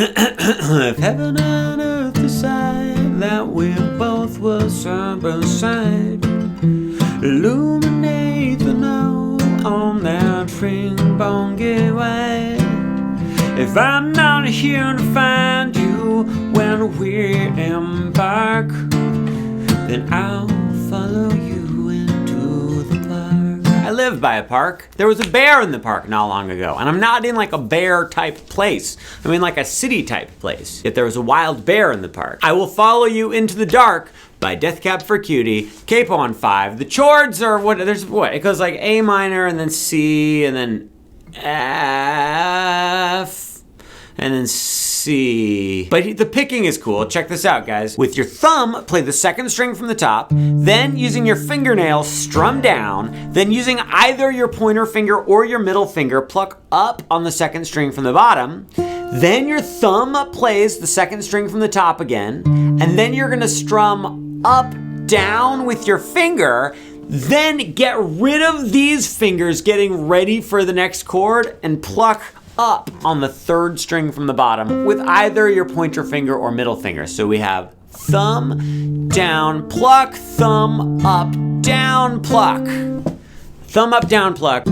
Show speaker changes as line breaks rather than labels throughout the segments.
If heaven and earth decide that we both will side by side, illuminate the now on that ring bongy way. If I'm not here to find you when we embark, then I'll follow you into the park. I live by a park. There was a bear in the park not long ago, and I'm not in like a bear type place. I'm in like a city type place. Yet there was a wild bear in the park. I will follow you into the dark by Death Cab for Cutie, Capo on 5. The chords are what? There's what? It goes like A minor and then C and then F. And then C. But the picking is cool. Check this out, guys. With your thumb, play the second string from the top, then using your fingernails, strum down, then using either your pointer finger or your middle finger, pluck up on the second string from the bottom, then your thumb plays the second string from the top again, and then you're gonna strum up, down with your finger, then get rid of these fingers getting ready for the next chord and pluck up on the third string from the bottom with either your pointer finger or middle finger. So we have thumb, down, pluck, thumb, up, down, pluck. Thumb up, down, pluck.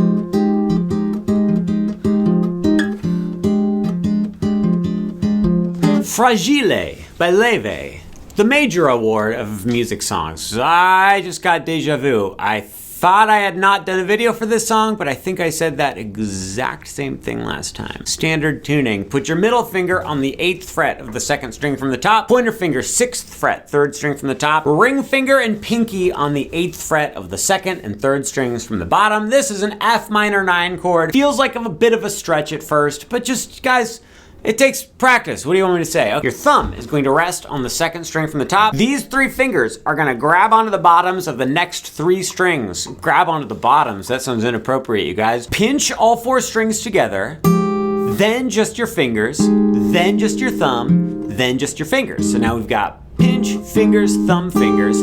Fragile by Leve, the major award of music songs. I just got deja vu. I thought I had not done a video for this song, but I think I said that exact same thing last time. Standard tuning. Put your middle finger on the 8th fret of the second string from the top, pointer finger 6th fret, 3rd string from the top, ring finger and pinky on the 8th fret of the 2nd and 3rd strings from the bottom. This is an F minor 9 chord. Feels like a bit of a stretch at first, but just, guys, it takes practice. What do you want me to say? Okay. Your thumb is going to rest on the 2nd string from the top. These 3 fingers are gonna grab onto the bottoms of the next 3 strings. Grab onto the bottoms, that sounds inappropriate, you guys. Pinch all 4 strings together, then just your fingers, then just your thumb, then just your fingers. So now we've got pinch, fingers, thumb, fingers.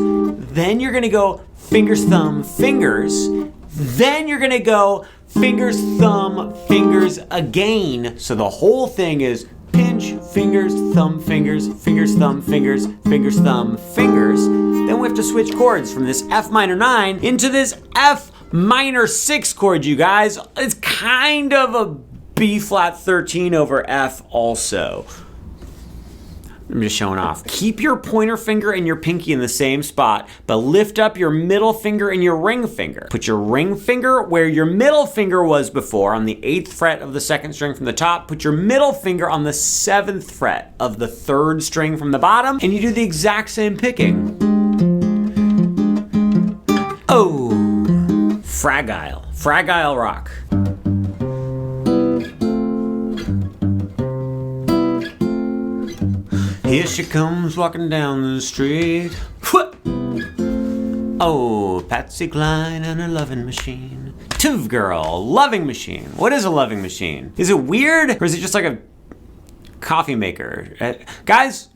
Then you're gonna go fingers, thumb, fingers. Then you're gonna go fingers, thumb, fingers again. So the whole thing is pinch, fingers, thumb, fingers, fingers, thumb, fingers, fingers, thumb, fingers. Then we have to switch chords from this F minor 9 into this F minor 6 chord, you guys. It's kind of a B flat 13 over F also. I'm just showing off. Keep your pointer finger and your pinky in the same spot, but lift up your middle finger and your ring finger. Put your ring finger where your middle finger was before, on the 8th fret of the 2nd string from the top. Put your middle finger on the 7th fret of the 3rd string from the bottom, and you do the exact same picking. Oh, fragile. Fragile rock. Here she comes walking down the street. Oh, Patsy Cline and her loving machine. Tuv girl, loving machine. What is a loving machine? Is it weird or is it just like a coffee maker? Guys,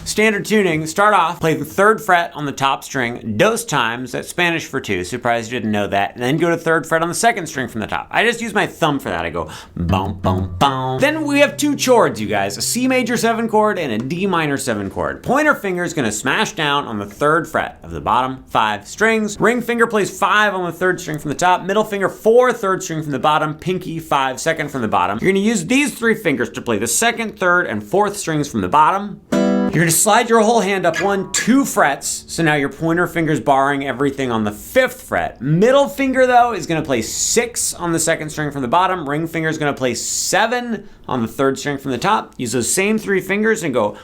standard tuning, start off, play the 3rd fret on the top string, dos times, that's Spanish for 2, surprised you didn't know that, and then go to 3rd fret on the 2nd string from the top. I just use my thumb for that, I go boom, boom, boom. Then we have 2 chords, you guys, a C major 7 chord and a D minor 7 chord. Pointer finger is gonna smash down on the 3rd fret of the bottom 5 strings, ring finger plays 5 on the 3rd string from the top, middle finger 4, 3rd string from the bottom, pinky 5, 2nd from the bottom. You're gonna use these 3 fingers to play the 2nd, 3rd, and 4th strings from the bottom. You're gonna slide your whole hand up 1, 2 frets. So now your pointer finger's barring everything on the 5th fret. Middle finger though is gonna play 6 on the 2nd string from the bottom. Ring finger's gonna play 7 on the 3rd string from the top. Use those same 3 fingers and go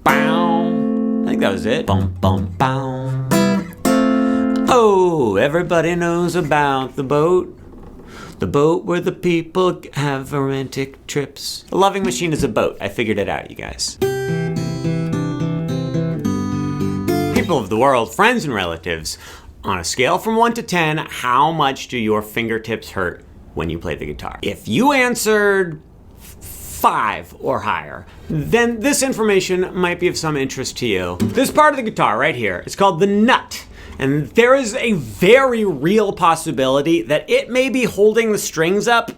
bow. I think that was it. Bum, bum, bow. Oh, everybody knows about the boat. The boat where the people have romantic trips. A loving machine is a boat. I figured it out, you guys. People of the world, friends and relatives, on a scale from 1 to 10, how much do your fingertips hurt when you play the guitar? If you answered 5 or higher, then this information might be of some interest to you. This part of the guitar right here is called the nut. And there is a very real possibility that it may be holding the strings up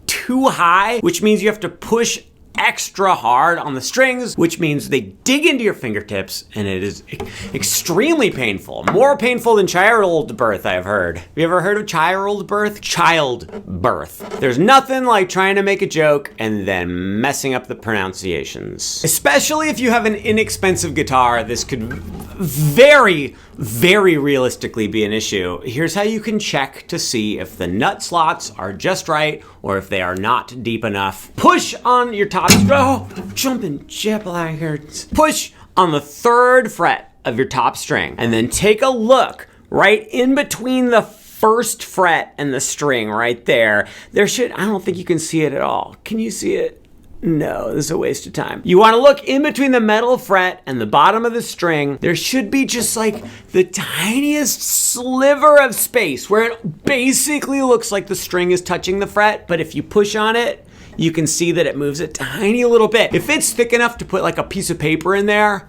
too high, which means you have to push extra hard on the strings, which means they dig into your fingertips, and it is extremely painful. More painful than childbirth, I've heard. Have you ever heard of childbirth? Childbirth. There's nothing like trying to make a joke and then messing up the pronunciations. Especially if you have an inexpensive guitar, this could very, very realistically be an issue. Here's how you can check to see if the nut slots are just right or if they are not deep enough. Push on your top string. Oh, jumping jack-o'-lanterns. Push on the 3rd fret of your top string and then take a look right in between the 1st fret and the string right there. I don't think you can see it at all. Can you see it? No, this is a waste of time. You want to look in between the middle fret and the bottom of the string. There should be just like the tiniest sliver of space where it basically looks like the string is touching the fret, but if you push on it, you can see that it moves a tiny little bit. If it's thick enough to put like a piece of paper in there,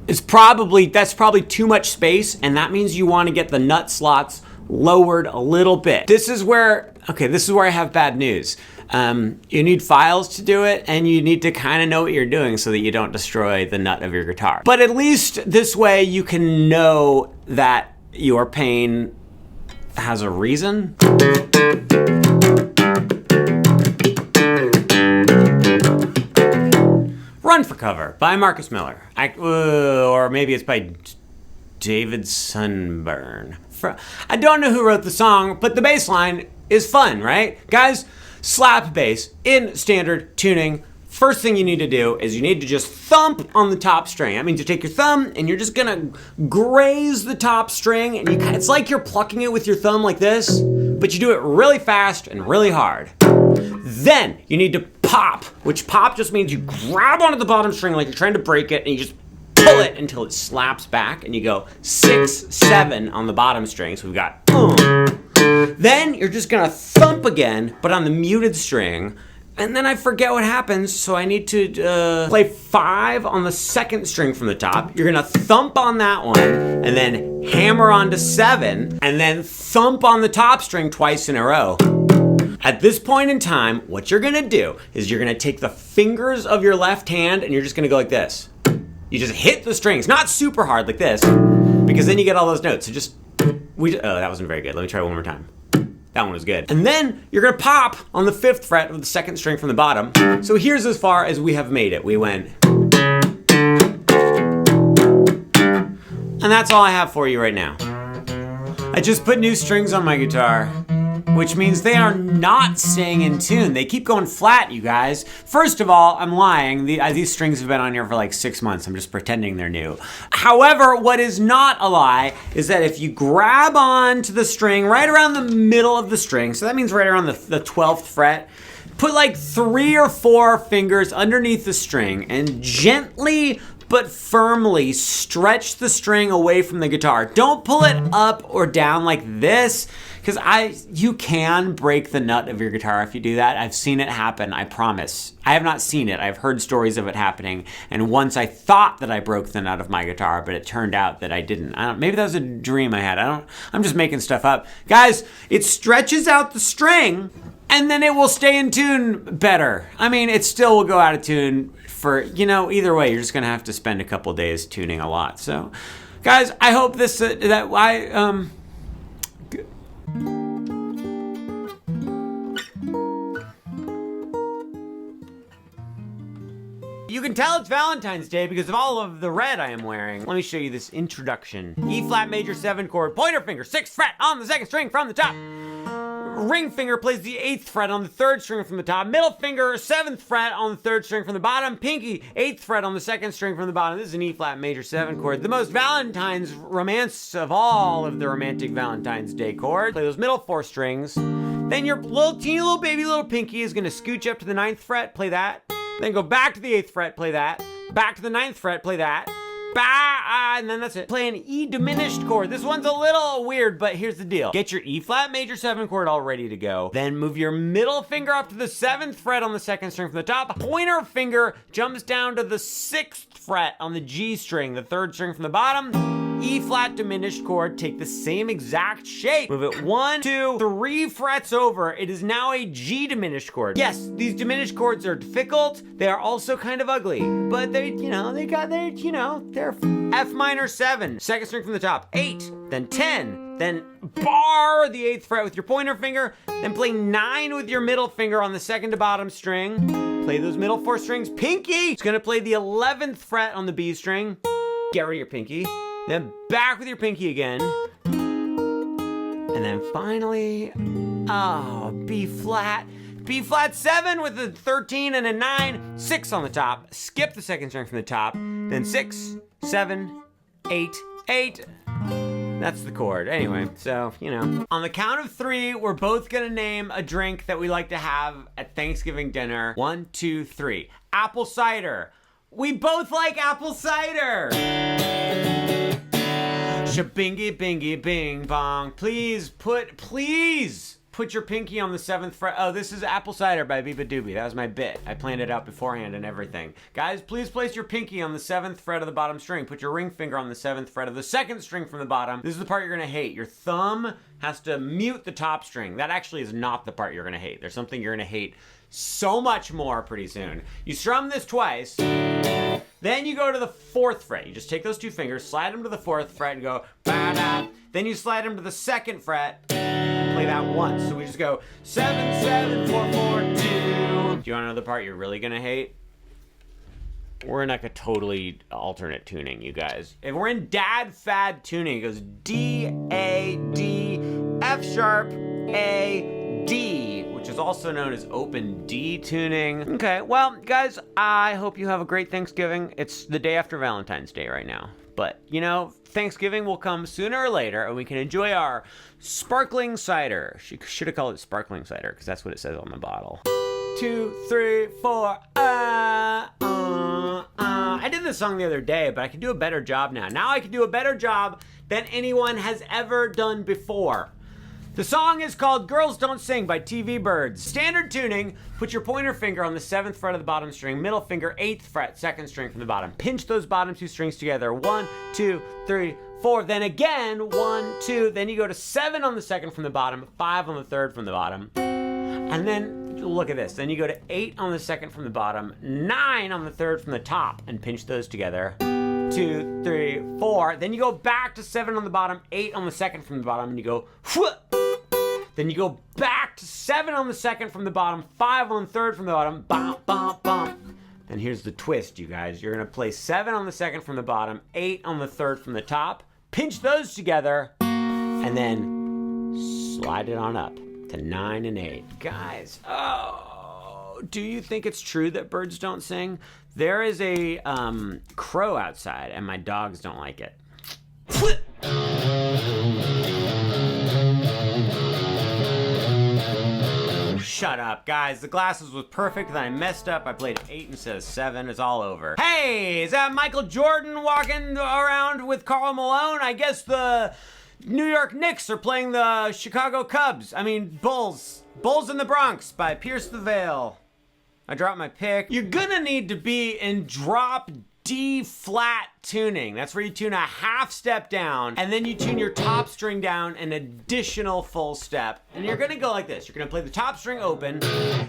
that's probably too much space, and that means you want to get the nut slots lowered a little bit. This is where I have bad news. You need files to do it, and you need to kind of know what you're doing so that you don't destroy the nut of your guitar. But at least this way you can know that your pain has a reason. Run for Cover by Marcus Miller. Or maybe it's by David Sunburn. I don't know who wrote the song, but the bass line is fun, right? Guys, slap bass in standard tuning. First thing you need to do is you need to just thump on the top string. That means you take your thumb and you're just gonna graze the top string, and it's like you're plucking it with your thumb like this, but you do it really fast and really hard. Then you need to pop, which pop just means you grab onto the bottom string like you're trying to break it, and you just pull it until it slaps back, and you go 6, 7 on the bottom string. So we've got Then you're just gonna thump again, but on the muted string. And then I forget what happens, so I need to play 5 on the 2nd string from the top. You're gonna thump on that one, and then hammer onto 7, and then thump on the top string twice in a row. At this point in time, what you're gonna do is you're gonna take the fingers of your left hand, and you're just gonna go like this. You just hit the strings, not super hard like this, because then you get all those notes. So that wasn't very good. Let me try one more time. That one was good. And then you're gonna pop on the 5th fret of the 2nd string from the bottom. So here's as far as we have made it. We went. And that's all I have for you right now. I just put new strings on my guitar, which means they are not staying in tune. They keep going flat, you guys. First of all, I'm lying. These strings have been on here for like 6 months. I'm just pretending they're new. However, what is not a lie is that if you grab onto the string right around the middle of the string, so that means right around the 12th fret, put like 3 or 4 fingers underneath the string and gently but firmly stretch the string away from the guitar. Don't pull it up or down like this, because you can break the nut of your guitar if you do that. I've seen it happen, I promise. I have not seen it. I've heard stories of it happening, and once I thought that I broke the nut of my guitar, but it turned out that I didn't. Maybe that was a dream I had. I'm just making stuff up. Guys, it stretches out the string, and then it will stay in tune better. I mean, it still will go out of tune for, either way, you're just gonna have to spend a couple days tuning a lot. So, guys, I hope You can tell it's Valentine's Day because of all of the red I am wearing. Let me show you this introduction. E flat major 7 chord, pointer finger 6th fret on the 2nd string from the top. Ring finger plays the 8th fret on the 3rd string from the top. Middle finger 7th fret on the 3rd string from the bottom. Pinky 8th fret on the 2nd string from the bottom. This is an E flat major 7 chord. The most Valentine's romance of all of the romantic Valentine's Day chords. Play those middle 4 strings. Then your teeny little baby little pinky is gonna scooch up to the 9th fret, play that. Then go back to the 8th fret, play that. Back to the 9th fret, play that. And then that's it. Play an E diminished chord. This one's a little weird, but here's the deal. Get your E flat major 7 chord all ready to go. Then move your middle finger up to the 7th fret on the 2nd string from the top. Pointer finger jumps down to the 6th fret on the G string, the 3rd string from the bottom. E flat diminished chord, take the same exact shape, move it 1, 2, 3 frets over. It is now a G diminished chord. Yes, these diminished chords are difficult. They are also kind of ugly, but they're F minor 7, second string from the top, 8, then 10, then bar the 8th fret with your pointer finger, then play 9 with your middle finger on the second to bottom string. Play those middle 4 strings. Pinky! It's gonna play the 11th fret on the B string. Get rid of your pinky. Then back with your pinky again. And then finally, B flat. B flat 7 with a 13 and a 9, 6 on the top. Skip the second string from the top. Then 6, 7, 8, 8. That's the chord. Anyway, so, On the count of 3, we're both gonna name a drink that we like to have at Thanksgiving dinner. 1, 2, 3. Apple cider. We both like apple cider. Shabingy bingy bing bong. Please put your pinky on the 7th fret. Oh, this is Apple Cider by Biba Doobie. That was my bit. I planned it out beforehand and everything. Guys, please place your pinky on the 7th fret of the bottom string. Put your ring finger on the 7th fret of the second string from the bottom. This is the part you're gonna hate. Your thumb has to mute the top string. That actually is not the part you're gonna hate. There's something you're gonna hate so much more pretty soon. You strum this twice, then you go to the 4th fret. You just take those 2 fingers, slide them to the 4th fret and go ba-da. Then you slide them to the 2nd fret, play that once. So we just go 7, 7, 4, 4, 2. Do you wanna know the part you're really gonna hate? We're in like a totally alternate tuning, you guys. If we're in dad fad tuning, it goes D, A, D, F sharp, A, D, which is also known as open D tuning. Okay, well, guys, I hope you have a great Thanksgiving. It's the day after Valentine's Day right now. But, Thanksgiving will come sooner or later, and we can enjoy our sparkling cider. She should have called it sparkling cider, because that's what it says on the bottle. 2, 3, 4, I did this song the other day, but I can do a better job now. Now I can do a better job than anyone has ever done before. The song is called Girls Don't Sing by TV Birds. Standard tuning, put your pointer finger on the 7th fret of the bottom string, middle finger 8th fret, second string from the bottom. Pinch those bottom 2 strings together. 1, 2, 3, 4. Then again, 1, 2. Then you go to 7 on the second from the bottom, 5 on the third from the bottom. And then, look at this. Then you go to 8 on the second from the bottom, 9 on the third from the top, and pinch those together. 2, 3, 4. Then you go back to 7 on the bottom, 8 on the second from the bottom, and you go whoop. Then you go back to 7 on the second from the bottom, 5 on the third from the bottom, bump, bump, bump. Then here's the twist, you guys. You're gonna play 7 on the second from the bottom, 8 on the third from the top, pinch those together, and then slide it on up to 9 and 8. Guys, do you think it's true that birds don't sing? There is a crow outside, and my dogs don't like it. Shut up, guys. The glasses was perfect, then I messed up. I played 8 instead of 7. It's all over. Hey, is that Michael Jordan walking around with Karl Malone? I guess the New York Knicks are playing the Chicago Cubs. Bulls. Bulls in the Bronx by Pierce the Veil. I dropped my pick. You're gonna need to be in drop D flat tuning. That's where you tune a half step down, and then you tune your top string down an additional full step. And you're gonna go like this. You're gonna play the top string open,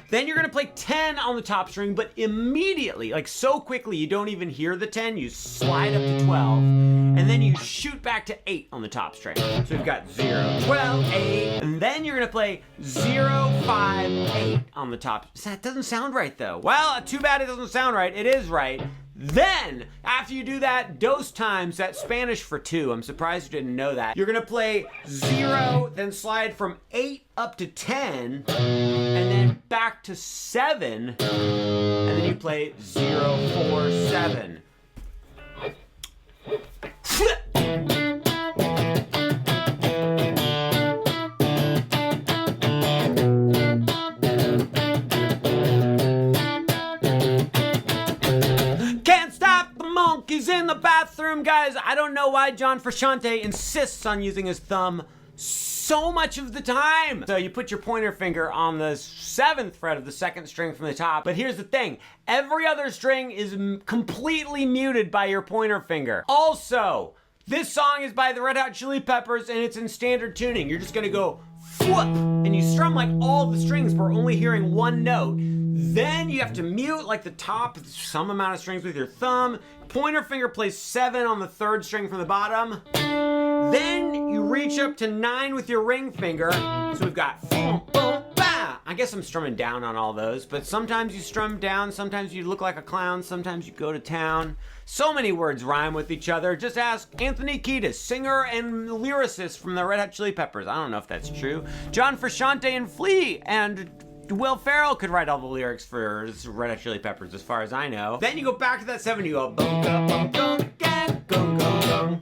then you're gonna play 10 on the top string, but immediately, like so quickly, you don't even hear the 10, you slide up to 12, and then you shoot back to 8 on the top string. So we've got 0, 12, 8, and then you're gonna play 0, 5, 8 on the top. That doesn't sound right though. Well, too bad it doesn't sound right. It is right. Then, after you do that, dos times, that's Spanish for 2. I'm surprised you didn't know that. You're gonna play 0, then slide from 8 up to 10, and then back to 7, and then you play 0, 4, 7. Monkeys in the bathroom, guys. I don't know why John Frusciante insists on using his thumb so much of the time. So you put your pointer finger on the 7th fret of the second string from the top. But here's the thing. Every other string is completely muted by your pointer finger. Also, This song is by the Red Hot Chili Peppers and it's in standard tuning. You're just gonna go whoop, and you strum like all the strings, but we're only hearing one note. Then you have to mute like the top, some amount of strings with your thumb. Pointer finger plays 7 on the 3rd string from the bottom. Then you reach up to 9 with your ring finger. So we've got boom, boom, bah. I guess I'm strumming down on all those, but sometimes you strum down, sometimes you look like a clown, sometimes you go to town. So many words rhyme with each other. Just ask Anthony Kiedis, singer and lyricist from the Red Hot Chili Peppers. I don't know if that's true. John Frusciante and Flea and Will Ferrell could write all the lyrics for Red Hot Chili Peppers, as far as I know. Then you go back to that 7, you go boom, gung, gung, gung, gung, gung, gung.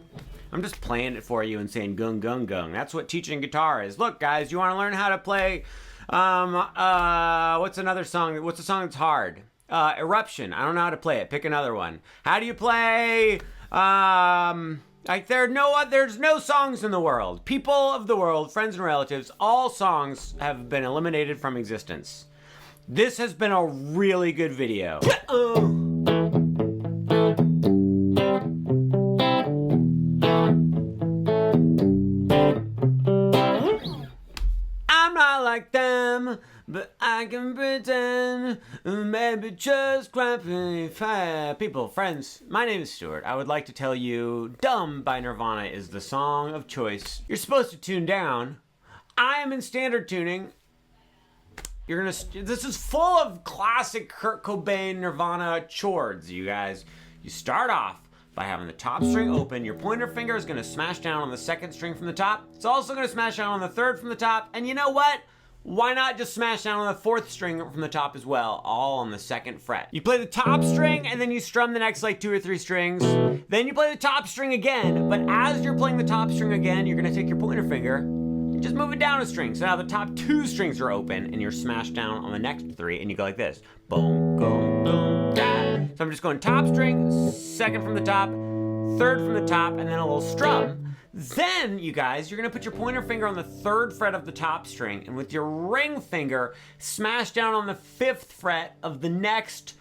I'm just playing it for you and saying gung, gung, gung. That's what teaching guitar is. Look, guys, you want to learn how to play, what's another song? What's a song that's hard? Eruption. I don't know how to play it. Pick another one. How do you play, like there's no songs in the world. People of the world, friends and relatives, all songs have been eliminated from existence. This has been a really good video. I'm not like them, but I can pretend, maybe just crappy. People, friends, my name is Stuart. I would like to tell you Dumb by Nirvana is the song of choice. You're supposed to tune down. I am in standard tuning. This is full of classic Kurt Cobain Nirvana chords, you guys. You start off by having the top string open. Your pointer finger is gonna smash down on the 2nd string from the top. It's also gonna smash down on the 3rd from the top. And you know what? Why not just smash down on the 4th string from the top as well, all on the 2nd fret. You play the top string and then you strum the next like 2 or 3 strings. Then you play the top string again, but as you're playing the top string again, you're gonna take your pointer finger and just move it down a string. So now the top 2 strings are open and you're smashed down on the next 3 and you go like this. Boom, boom, boom, da. So I'm just going top string, 2nd from the top, 3rd from the top, and then a little strum. Then, you guys, you're gonna put your pointer finger on the 3rd fret of the top string, and with your ring finger, smash down on the 5th fret of the next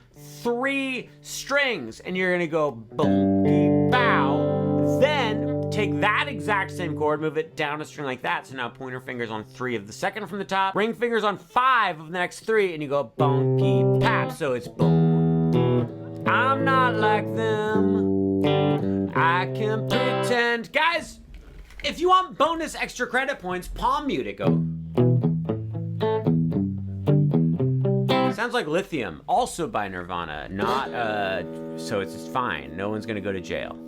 3 strings, and you're gonna go boom, beep, bow. Then, take that exact same chord, move it down a string like that, so now pointer finger's on 3 of the 2nd from the top, ring finger's on 5 of the next 3, and you go boom, beep, pap, so it's boom. I'm not like them. I can pretend. Guys, if you want bonus extra credit points, palm mute it. Go. Sounds like Lithium, also by Nirvana. Not, so it's fine. No one's gonna go to jail.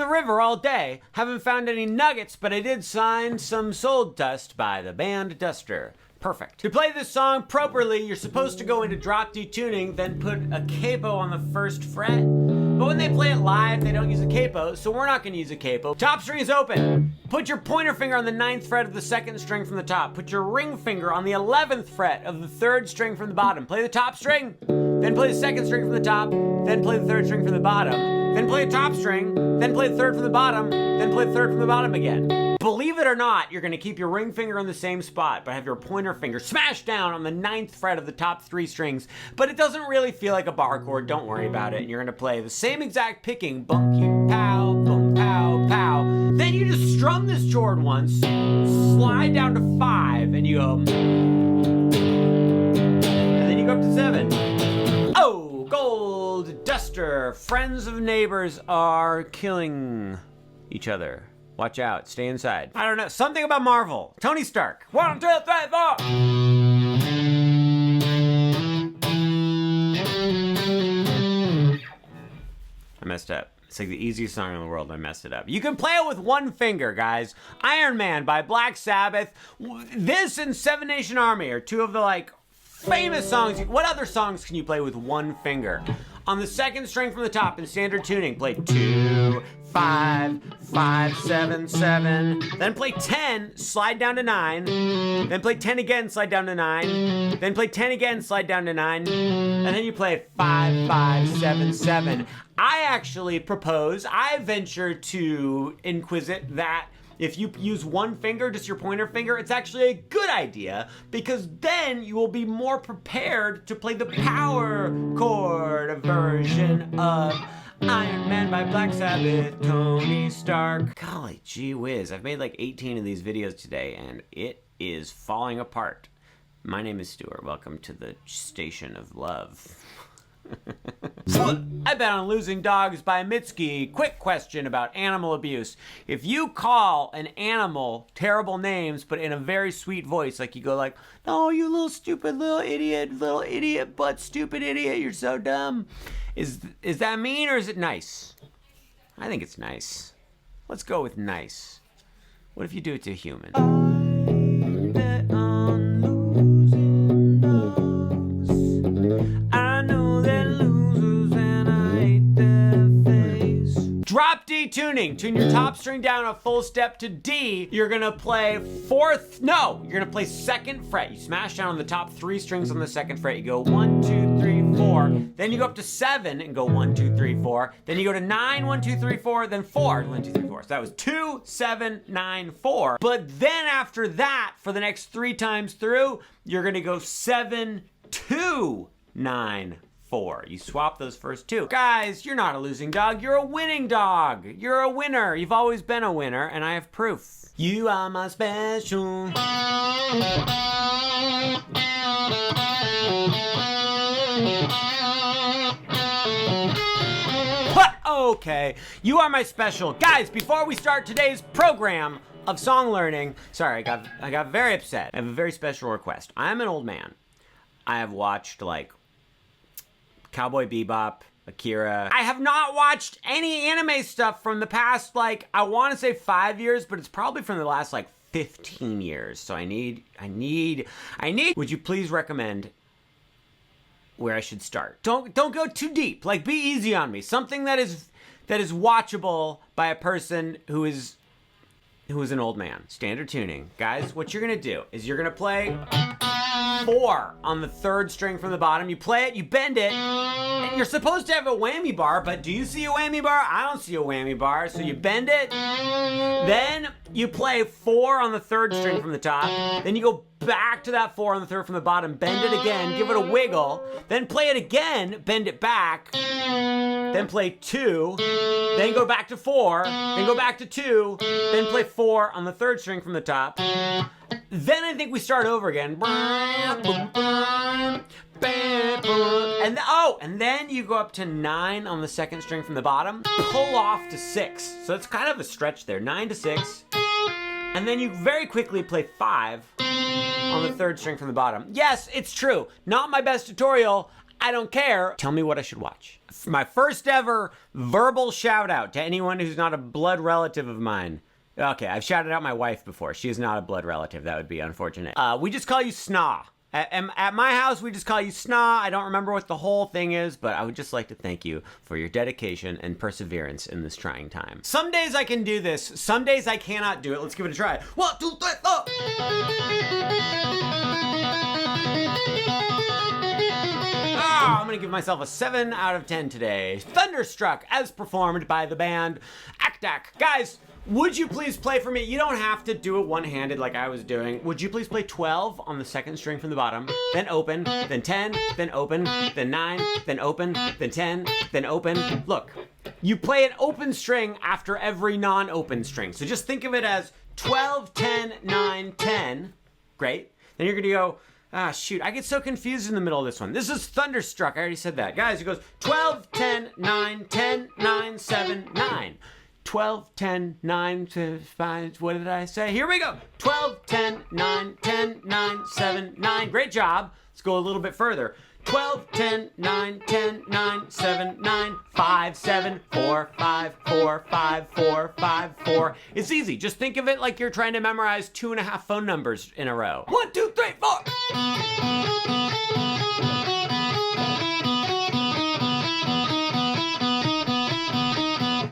River all day. Haven't found any nuggets, but I did find some soul dust by the band Duster. Perfect. To play this song properly, you're supposed to go into drop D tuning, then put a capo on the 1st fret. But when they play it live, they don't use a capo, so we're not gonna use a capo. Top string is open. Put your pointer finger on the 9th fret of the 2nd string from the top. Put your ring finger on the 11th fret of the 3rd string from the bottom. Play the top string, then play the 2nd string from the top, then play the 3rd string from the bottom. Then play a top string, then play the 3rd from the bottom, then play the 3rd from the bottom again. Believe it or not, you're gonna keep your ring finger in the same spot, but have your pointer finger smash down on the 9th fret of the top 3 strings, but it doesn't really feel like a bar chord, don't worry about it, and you're gonna play the same exact picking, bunky pow, boom pow, pow. Then you just strum this chord once, slide down to 5, and you go, and then you go up to 7. Oh, gold! Duster, friends of neighbors are killing each other. Watch out, stay inside. I don't know, something about Marvel. Tony Stark. 1, 2, 3, 4. I messed up. It's like the easiest song in the world. I messed it up. You can play it with one finger, guys. Iron Man by Black Sabbath. This and Seven Nation Army are 2 of the like famous songs. What other songs can you play with one finger? On the 2nd string from the top in standard tuning, play 2, 5, 5, 7, 7. Then play 10, slide down to 9. Then play 10 again, slide down to 9. Then play 10 again, slide down to 9. And then you play 5, 5, 7, 7. I actually propose, I venture to inquisit that if you use one finger, just your pointer finger, it's actually a good idea because then you will be more prepared to play the power chord version of Iron Man by Black Sabbath, Tony Stark. Golly gee whiz, I've made like 18 of these videos today and it is falling apart. My name is Stuart. Welcome to the station of love. I Bet on Losing Dogs by Mitski. Quick question about animal abuse. If you call an animal terrible names, but in a very sweet voice, like you go like, "Oh, you little stupid little idiot, but stupid idiot, you're so dumb." Is that mean or is it nice? I think it's nice. Let's go with nice. What if you do it to a human? I bet on losing dogs. I know they're losers and I hate their face. Drop D tuning. Tune your top string down a full step to D. You're gonna play you're gonna play second fret. You smash down on the top 3 strings on the second fret. You go 1, 2, 3, 4. Then you go up to 7 and go 1, 2, 3, 4. Then you go to 9, 1, 2, 3, 4. Then 4, 1, 2, 3, 4. So that was 2, 7, 9, 4. But then after that, for the next 3 times through, you're gonna go 7, 2, 9, 4. You swap those first 2. Guys, you're not a losing dog. You're a winning dog. You're a winner. You've always been a winner, and I have proof. You are my special. Okay, you are my special. Guys, before we start today's program of song learning, sorry, I got very upset. I have a very special request. I'm an old man. I have watched like Cowboy Bebop, Akira. I have not watched any anime stuff from the past, like, I want to say 5 years, but it's probably from the last like 15 years. So I need, would you please recommend where I should start? Don't go too deep. Like, be easy on me. Something that is watchable by a person who is an old man. Standard tuning. Guys, what you're gonna do is you're gonna play 4 on the 3rd string from the bottom. You play it, you bend it, and you're supposed to have a whammy bar, but do you see a whammy bar? I don't see a whammy bar. So you bend it, then you play 4 on the 3rd string from the top, then you go back to that 4 on the 3rd from the bottom, bend it again, give it a wiggle, then play it again, bend it back, then play 2, then go back to 4, then go back to 2, then play 4 on the 3rd string from the top. Then I think we start over again. And then you go up to 9 on the 2nd string from the bottom, pull off to 6. So it's kind of a stretch there, 9 to 6. And then you very quickly play 5 on the 3rd string from the bottom. Yes, it's true. Not my best tutorial. I don't care. Tell me what I should watch. My first ever verbal shout out to anyone who's not a blood relative of mine. Okay, I've shouted out my wife before. She is not a blood relative. That would be unfortunate. We just call you Sna. At my house, we just call you Sna. I don't remember what the whole thing is, but I would just like to thank you for your dedication and perseverance in this trying time. Some days I can do this. Some days I cannot do it. Let's give it a try. 1, 2, 3, 4. I'm gonna give myself a 7 out of 10 today. Thunderstruck, as performed by the band Akdak. Guys, would you please play for me? You don't have to do it one-handed like I was doing. Would you please play 12 on the 2nd string from the bottom, then open, then 10, then open, then 9, then open, then 10, then open. Look, you play an open string after every non-open string. So just think of it as 12, 10, 9, 10. Great. Then you're gonna go, shoot, I get so confused in the middle of this one. This is Thunderstruck, I already said that. Guys, it goes 12, 10, 9, 10, 9, 7, 9. 12, 10, 9, 5, what did I say? Here we go. 12, 10, 9, 10, 9, 7, 9. Great job. Let's go a little bit further. 12, 10, 9, 10, 9, 7, 9, 5, 7, 4, 5, 4, 5, 4, 5, 4. It's easy. Just think of it like you're trying to memorize 2.5 phone numbers in a row. 1, 2, 3, 4.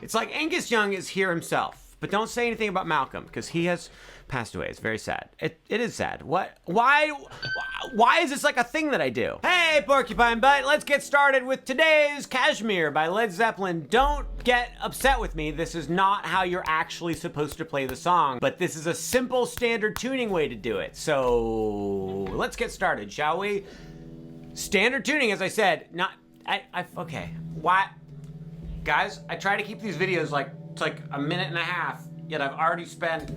It's like Angus Young is here himself. But don't say anything about Malcolm, because he has passed away. It's very sad. It is sad. What? Why is this like a thing that I do? Hey, Porcupine Butt, let's get started with today's Kashmir by Led Zeppelin. Don't get upset with me. This is not how you're actually supposed to play the song, but this is a simple standard tuning way to do it. So let's get started, shall we? Standard tuning, as I said, okay. Why? Guys, I try to keep these videos like a minute and a half, yet I've already spent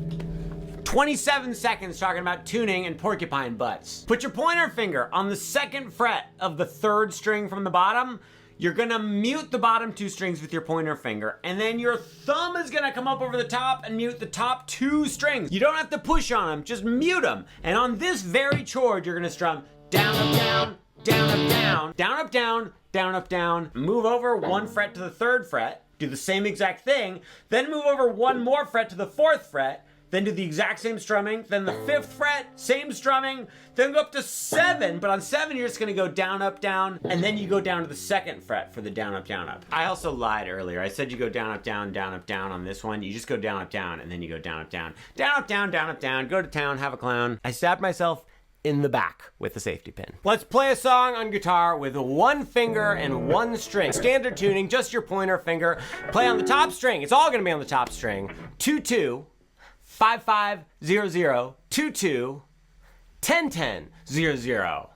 27 seconds talking about tuning and porcupine butts. Put your pointer finger on the 2nd fret of the 3rd string from the bottom. You're gonna mute the bottom 2 strings with your pointer finger, and then your thumb is gonna come up over the top and mute the top 2 strings. You don't have to push on them, just mute them. And on this very chord, you're gonna strum down, up, down, down, up, down, down, up, down, down, up, down. Move over 1 fret to the 3rd fret, do the same exact thing, then move over 1 more fret to the 4th fret, then do the exact same strumming, then the 5th fret, same strumming, then go up to 7, but on 7 you're just gonna go down, up, down, and then you go down to the 2nd fret for the down, up, down, up. I also lied earlier. I said you go down, up, down, down, up, down on this one. You just go down, up, down, and then you go down, up, down, down, up, down, down, up, down, go to town, have a clown. I stabbed myself in the back with a safety pin. Let's play a song on guitar with 1 finger and 1 string. Standard tuning, just your pointer finger. Play on the top string. It's all gonna be on the top string. 2-2. 5500 22 1010 00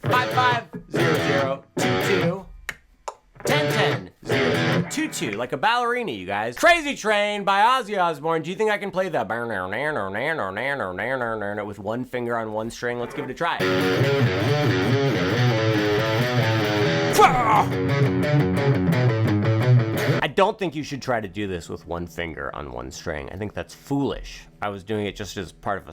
5500 22 1010 00 22, like a ballerina, you guys. Crazy Train by Ozzy Osbourne. Do you think I can play the with 1 finger on 1 string? Let's give it a try. I don't think you should try to do this with 1 finger on 1 string. I think that's foolish. I was doing it just as part of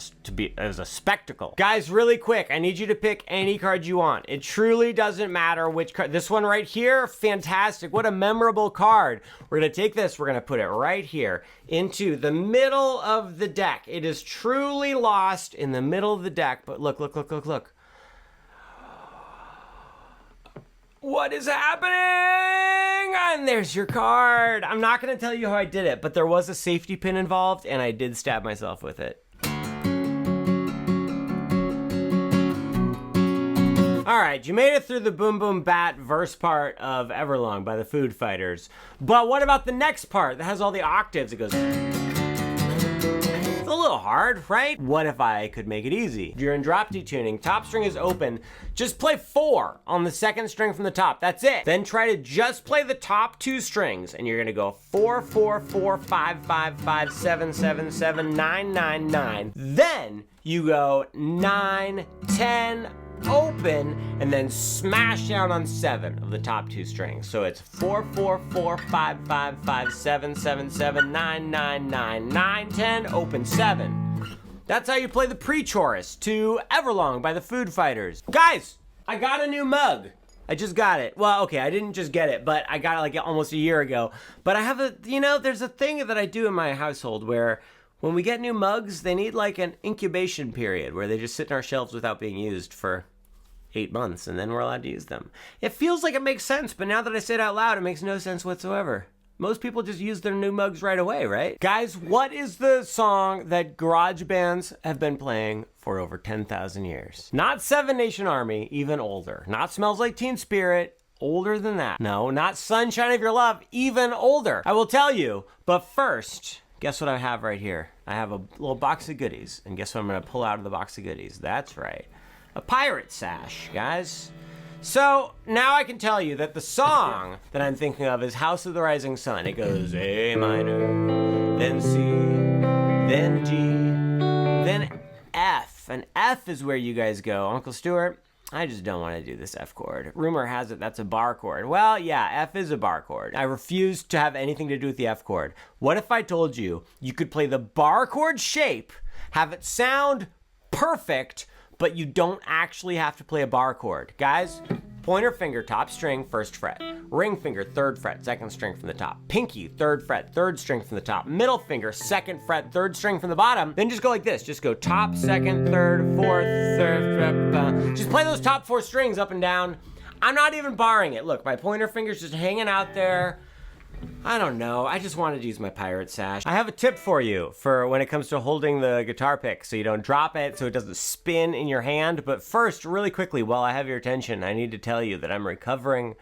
as a spectacle. Guys, really quick, I need you to pick any card you want. It truly doesn't matter which card. This one right here, fantastic. What a memorable card. We're gonna take this, we're gonna put it right here into the middle of the deck. It is truly lost in the middle of the deck, but look, look, look, look, look. What is happening? And there's your card. I'm not going to tell you how I did it, but there was a safety pin involved, and I did stab myself with it. All right, you made it through the Boom Boom Bat verse part of Everlong by the Food Fighters. But what about the next part that has all the octaves? It goes... It's a little hard, right? What if I could make it easy? If you're in drop D tuning, top string is open, just play 4 on the 2nd string from the top, that's it. Then try to just play the top 2 strings, and you're gonna go 4, 4, 4, 5, 5, 5, 7, 7, 7, 9, 9, 9. Then you go 9, 10, open, and then smash down on 7 of the top 2 strings. So it's 4, 4, 4, 5, 5, 5, 7, 7, 7, 9, 9, 9, 9, 10, open 7. That's how you play the pre-chorus to Everlong by the Food Fighters. Guys, I got a new mug. I just got it. Well, okay, I didn't just get it, but I got it like almost a year ago. But I have there's a thing that I do in my household where when we get new mugs, they need like an incubation period where they just sit in our shelves without being used for 8 months, and then we're allowed to use them. It feels like it makes sense, but now that I say it out loud, it makes no sense whatsoever. Most people just use their new mugs right away, right? Guys, what is the song that garage bands have been playing for over 10,000 years? Not Seven Nation Army, even older. Not Smells Like Teen Spirit, older than that. No, not Sunshine of Your Love, even older. I will tell you, but first, guess what I have right here? I have a little box of goodies, and guess what I'm gonna pull out of the box of goodies? That's right. A pirate sash, guys. So now I can tell you that the song that I'm thinking of is House of the Rising Sun. It goes A minor, then C, then G, then F. And F is where you guys go. Uncle Stuart, I just don't want to do this F chord. Rumor has it that's a bar chord. Well, yeah, F is a bar chord. I refuse to have anything to do with the F chord. What if I told you you could play the bar chord shape, have it sound perfect, but you don't actually have to play a bar chord? Guys, pointer finger, top string, 1st fret. Ring finger, 3rd fret, 2nd string from the top. Pinky, 3rd fret, 3rd string from the top. Middle finger, 2nd fret, 3rd string from the bottom. Then just go like this. Just go top, 2nd, 3rd, 4th, 3rd. Just play those top 4 strings up and down. I'm not even barring it. Look, my pointer finger's just hanging out there.
I don't know. I just wanted to use my pirate sash. I have a tip for you for when it comes to holding the guitar pick so you don't drop it, so it doesn't spin in your hand. But first, really quickly, while I have your attention, I need to tell you that I'm recovering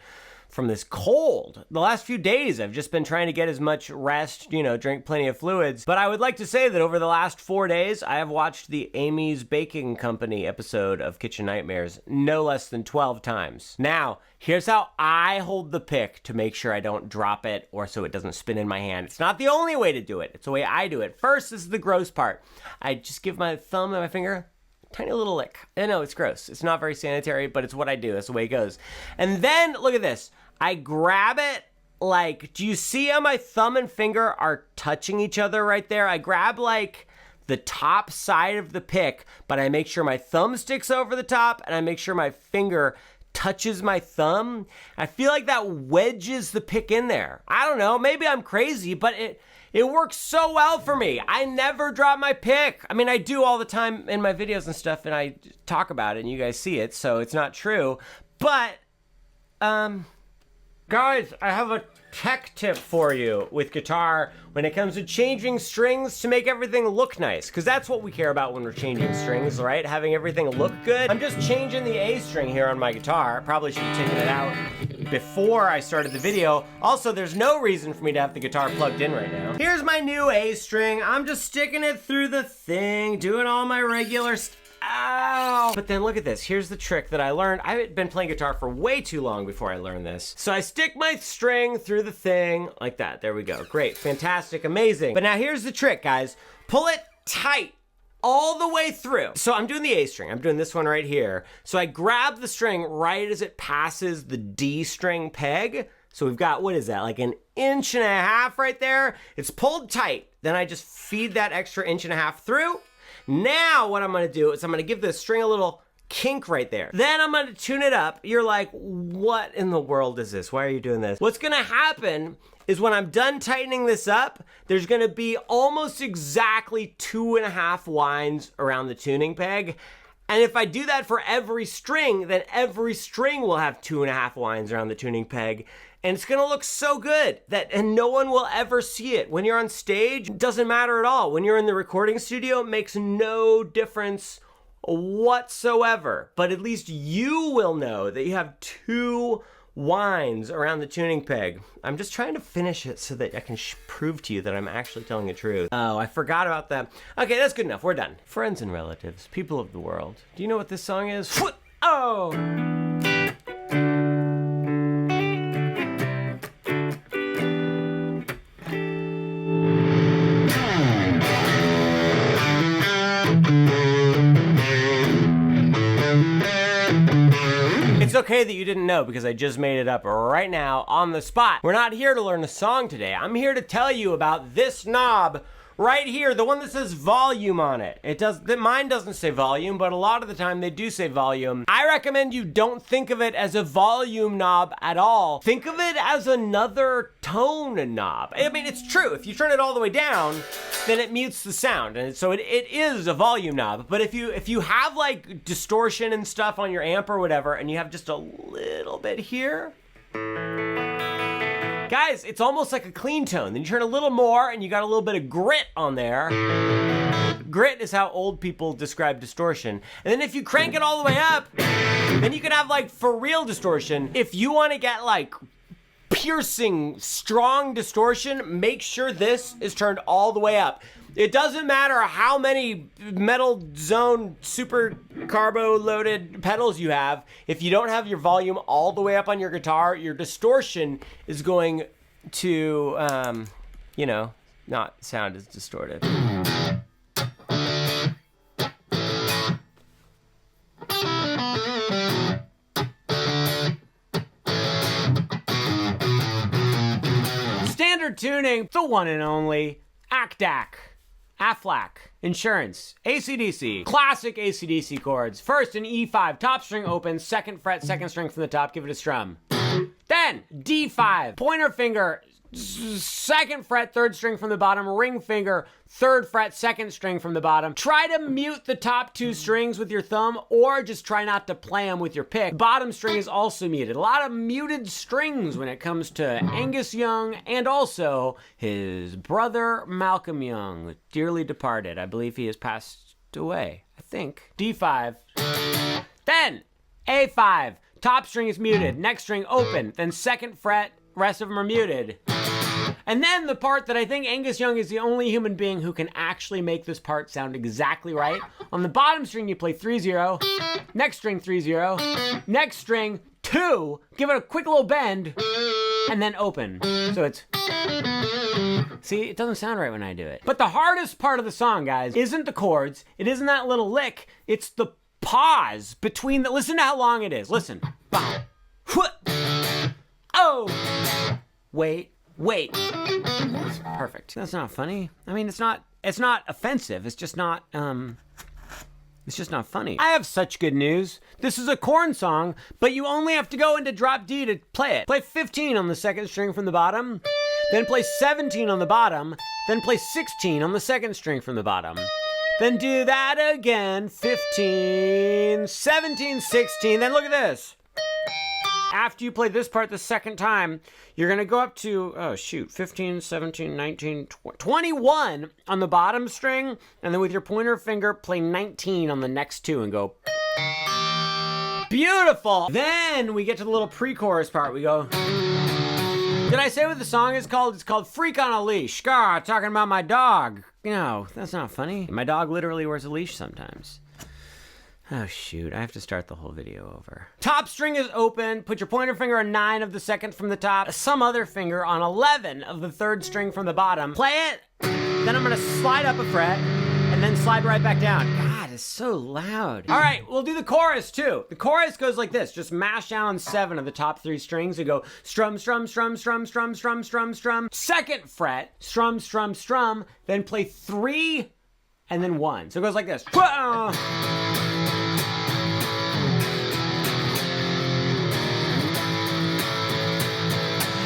from this cold. The last few days, I've just been trying to get as much rest, drink plenty of fluids. But I would like to say that over the last 4 days, I have watched the Amy's Baking Company episode of Kitchen Nightmares no less than 12 times. Now, here's how I hold the pick to make sure I don't drop it or so it doesn't spin in my hand. It's not the only way to do it. It's the way I do it. First, this is the gross part. I just give my thumb and my finger tiny little lick. I know it's gross. It's not very sanitary, but it's what I do. That's the way it goes. And then, look at this. I grab it like, do you see how my thumb and finger are touching each other right there? I grab like the top side of the pick, but I make sure my thumb sticks over the top and I make sure my finger touches my thumb. I feel like that wedges the pick in there. I don't know, maybe I'm crazy, but it works so well for me. I never drop my pick. I mean, I do all the time in my videos and stuff, and I talk about it, and you guys see it, so it's not true. But, guys, I have a tech tip for you with guitar when it comes to changing strings to make everything look nice, because that's what we care about when we're changing strings, right? Having everything look good. I'm just changing the A string here on my guitar. Probably should have taken it out before I started the video. Also, there's no reason for me to have the guitar plugged in right now. Here's my new A string. I'm just sticking it through the thing, doing all my regular Ow! But then look at this. Here's the trick that I learned. I've been playing guitar for way too long before I learned this. So I stick my string through the thing like that. There we go. Great. Fantastic. Amazing. But now here's the trick, guys. Pull it tight all the way through. So I'm doing the A string. I'm doing this one right here. So I grab the string right as it passes the D string peg. So we've got, what is that? Like 1.5 inches right there. It's pulled tight. Then I just feed that extra 1.5 inches through. Now what I'm gonna do is I'm gonna give the string a little kink right there. Then I'm gonna tune it up. You're like, what in the world is this? Why are you doing this? What's gonna happen is when I'm done tightening this up, there's gonna be almost exactly 2.5 winds around the tuning peg. And if I do that for every string, then every string will have 2.5 winds around the tuning peg. And it's gonna look so good and no one will ever see it. When you're on stage, it doesn't matter at all. When you're in the recording studio, it makes no difference whatsoever. But at least you will know that you have 2 winds around the tuning peg. I'm just trying to finish it so that I can prove to you that I'm actually telling the truth. Oh, I forgot about that. Okay, that's good enough. We're done. Friends and relatives, people of the world. Do you know what this song is? Oh! It's okay that you didn't know because I just made it up right now on the spot. We're not here to learn a song today. I'm here to tell you about this knob right here, the one that says volume on it. Mine doesn't say volume, but a lot of the time they do say volume. I recommend you don't think of it as a volume knob at all. Think of it as another tone knob. I mean, it's true. If you turn it all the way down, then it mutes the sound. And so it is a volume knob. But if you have like distortion and stuff on your amp or whatever, and you have just a little bit here, guys, it's almost like a clean tone. Then you turn a little more and you got a little bit of grit on there. Grit is how old people describe distortion. And then if you crank it all the way up, then you can have like for real distortion. If you want to get like piercing, strong distortion, make sure this is turned all the way up. It doesn't matter how many metal zone super carbo loaded pedals you have. If you don't have your volume all the way up on your guitar, your distortion is going to, not sound as distorted. Standard tuning, the one and only ACDAC. Aflac, insurance, AC/DC, classic AC/DC chords. First, an E5, top string open, 2nd fret, 2nd string from the top, give it a strum. Then, D5, pointer finger
second fret, third string from the bottom, ring finger, third fret, second string from the bottom. Try to mute the top two strings with your thumb, or just try not to play them with your pick. Bottom string is also muted. A lot of muted strings when it comes to Angus Young and also his brother Malcolm Young, dearly departed. I believe he has passed away, I think. D5. Then A5. Top string is muted, next string open, then second fret, rest of them are muted. And then the part that I think Angus Young is the only human being who can actually make this part sound exactly right. On the bottom string, you play 3-0, next string 3-0, next string 2, give it a quick little bend, and then open. So it's... See, it doesn't sound right when I do it. But the hardest part of the song, guys, isn't the chords, it isn't that little lick, it's the pause between the... Listen to how long it is. Listen. Bow. Oh. Wait. Perfect. That's not funny. I mean, it's not offensive. It's just not funny. I have such good news. This is a Korn song, but you only have to go into drop D to play it. Play 15 on the second string from the bottom, then play 17 on the bottom, then play 16 on the second string from the bottom. Then do that again, 15, 17, 16, then look at this. After you play this part the second time, you're gonna go up to, 15, 17, 19, 21 on the bottom string, and then with your pointer finger, play 19 on the next two and go, beautiful! Then we get to the little pre-chorus part, we go, did I say what the song is called? It's called Freak on a Leash. Scar, talking about my dog. No, that's not funny. My dog literally wears a leash sometimes. Oh shoot, I have to start the whole video over. Top string is open, put your pointer finger on 9 of the second from the top, some other finger on 11 of the third string from the bottom. Play it, then I'm gonna slide up a fret, and then slide right back down. God, it's so loud. All right, we'll do the chorus too. The chorus goes like this, just mash down 7 of the top 3 strings and go strum, strum, strum, strum, strum, strum, strum, strum. Second fret, strum, strum, strum, then play 3 and then 1. So it goes like this.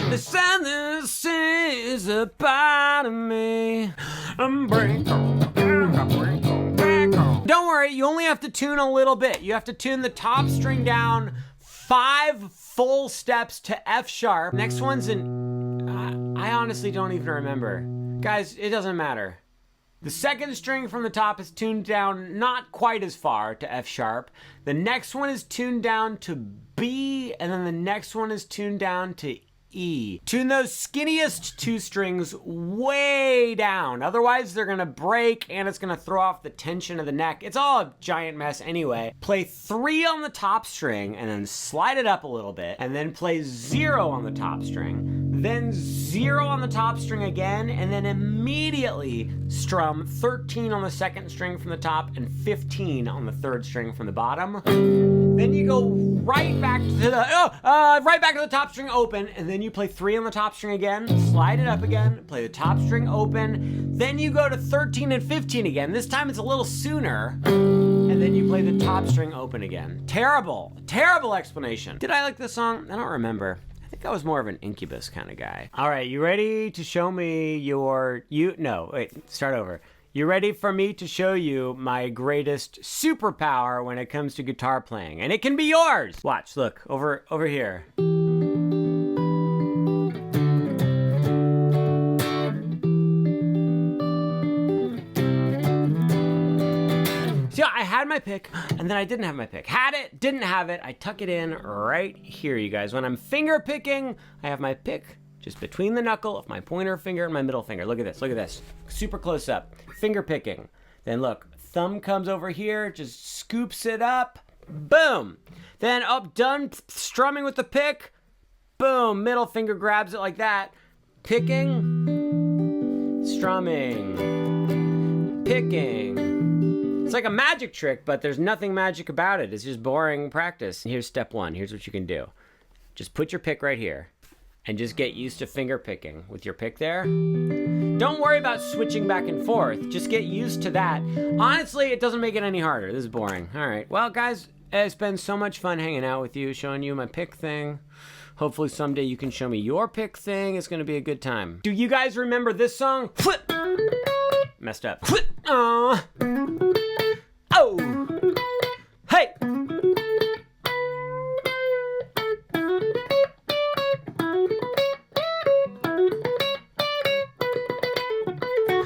The sadness is a part of me. Don't worry, you only have to tune a little bit. You have to tune the top string down 5 full steps to F sharp. Next one's in... I honestly don't even remember. Guys, it doesn't matter. The second string from the top is tuned down not quite as far to F sharp. The next one is tuned down to B, and then the next one is tuned down to E. Tune those skinniest 2 strings way down. Otherwise, they're gonna break and it's gonna throw off the tension of the neck. It's all a giant mess anyway. Play 3 on the top string and then slide it up a little bit, and then play 0 on the top string, then 0 on the top string again, and then immediately strum 13 on the second string from the top and 15 on the third string from the bottom. Then you go right back to the top string open, and then you play 3 on the top string again, slide it up again, play the top string open, then you go to 13 and 15 again. This time it's a little sooner, and then you play the top string open again. Terrible explanation. Did I like this song? I don't remember. I think I was more of an Incubus kind of guy. All right, you ready to show me start over. You ready for me to show you my greatest superpower when it comes to guitar playing? And it can be yours! Watch, look, over here. See, I had my pick, and then I didn't have my pick. Had it, didn't have it, I tuck it in right here, you guys. When I'm finger picking, I have my pick just between the knuckle of my pointer finger and my middle finger. Look at this. Super close up. Finger picking. Then look, thumb comes over here, just scoops it up. Boom. Then done strumming with the pick. Boom. Middle finger grabs it like that. Picking. Strumming. Picking. It's like a magic trick, but there's nothing magic about it. It's just boring practice. And here's step 1. Here's what you can do. Just put your pick right here. And just get used to finger picking with your pick there. Don't worry about switching back and forth. Just get used to that. Honestly, it doesn't make it any harder. This is boring. All right. Well, guys, it's been so much fun hanging out with you, showing you my pick thing.
Hopefully someday you can show me your pick thing. It's gonna be a good time. Do you guys remember this song? Messed up. Oh. Hey.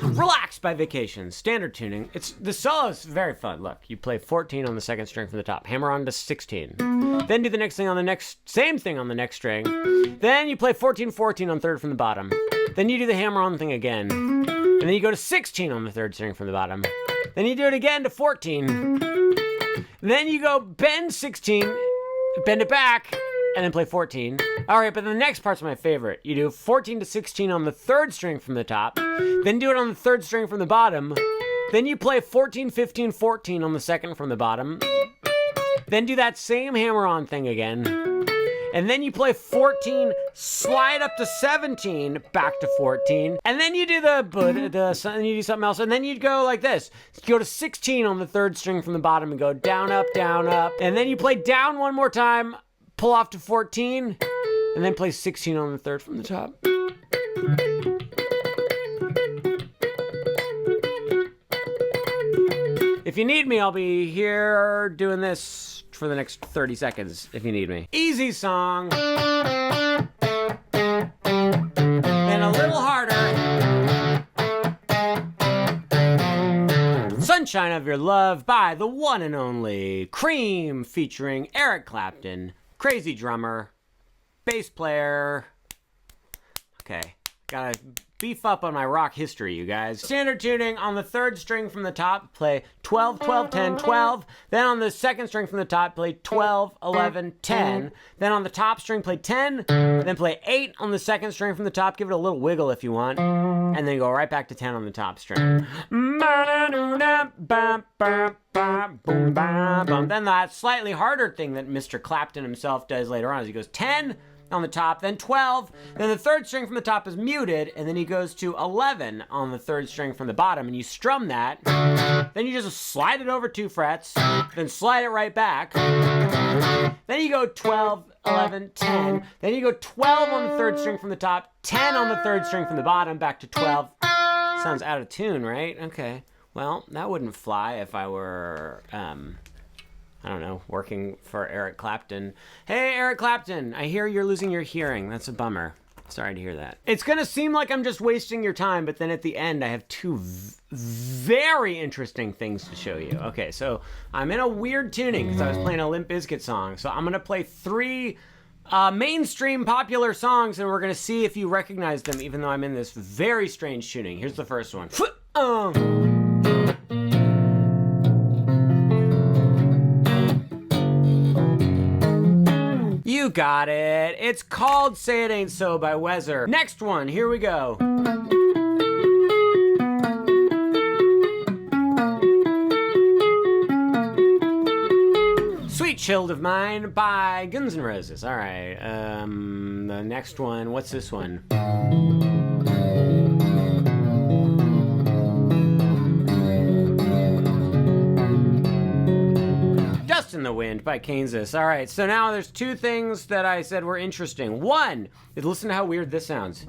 Relaxed by Vacation, standard tuning. The solo is very fun. Look, you play 14 on the second string from the top, hammer on to 16. Then do the next thing on the next, same thing on the next string. Then you play 14, 14 on third from the bottom. Then you do the hammer on thing again. And then you go to 16 on the third string from the bottom. Then you do it again to 14. Then you go bend 16, bend it back, and then play 14. All right, but the next part's my favorite. You do 14 to 16 on the third string from the top, then do it on the third string from the bottom, then you play 14, 15, 14 on the second from the bottom, then do that same hammer-on thing again, and then you play 14, slide up to 17, back to 14, and then you do and you do something else, and then you go like this. You go to 16 on the third string from the bottom and go down, up, and then you play down one more time, pull off to 14, and then play 16 on the third from the top. If you need me, I'll be here doing this for the next 30 seconds if you need me. Easy song. And a little harder. Sunshine of Your Love by the one and only Cream, featuring Eric Clapton, crazy drummer, bass player. Okay, gotta beef up on my rock history, you guys. Standard tuning on the third string from the top, play 12, 12, 10, 12. Then on the second string from the top, play 12, 11, 10. Then on the top string, play 10. Then play 8 on the second string from the top. Give it a little wiggle if you want. And then go right back to 10 on the top string. Then that slightly harder thing that Mr. Clapton himself does later on is he goes 10 on the top, then 12, then the third string from the top is muted, and then he goes to 11 on the third string from the bottom, and you strum that. Then you just slide it over 2 frets, then slide it right back. Then you go 12, 11, 10. Then you go 12 on the third string from the top, 10 on the third string from the bottom, back to 12. Sounds out of tune, right? Okay. Well, that wouldn't fly if I were, I don't know, working for Eric Clapton. Hey, Eric Clapton, I hear you're losing your hearing. That's a bummer. Sorry to hear that. It's gonna seem like I'm just wasting your time, but then at the end, I have 2 very interesting things to show you. Okay, so I'm in a weird tuning because I was playing a Limp Bizkit song. So I'm gonna play 3 mainstream popular songs, and we're gonna see if you recognize them, even though I'm in this very strange tuning. Here's the first one. You got it. It's called Say It Ain't So by Weezer. Next one, here we go. Sweet Child of Mine by Guns N' Roses. All right, the next one, what's this one? Dust in the Wind by Kansas. All right, so now there's 2 things that I said were interesting. One is listen to how weird this sounds.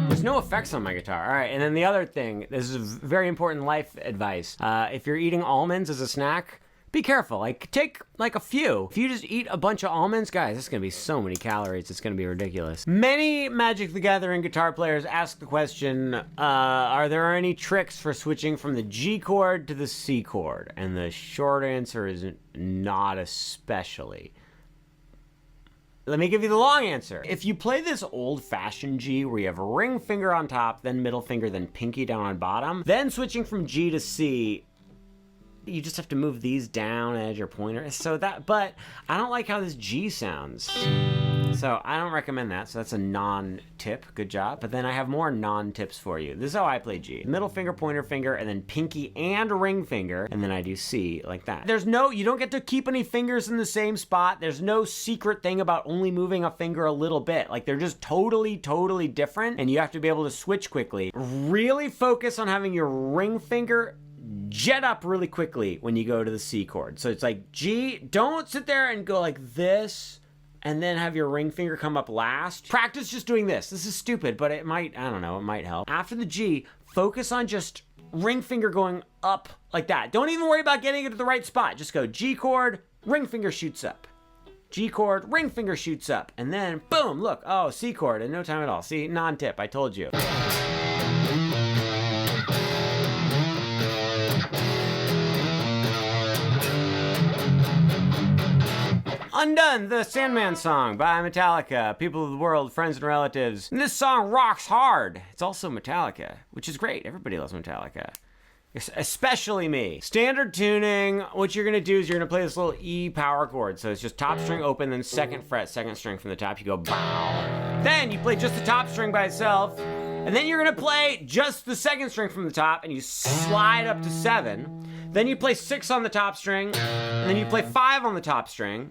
There's no effects on my guitar. All right, and then the other thing, this is very important life advice. If you're eating almonds as a snack, be careful. Like, take like a few. If you just eat a bunch of almonds, guys, it's gonna be so many calories. It's gonna be ridiculous. Many Magic the Gathering guitar players ask the question, are there any tricks for switching from the G chord to the C chord? And the short answer is not especially. Let me give you the long answer. If you play this old-fashioned G where you have a ring finger on top, then middle finger, then pinky down on bottom, then switching from G to C, you just have to move these down as your pointer. But I don't like how this G sounds. So I don't recommend that. So that's a non-tip. Good job. But then I have more non-tips for you. This is how I play G. Middle finger, pointer finger, and then pinky and ring finger. And then I do C like that. You don't get to keep any fingers in the same spot. There's no secret thing about only moving a finger a little bit. Like, they're just totally different. And you have to be able to switch quickly. Really focus on having your ring finger
jet up really quickly when you go to the C chord. So it's like G, don't sit there and go like this and then have your ring finger come up last. Practice just doing this. This is stupid, but it might, I don't know, it might help. After the G, focus on just ring finger going up like that. Don't even worry about getting it to the right spot. Just go G chord, ring finger shoots up. G chord, ring finger shoots up. And then boom, look, oh, C chord in no time at all. See, non-tip, I told you. Undone, the Sandman song by Metallica, people of the world, friends and relatives. And this song rocks hard. It's also Metallica, which is great. Everybody loves Metallica, especially me. Standard tuning, what you're gonna do is you're gonna play this little E power chord. So it's just top string open, then second fret, second string from the top. You go bow. Then you play just the top string by itself. And then you're gonna play just the second string from the top and you slide up to 7. Then you play 6 on the top string, and then you play 5 on the top string.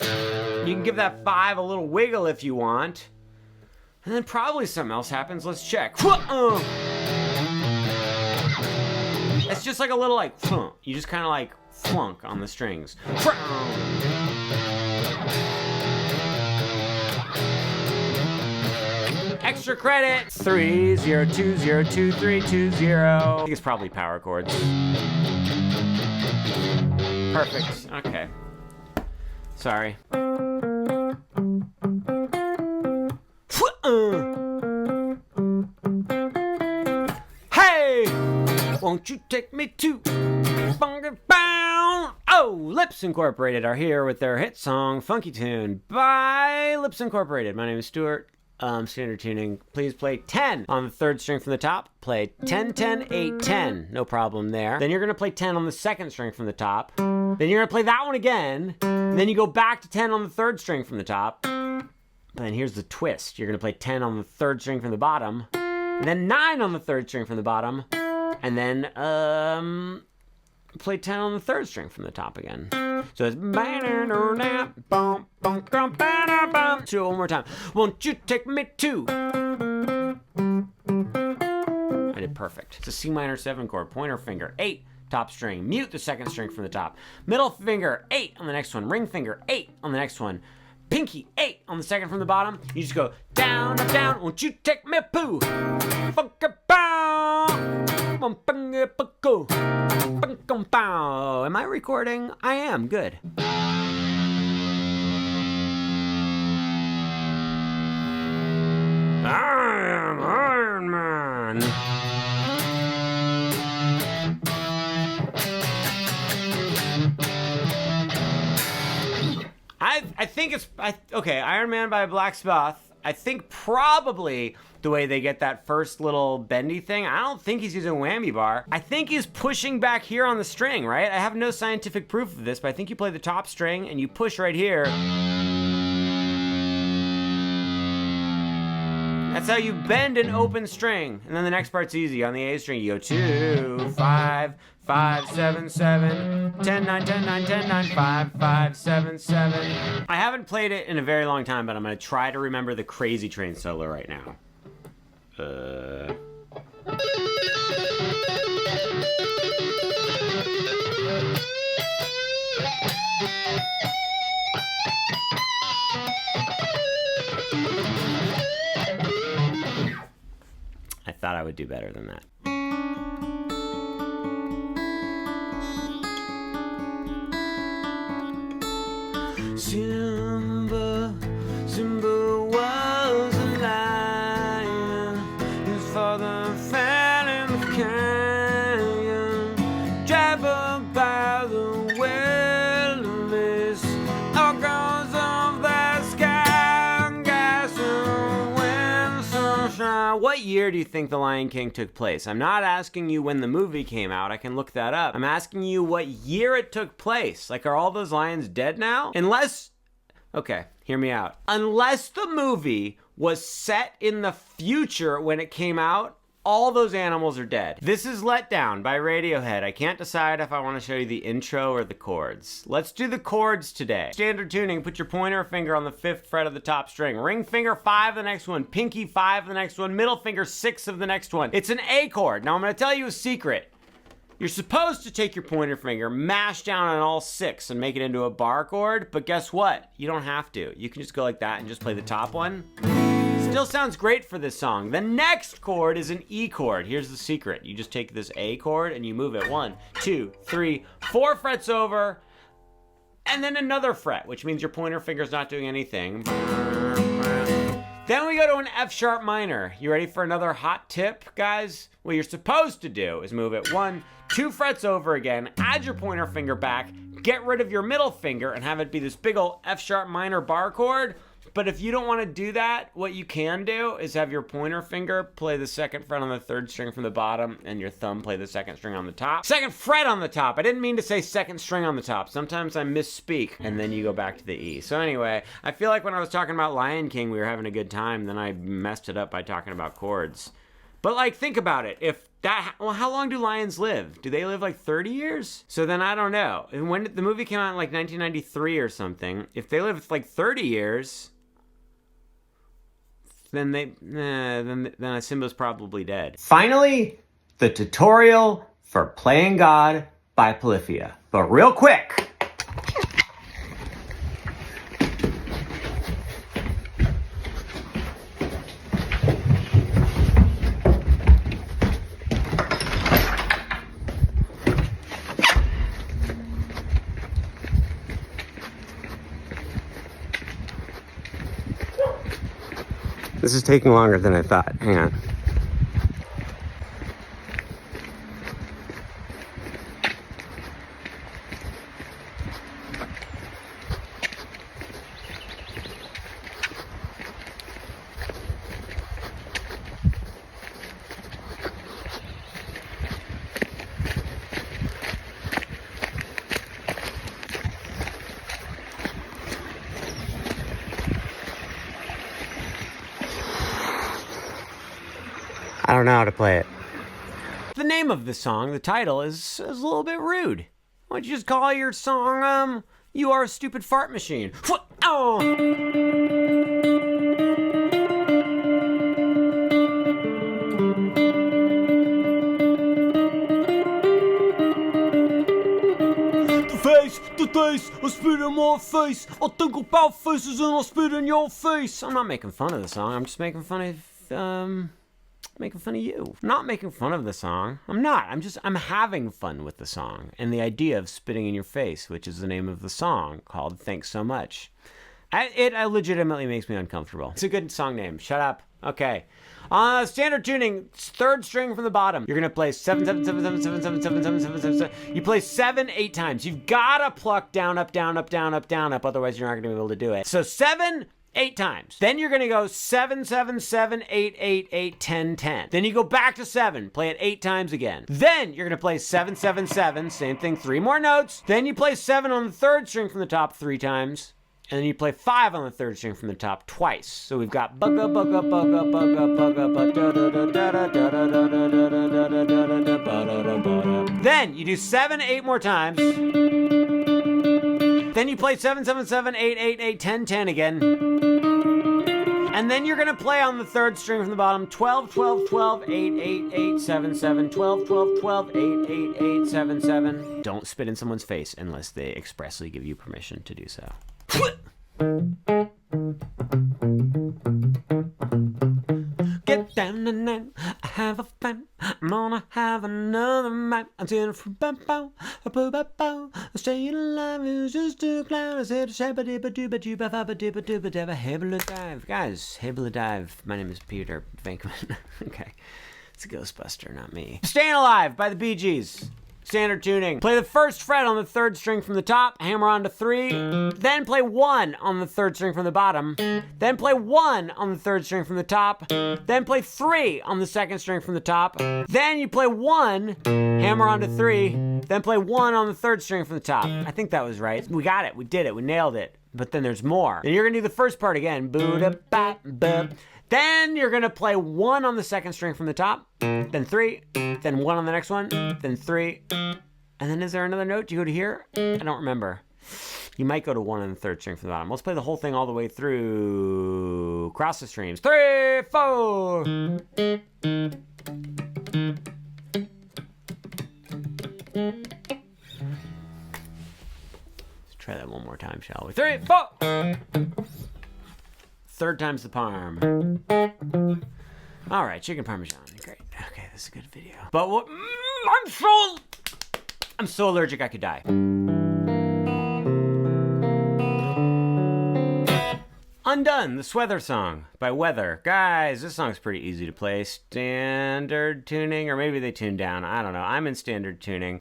You can give that 5 a little wiggle if you want. And then probably something else happens. Let's check. It's just like a little like, you just kind of like flunk on the strings. Extra credit, 302022320. I think it's probably power chords. Perfect, okay. Sorry. Hey! Won't you take me to Bunga Bound? Oh, Lips Incorporated are here with their hit song, Funky Tune, by Lips Incorporated. My name is Stuart. Standard tuning. Please play 10 on the third string from the top. Play 10, 10, 8, 10. No problem there. Then you're going to play 10 on the second string from the top. Then you're going to play that one again. And then you go back to 10 on the third string from the top. And then here's the twist. You're going to play 10 on the third string from the bottom. And then 9 on the third string from the bottom. And then, play 10 on the third string from the top again. So it's do it one more time. Won't you take me to? I did perfect. It's a C minor 7 chord. Pointer finger 8, top string. Mute the second string from the top. Middle finger 8 on the next one. Ring finger 8 on the next one. Pinky 8 on the second from the bottom. You just go down, up, down. Won't you take me poo? Am I recording? I am. Good. I am Iron Man. I think it's okay. Iron Man by Black Sabbath. I think probably the way they get that first little bendy thing, I don't think he's using a whammy bar. I think he's pushing back here on the string, right? I have no scientific proof of this, but I think you play the top string and you push right here. That's how you bend an open string. And then the next part's easy. On the A string, you go 2, 5, 5, 7, 7, 10, 9, 10, 9, 10, 9, 5, 5, 7, 7. I haven't played it in a very long time, but I'm gonna try to remember the Crazy Train solo right now. I thought I would do better than that. Simba was a lion. His father fell in the canyon. Traveled by the wilderness. All goes of the sky, gas and wind, sunshine. What year do you think The Lion King took place? I'm not asking you when the movie came out. I can look that up. I'm asking you what year it took place. Like, are all those lions dead now? Okay, hear me out. Unless the movie was set in the future when it came out, all those animals are dead. This is Let Down by Radiohead. I can't decide if I want to show you the intro or the chords. Let's do the chords today. Standard tuning, put your pointer finger on the 5th fret of the top string. Ring finger 5 the next one. Pinky 5 the next one. Middle finger 6 of the next one. It's an A chord. Now I'm going to tell you a secret. You're supposed to take your pointer finger, mash down on all 6 and make it into a bar chord, but guess what? You don't have to. You can just go like that and just play the top one. Still sounds great for this song. The next chord is an E chord. Here's the secret. You just take this A chord and you move it 1, 2, 3, 4 frets over, and then another fret, which means your pointer finger's not doing anything. Then we go to an F sharp minor. You ready for another hot tip, guys? What you're supposed to do is move it 1, 2 frets over again, add your pointer finger back, get rid of your middle finger, and have it be this big old F sharp minor bar chord. But if you don't want to do that, what you can do is have your pointer finger play the 2nd fret on the 3rd string from the bottom, and your thumb play the 2nd string on the top. 2nd fret on the top. I didn't mean to say 2nd string on the top. Sometimes I misspeak, and then you go back to the E. So anyway, I feel like when I was talking about Lion King, we were having a good time. Then I messed it up by talking about chords. But like, think about it. Well, how long do lions live? Do they live like 30 years? So then I don't know. And when the movie came out in like 1993 or something, if they live like 30 years... then Simba's probably dead. Finally, the tutorial for Playing God by Polyphia. But real quick. This is taking longer than I thought. Hang on. I don't know how to play it. The name of the song, the title, is a little bit rude. Why don't you just call your song, You Are a Stupid Fart Machine? Oh! The taste, I spit in my face. I think about faces and I spit in your face. I'm not making fun of the song. I'm just making fun of, making fun of you. I'm not making fun of the song. I'm not. I'm having fun with the song and the idea of spitting in your face, which is the name of the song called Thanks So Much. It legitimately makes me uncomfortable. It's a good song name. Shut up. Okay. Standard tuning, 3rd string from the bottom. You're gonna play 7, 7, 7, 7, 7, 7, 7, 7, 7, 7, 7. You play 7, 8 times. You've gotta pluck down, up, down, up, down, up, down, up. Otherwise, you're not gonna be able to do it. So 7, 8 times. Then you're gonna go 7, 7, 7, 8, 8, 8, 10, 10. Then you go back to 7, play it 8 times again. Then you're gonna play 7, 7, 7, same thing, 3 more notes. Then you play 7 on the 3rd string from the top 3 times. And then you play 5 on the 3rd string from the top twice. So we've got bugga bugga bugga bugga bugga. Then you do 7, 8 more times. Then you play 7, 7, 7, 8, 8, 8, 10, 10 again. And then you're gonna play on the 3rd string from the bottom 12, 12, 12, 8, 8, 8, 7, 7, 12, 12, 12, 8, 8, 8, 7, 7. Don't spit in someone's face unless they expressly give you permission to do so. Get down tonight, I have a fun. I'm gonna have another night. I'm doing it for bow. Staying alive is just a cloud. I said shabba dibba dooba dooba fabba dibba dooba dabba hebla dive. Guys, hebla dive. My name is Peter Venkman. Okay, it's a Ghostbuster, not me. Staying Alive by the Bee Gees. Standard tuning. Play the 1st fret on the 3rd string from the top, hammer on to 3, then play 1 on the 3rd string from the bottom, then play 1 on the 3rd string from the top, then play 3 on the 2nd string from the top, then you play 1, hammer on to 3, then play 1 on the 3rd string from the top. I think that was right. We got it. We did it. We nailed it. But then there's more. And you're gonna do the first part again. Boo-da-bop-bop. Then you're gonna play 1 on the 2nd string from the top, then 3, then 1 on the next one, then 3, and then is there another note? Do you go to here? I don't remember. You might go to 1 on the 3rd string from the bottom. Let's play the whole thing all the way through. Cross the streams. 3, 4. time, shall we? 3, 4. Third time's the parm. All right, chicken parmesan. Great. Okay, this is a good video. But what? I'm so allergic I could die. Undone, the Sweather song by Weather. Guys, this song's pretty easy to play. Standard tuning, or maybe they tuned down. I don't know. I'm in standard tuning.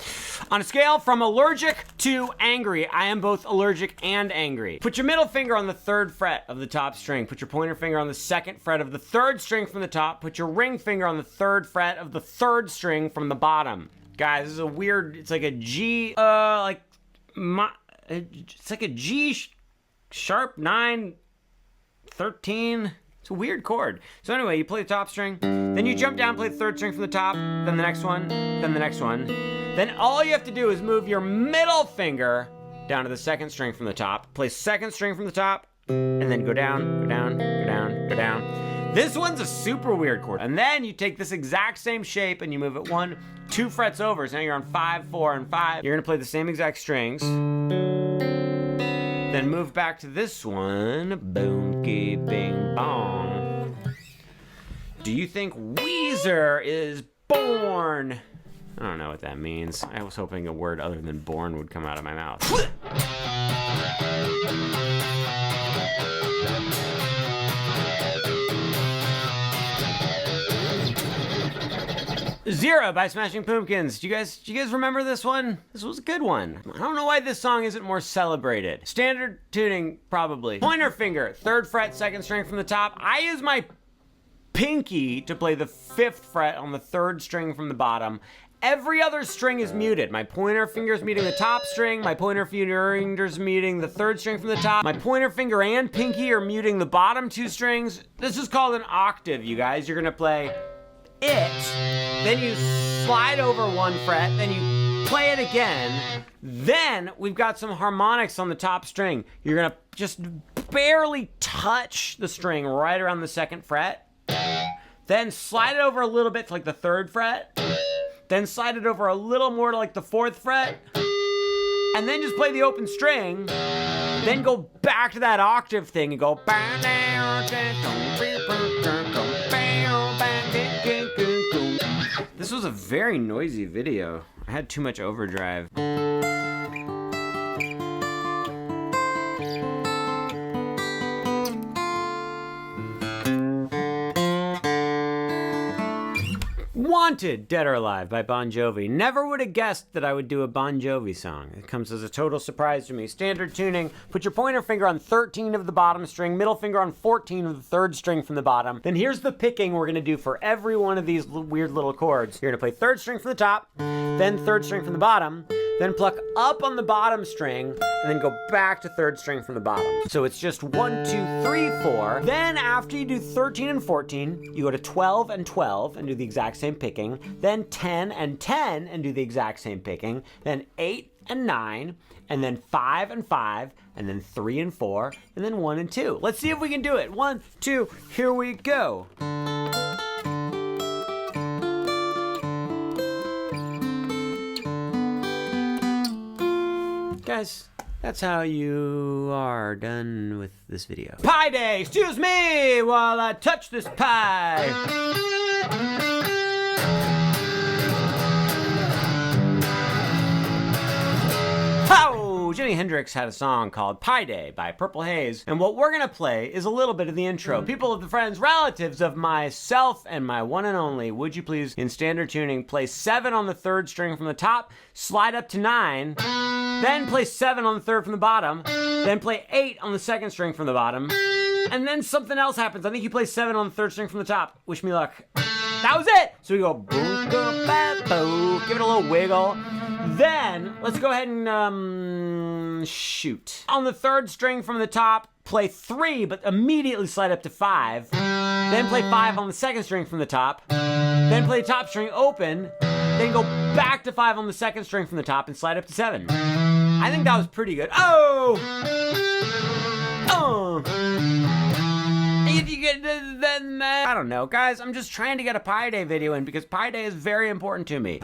On a scale from allergic to angry, I am both allergic and angry. Put your middle finger on the 3rd fret of the top string. Put your pointer finger on the 2nd fret of the 3rd string from the top. Put your ring finger on the 3rd fret of the 3rd string from the bottom. Guys, this is a weird, it's like a G, it's like a G sharp 9, 13. It's a weird chord. So anyway, you play the top string, then you jump down, play the 3rd string from the top, then the next one, then the next one. Then all you have to do is move your middle finger down to the 2nd string from the top, play 2nd string from the top, and then go down, go down, go down, go down. This one's a super weird chord. And then you take this exact same shape and you move it 1, 2 frets over. So now you're on 5, 4, and 5. You're gonna play the same exact strings. Then move back to this one. Boom, key, bing, bong. Do you think Weezer is born? I don't know what that means. I was hoping a word other than born would come out of my mouth. 0 by Smashing Pumpkins. Do you guys remember this one? This was a good one. I don't know why this song isn't more celebrated. Standard tuning, probably. Pointer finger, 3rd fret, 2nd string from the top. I use my pinky to play the 5th fret on the 3rd string from the bottom. Every other string is muted. My pointer finger's meeting the top string. My pointer finger's meeting the 3rd string from the top. My pointer finger and pinky are muting the bottom 2 strings. This is called an octave, you guys. You're gonna play it, then you slide over 1 fret, then you play it again. Then we've got some harmonics on the top string. You're gonna just barely touch the string right around the 2nd fret. Then slide it over a little bit to like the 3rd fret. Then slide it over a little more to like the 4th fret. And then just play the open string. Then go back to that octave thing and go. This was a very noisy video. I had too much overdrive. Wanted, Dead or Alive by Bon Jovi. Never would have guessed that I would do a Bon Jovi song. It comes as a total surprise to me. Standard tuning, put your pointer finger on 13 of the bottom string, middle finger on 14 of the 3rd string from the bottom. Then here's the picking we're gonna do for every one of these weird little chords. You're gonna play 3rd string from the top, then 3rd string from the bottom, then pluck up on the bottom string, and then go back to 3rd string from the bottom. So it's just 1, 2, 3, 4. Then after you do 13 and 14, you go to 12 and 12 and do the exact same picking. Then 10 and 10 and do the exact same picking. Then 8 and 9, and then 5 and 5, and then 3 and 4, and then 1 and 2. Let's see if we can do it. 1, 2, here we go. Guys, that's how you are done with this video. Pie day! Excuse me while I touch this pie! Oh, Jimi Hendrix had a song called Pie Day by Purple Haze, and what we're gonna play is a little bit of the intro. People of the friends, relatives of myself and my one and only, would you please, in standard tuning, play 7 on the 3rd string from the top, slide up to 9, then play 7 on the 3rd from the bottom, then play 8 on the 2nd string from the bottom, and then something else happens. I think you play 7 on the 3rd string from the top. Wish me luck. That was it! So we go boom, boom, ba, boo, give it a little wiggle. Then, let's go ahead and, shoot. On the 3rd string from the top, play 3, but immediately slide up to 5. Then play 5 on the 2nd string from the top. Then play top string open. Then go back to 5 on the 2nd string from the top and slide up to 7. I think that was pretty good. Oh! Oh! If you get then I don't know, guys. I'm just trying to get a Pie Day video in because Pie Day is very important to me.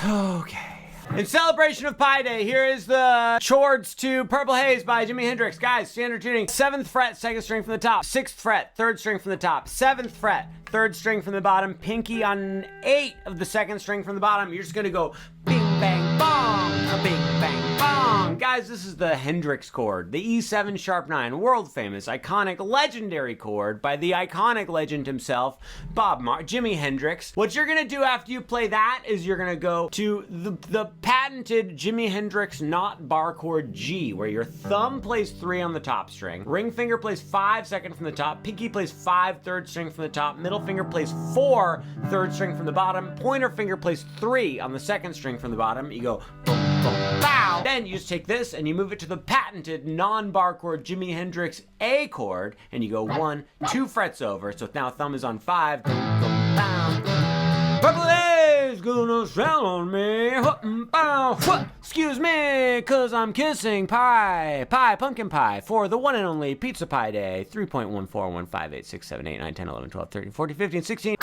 Okay. In celebration of Pi Day, here is the chords to Purple Haze by Jimi Hendrix. Guys, standard tuning. 7th fret, 2nd string from the top. 6th fret, 3rd string from the top. 7th fret, 3rd string from the bottom. Pinky on 8 of the 2nd string from the bottom. You're just gonna go bing, bang, bong, a bing, bang, bong. Guys, this is the Hendrix chord, the E7 sharp 9, world famous, iconic, legendary chord by the iconic legend himself, Jimi Hendrix. What you're gonna do after you play that is you're gonna go to the patented Jimi Hendrix not bar chord G, where your thumb plays 3 on the top string, ring finger plays 5 second from the top, pinky plays 5 3rd string from the top, middle finger plays 4 3rd string from the bottom, pointer finger plays 3 on the 2nd string from the bottom. You go boom, boom, bow. Then you just take this and you move it to the patented non-bar chord Jimi Hendrix A chord, and you go 1, 2 frets over. So now thumb is on 5. Boom, boom, bow. Purple Haze gonna smell on me. Excuse me, cause I'm kissing pie, pumpkin pie, for the one and only Pizza Pie Day. 3.14158678910111213141516.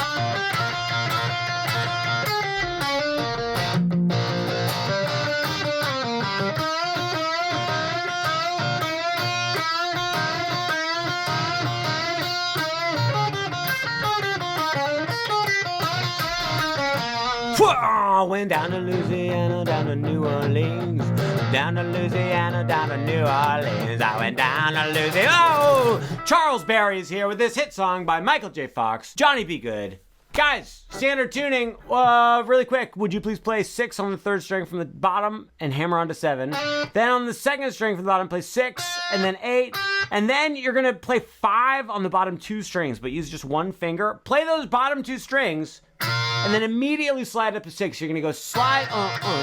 Went down to Louisiana, down to New Orleans. Down to Louisiana, down to New Orleans. I went down to Louisiana. Oh! Charles Berry is here with this hit song by Michael J. Fox, Johnny Be Good. Guys, standard tuning, really quick, would you please play 6 on the 3rd string from the bottom and hammer onto 7. Then on the 2nd string from the bottom, play 6, and then 8. And then you're gonna play 5 on the bottom 2 strings, but use just 1 finger. Play those bottom 2 strings, and then immediately slide up to 6. You're gonna go slide,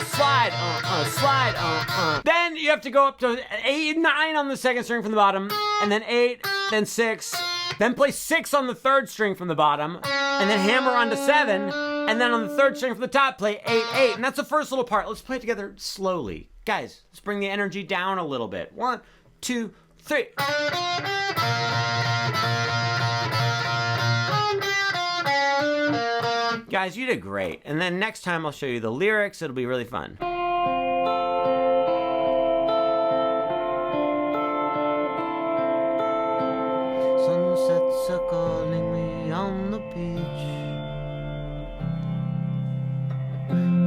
slide, slide, Then you have to go up to 8, 9 on the 2nd string from the bottom, and then 8, then 6. Then play 6 on the 3rd string from the bottom, and then hammer onto 7, and then on the 3rd string from the top, play 8, 8. And that's the first little part. Let's play it together slowly. Guys, let's bring the energy down a little bit. 1, 2, 3. Guys, you did great. And then next time I'll show you the lyrics. It'll be really fun. Sunsets are calling me on the beach.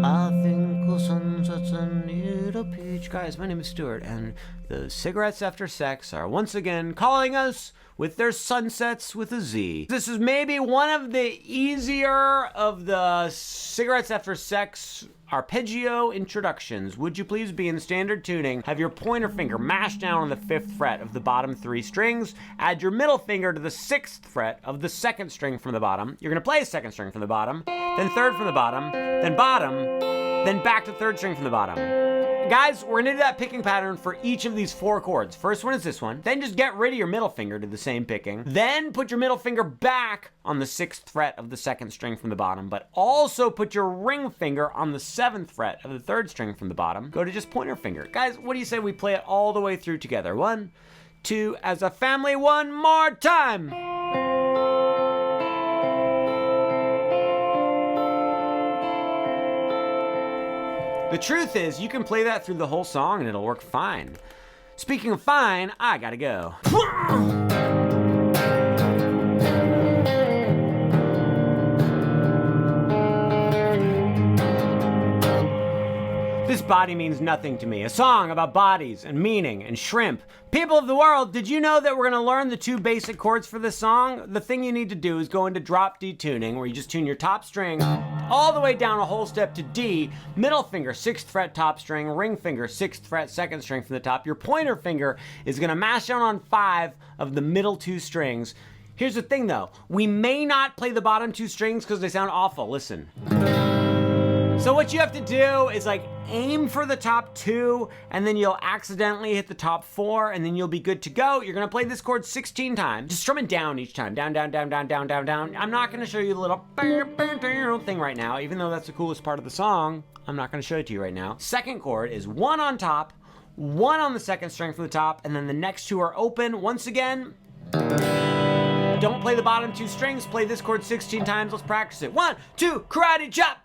I think of sunsets and need a peach. Guys, my name is Stuart, and the Cigarettes After Sex are once again calling us with their sunsets with a Z. This is maybe one of the easier of the Cigarettes After Sex arpeggio introductions. Would you please be in standard tuning? Have your pointer finger mashed down on the 5th fret of the bottom 3 strings. Add your middle finger to the 6th fret of the 2nd string from the bottom. You're gonna play a 2nd string from the bottom, then 3rd from the bottom, then back to 3rd string from the bottom. Guys, we're gonna do that picking pattern for each of these 4 chords. First one is this one. Then just get rid of your middle finger to the same picking. Then put your middle finger back on the 6th fret of the 2nd string from the bottom, but also put your ring finger on the 7th fret of the 3rd string from the bottom. Go to just pointer finger. Guys, what do you say we play it all the way through together? 1, 2, as a family, one more time. The truth is, you can play that through the whole song and it'll work fine. Speaking of fine, I gotta go. This body means nothing to me. A song about bodies and meaning and shrimp. People of the world, did you know that we're gonna learn the 2 basic chords for this song? The thing you need to do is go into drop D tuning, where you just tune your top string all the way down a whole step to D, middle finger, 6th fret top string, ring finger, 6th fret, 2nd string from the top. Your pointer finger is gonna mash down on 5 of the middle 2 strings. Here's the thing though, we may not play the bottom 2 strings because they sound awful. Listen. So what you have to do is like aim for the top 2, and then you'll accidentally hit the top 4, and then you'll be good to go. You're gonna play this chord 16 times. Just strum it down each time. Down, down, down, down, down, down, down. I'm not gonna show you the little thing right now, even though that's the coolest part of the song. I'm not gonna show it to you right now. Second chord is 1 on top, 1 on the 2nd string from the top, and then the next 2 are open. Once again, don't play the bottom 2 strings. Play this chord 16 times. Let's practice it. 1, 2, karate chop.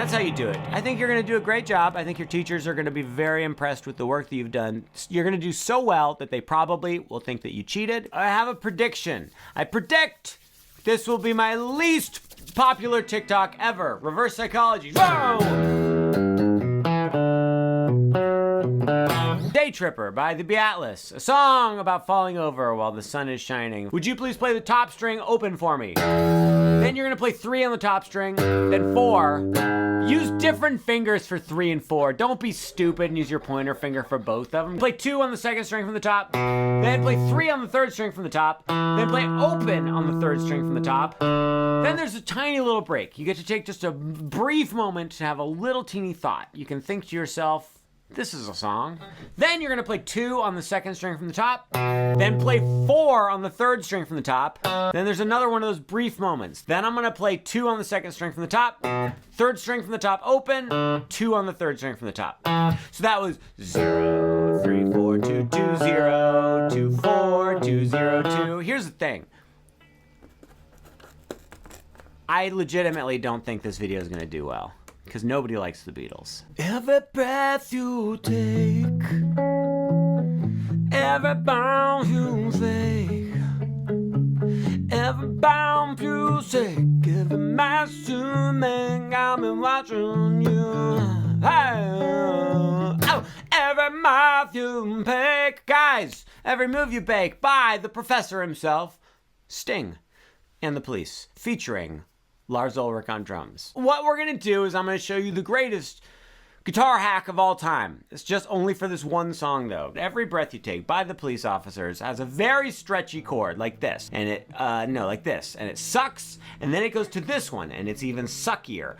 That's how you do it. I think you're gonna do a great job. I think your teachers are gonna be very impressed with the work that you've done. You're gonna do so well that they probably will think that you cheated. I have a prediction. I predict this will be my least popular TikTok ever. Reverse psychology. Whoa! Day Tripper by the Beatles, a song about falling over while the sun is shining. Would you please play the top string open for me? Then you're gonna play 3 on the top string, then 4. Use different fingers for 3 and 4. Don't be stupid and use your pointer finger for both of them. Play 2 on the second string from the top, then play 3 on the third string from the top, then play open on the third string from the top. Then there's a tiny little break. You get to take just a brief moment to have a little teeny thought. You can think to yourself, this is a song. Then you're gonna play 2 on the second string from the top, then play 4 on the third string from the top. Then there's another one of those brief moments. Then I'm gonna play 2 on the second string from the top, third string from the top open, 2 on the third string from the top. So that was 0, 3, 4, 2, 2, 0, 2, 4, 2, 0, 2. Here's the thing. I legitimately don't think this video is gonna do well, because nobody likes the Beatles. Every breath you take, every bound you take, every bound you take, every match you make, I've been watching you. Oh, every mouth you pick, guys, every move you bake, by the professor himself, Sting and the Police, featuring Lars Ulrich on drums. What we're gonna do is I'm gonna show you the greatest guitar hack of all time. It's just only for this one song though. Every Breath You Take by the Police Officers has a very stretchy chord like this, and like this, and it sucks, and then it goes to this one, and it's even suckier.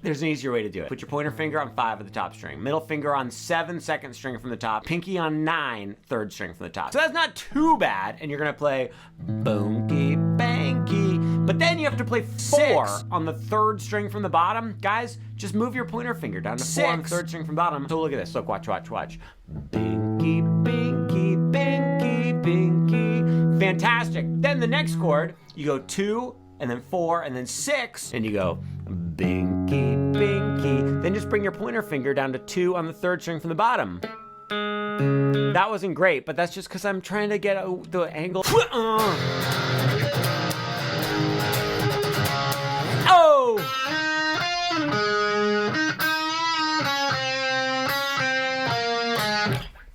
There's an easier way to do it. Put your pointer finger on 5 of the top string, middle finger on 7 second string from the top, pinky on 9 third string from the top. So that's not too bad, and you're gonna play boonky banky, but then you have to play 4 on the third string from the bottom. Guys, just move your pointer finger down to 4 on the third string from the bottom. So look at this, look, watch. Binky, binky, binky, binky. Fantastic. Then the next chord, you go 2, and then 4, and then 6, and you go binky, binky. Then just bring your pointer finger down to 2 on the third string from the bottom. That wasn't great, but that's just because I'm trying to get the angle. Oh!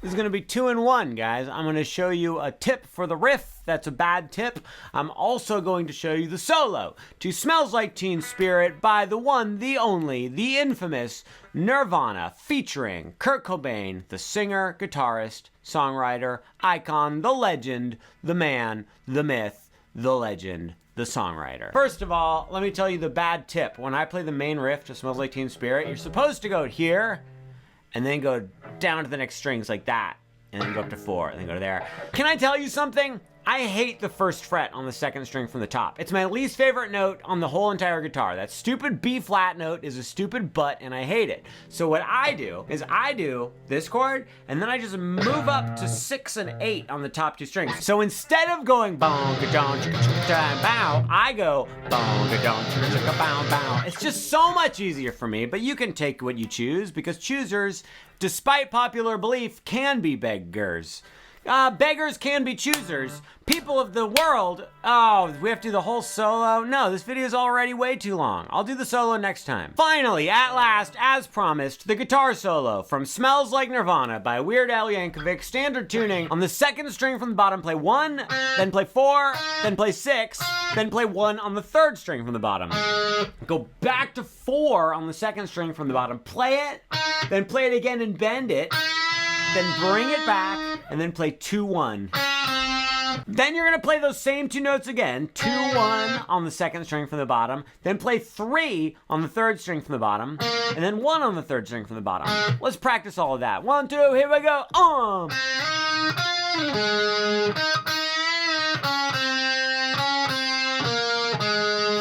This is gonna be 2 in 1, guys. I'm gonna show you a tip for the riff. That's a bad tip. I'm also going to show you the solo to Smells Like Teen Spirit by the one, the only, the infamous Nirvana, featuring Kurt Cobain, the singer, guitarist, songwriter, icon, the legend, the man, the myth, the legend, the songwriter. First of all, let me tell you the bad tip. When I play the main riff to Smells Like Teen Spirit, you're supposed to go here, and then go down to the next strings like that, and then go up to 4, and then go to there. Can I tell you something? I hate the first fret on the second string from the top. It's my least favorite note on the whole entire guitar. That stupid B flat note is a stupid butt, and I hate it. So what I do is I do this chord, and then I just move up to 6 and 8 on the top 2 strings. So instead of going bow, I go bow, bow. It's just so much easier for me, but you can take what you choose, because choosers, despite popular belief, can be beggars. Beggars can be choosers. People of the world. Oh, we have to do the whole solo? No, this video is already way too long. I'll do the solo next time. Finally, at last, as promised, the guitar solo from Smells Like Nirvana by Weird Al Yankovic, standard tuning. On the second string from the bottom, play 1, then play 4, then play 6, then play 1 on the third string from the bottom. Go back to 4 on the second string from the bottom, play it, then play it again and bend it, then bring it back, and then play 2-1. Then you're gonna play those same 2 notes again, 2-1 on the second string from the bottom, then play 3 on the third string from the bottom, and then 1 on the third string from the bottom. Let's practice all of that. 1, 2, here we go.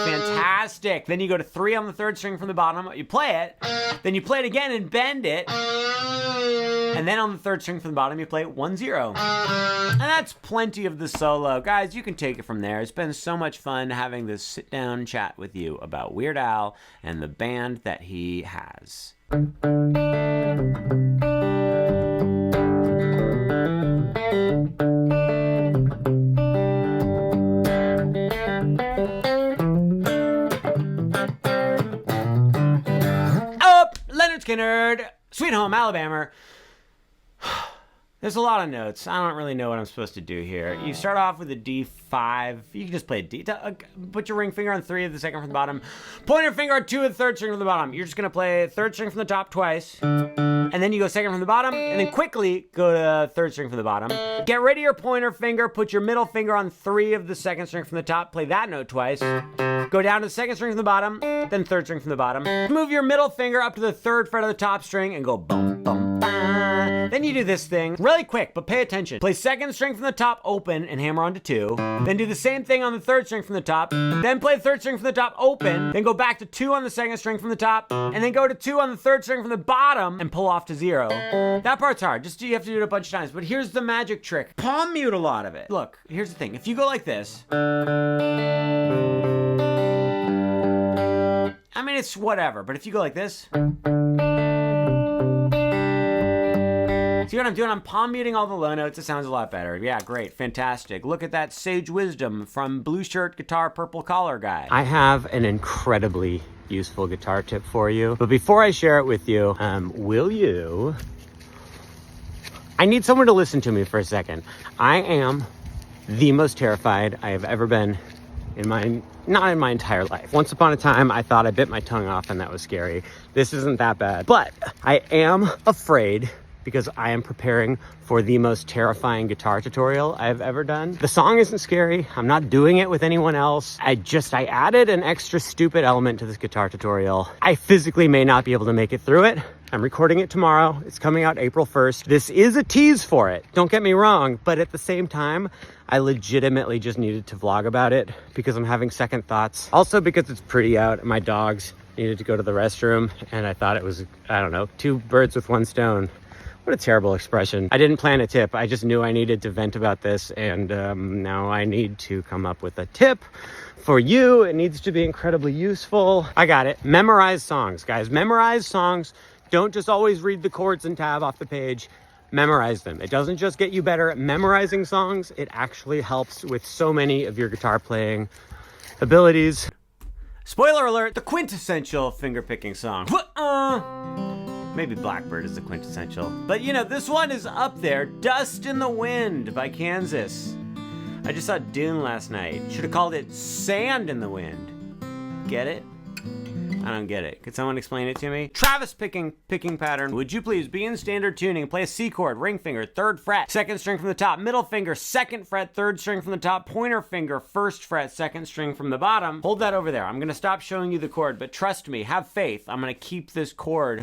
Fantastic. Then you go to 3 on the third string from the bottom, you play it, then you play it again and bend it, And then on the third string from the bottom, you play 1-0. And that's plenty of the solo. Guys, you can take it from there. It's been so much fun having this sit-down chat with you about Weird Al and the band that he has. Skinner, Sweet Home Alabama. There's a lot of notes. I don't really know what I'm supposed to do here. You start off with a D5. You can just play a D. Put your ring finger on 3 of the second from the bottom. Pointer finger on 2 of the third string from the bottom. You're just going to play third string from the top twice. And then you go second from the bottom. And then quickly go to third string from the bottom. Get rid of your pointer finger. Put your middle finger on 3 of the second string from the top. Play that note twice. Go down to the second string from the bottom. Then third string from the bottom. Move your middle finger up to the third fret of the top string and go bum, bum, ba. Then you do this thing really quick, but pay attention. Play second string from the top open and hammer onto 2. Then do the same thing on the third string from the top. Then play third string from the top open. Then go back to 2 on the second string from the top. And then go to 2 on the third string from the bottom and pull off to 0. That part's hard. You have to do it a bunch of times. But here's the magic trick. Palm mute a lot of it. Look, here's the thing. If you go like this, I mean, it's whatever. But if you go like this, see what I'm doing? I'm palm muting all the low notes. It sounds a lot better. Yeah, great. Fantastic. Look at that sage wisdom from blue shirt guitar, purple collar guy. I have an incredibly useful guitar tip for you. But before I share it with you, will you... I need someone to listen to me for a second. I am the most terrified I have ever been not in my entire life. Once upon a time, I thought I bit my tongue off and that was scary. This isn't that bad. But I am afraid because I am preparing for the most terrifying guitar tutorial I've ever done. The song isn't scary. I'm not doing it with anyone else. I added an extra stupid element to this guitar tutorial. I physically may not be able to make it through it. I'm recording it tomorrow. It's coming out April 1st. This is a tease for it. Don't get me wrong, but at the same time, I legitimately just needed to vlog about it because I'm having second thoughts. Also because it's pretty out and my dogs needed to go to the restroom and I thought it was, I don't know, 2 birds with 1 stone. What a terrible expression. I didn't plan a tip. I just knew I needed to vent about this and now I need to come up with a tip for you. It needs to be incredibly useful. I got it. Memorize songs, guys. Memorize songs. Don't just always read the chords and tab off the page. Memorize them. It doesn't just get you better at memorizing songs. It actually helps with so many of your guitar playing abilities. Spoiler alert, the quintessential finger-picking song. Maybe Blackbird is the quintessential. But you know, this one is up there. Dust in the Wind by Kansas. I just saw Dune last night. Should have called it Sand in the Wind. Get it? I don't get it. Could someone explain it to me? Travis picking pattern. Would you please be in standard tuning and play a C chord, ring finger, 3rd fret, 2nd string from the top, middle finger, 2nd fret, 3rd string from the top, pointer finger, 1st fret, 2nd string from the bottom. Hold that over there. I'm gonna stop showing you the chord, but trust me, have faith. I'm gonna keep this chord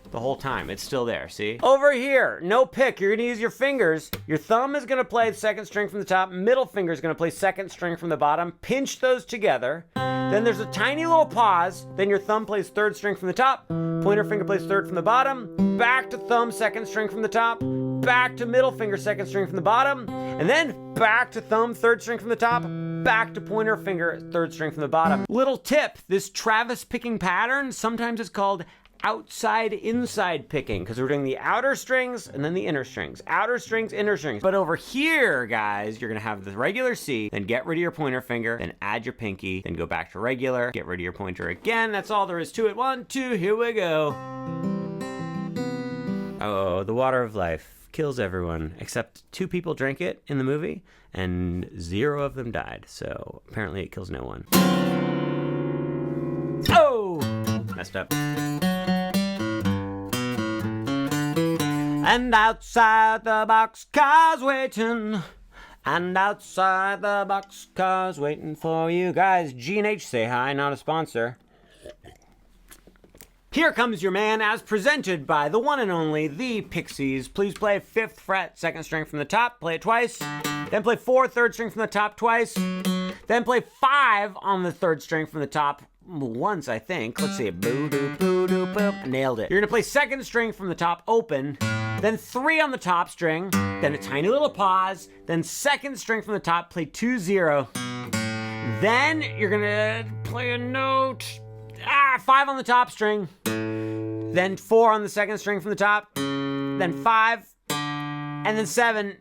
the whole time. It's still there, see? Over here, no pick. You're gonna use your fingers. Your thumb is gonna play 2nd string from the top, middle finger is gonna play 2nd string from the bottom. Pinch those together. Then there's a tiny little pause. Then your thumb plays 3rd string from the top. Pointer finger plays 3rd from the bottom. Back to thumb, 2nd string from the top. Back to middle finger, 2nd string from the bottom. And then back to thumb, 3rd string from the top. Back to pointer finger, 3rd string from the bottom. Little tip, this Travis picking pattern, sometimes it's called outside inside picking because we're doing the outer strings and then the inner strings. Outer strings, inner strings. But over here, guys, you're gonna have the regular C, then get rid of your pointer finger, then add your pinky, then go back to regular, get rid of your pointer again. That's all there is to it. 1, 2, here we go. Oh, the water of life kills everyone except 2 people drank it in the movie and 0 of them died. So apparently it kills no one. Oh, messed up. And outside the boxcar's waiting. And outside the boxcar's waiting for you guys. G&H say hi, not a sponsor. Here comes your man as presented by the one and only, the Pixies. Please play 5th fret, 2nd string from the top. Play it twice. Then play 4, 3rd string from the top twice. Then play 5 on the 3rd string from the top once, I think. Let's see. Boo doo boo doo boop. Nailed it. You're gonna play 2nd string from the top open. then 3 on the top string, then a tiny little pause, then 2nd string from the top, play 2-0. Then you're gonna play a note, 5 on the top string, then 4 on the 2nd string from the top, then 5, and then 7,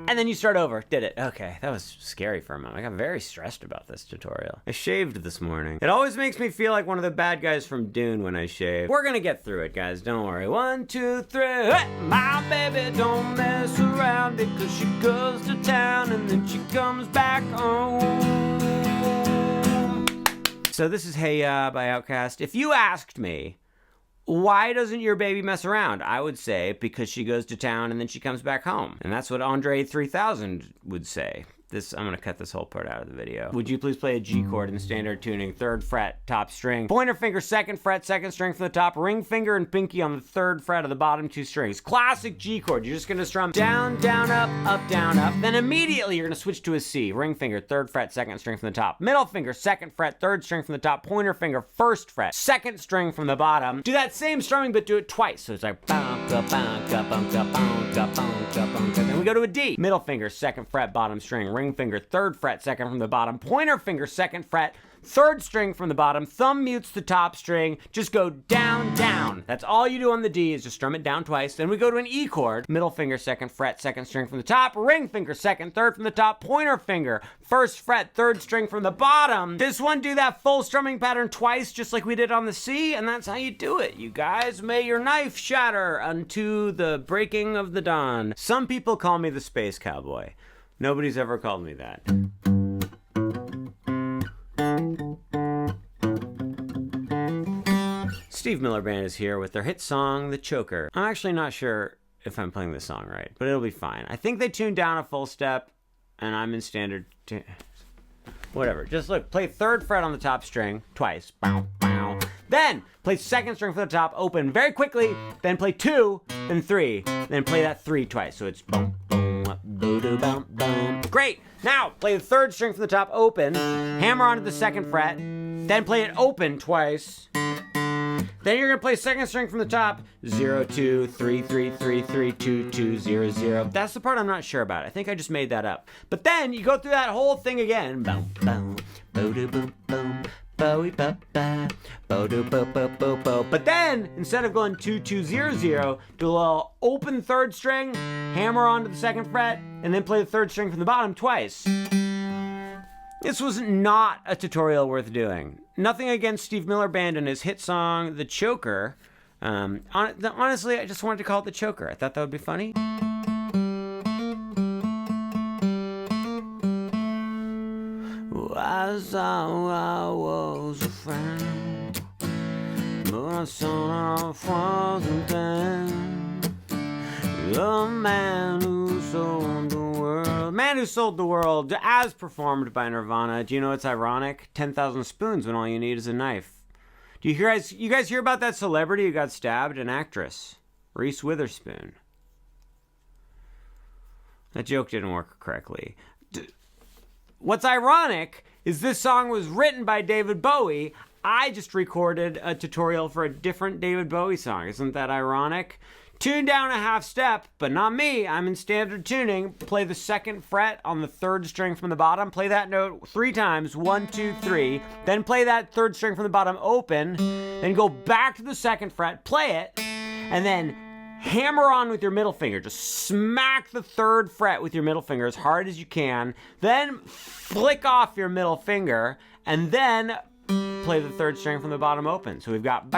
and then you start over. Did it. Okay, that was scary for a moment. I got very stressed about this tutorial. I shaved this morning. It always makes me feel like one of the bad guys from Dune when I shave. We're gonna get through it, guys. Don't worry. 1, 2, 3. Hey! My baby don't mess around because she goes to town and then she comes back home. So this is Hey Ya by Outkast. If you asked me, why doesn't your baby mess around? I would say because she goes to town and then she comes back home. And that's what Andre 3000 would say. I'm gonna cut this whole part out of the video. Would you please play a G chord in standard tuning, 3rd fret, top string, pointer finger, 2nd fret, 2nd string from the top, ring finger and pinky on the 3rd fret of the bottom 2 strings. Classic G chord. You're just gonna strum down, down, up, down, up. Then immediately you're gonna switch to a C. Ring finger, 3rd fret, 2nd string from the top, middle finger, 2nd fret, 3rd string from the top, pointer finger, 1st fret, 2nd string from the bottom. Do that same strumming, but do it twice. So it's like then we go to a D. Middle finger, 2nd fret, bottom string, ring finger, 3rd fret, 2nd from the bottom, pointer finger, 2nd fret, 3rd string from the bottom, thumb mutes the top string, just go down, down. That's all you do on the D is just strum it down twice. Then we go to an E chord, middle finger, 2nd fret, 2nd string from the top, ring finger, 2nd, 3rd from the top, pointer finger, 1st fret, 3rd string from the bottom. This one, do that full strumming pattern twice, just like we did on the C, and that's how you do it, you guys. May your knife shatter unto the breaking of the dawn. Some people call me the Space Cowboy. Nobody's ever called me that. Steve Miller Band is here with their hit song, The Choker. I'm actually not sure if I'm playing this song right, but it'll be fine. I think they tuned down a full step, and I'm in standard whatever. Just look, play 3rd fret on the top string twice. Bow, bow. Then play 2nd string from the top, open very quickly, then play 2, then 3, then play that 3 twice. So it's boom, boom, boo, boom, boom. Great! Now play the 3rd string from the top, open, hammer onto the 2nd fret, then play it open twice. Then you're gonna play 2nd string from the top, 0, 2, 3, 3, 3, 3, 2, 2, 0, 0. That's the part I'm not sure about. I think I just made that up. But then you go through that whole thing again. Boom, boom, boo, boom, boom. But then, instead of going 2, 2, 0, 0, do a little open 3rd string, hammer onto the 2nd fret, and then play the 3rd string from the bottom twice. This was not a tutorial worth doing. Nothing against Steve Miller Band and his hit song, The Choker. Honestly, I just wanted to call it The Choker. I thought that would be funny. I thought I was a friend, but I saw I wasn't then. The man who sold the world. Man Who Sold the World, as performed by Nirvana. Do you know what's ironic? 10,000 spoons when all you need is a knife. Do you guys hear about that celebrity who got stabbed? An actress, Reese Witherspoon. That joke didn't work correctly. What's ironic is this song was written by David Bowie. I just recorded a tutorial for a different David Bowie song. Isn't that ironic? Tune down a half step, but not me. I'm in standard tuning. Play the 2nd fret on the 3rd string from the bottom. Play that note 3 times, 1, 2, 3. Then play that 3rd string from the bottom open. Then go back to the 2nd fret, play it, and then hammer on with your middle finger. Just smack the 3rd fret with your middle finger as hard as you can. Then flick off your middle finger, and then play the 3rd string from the bottom open. So we've got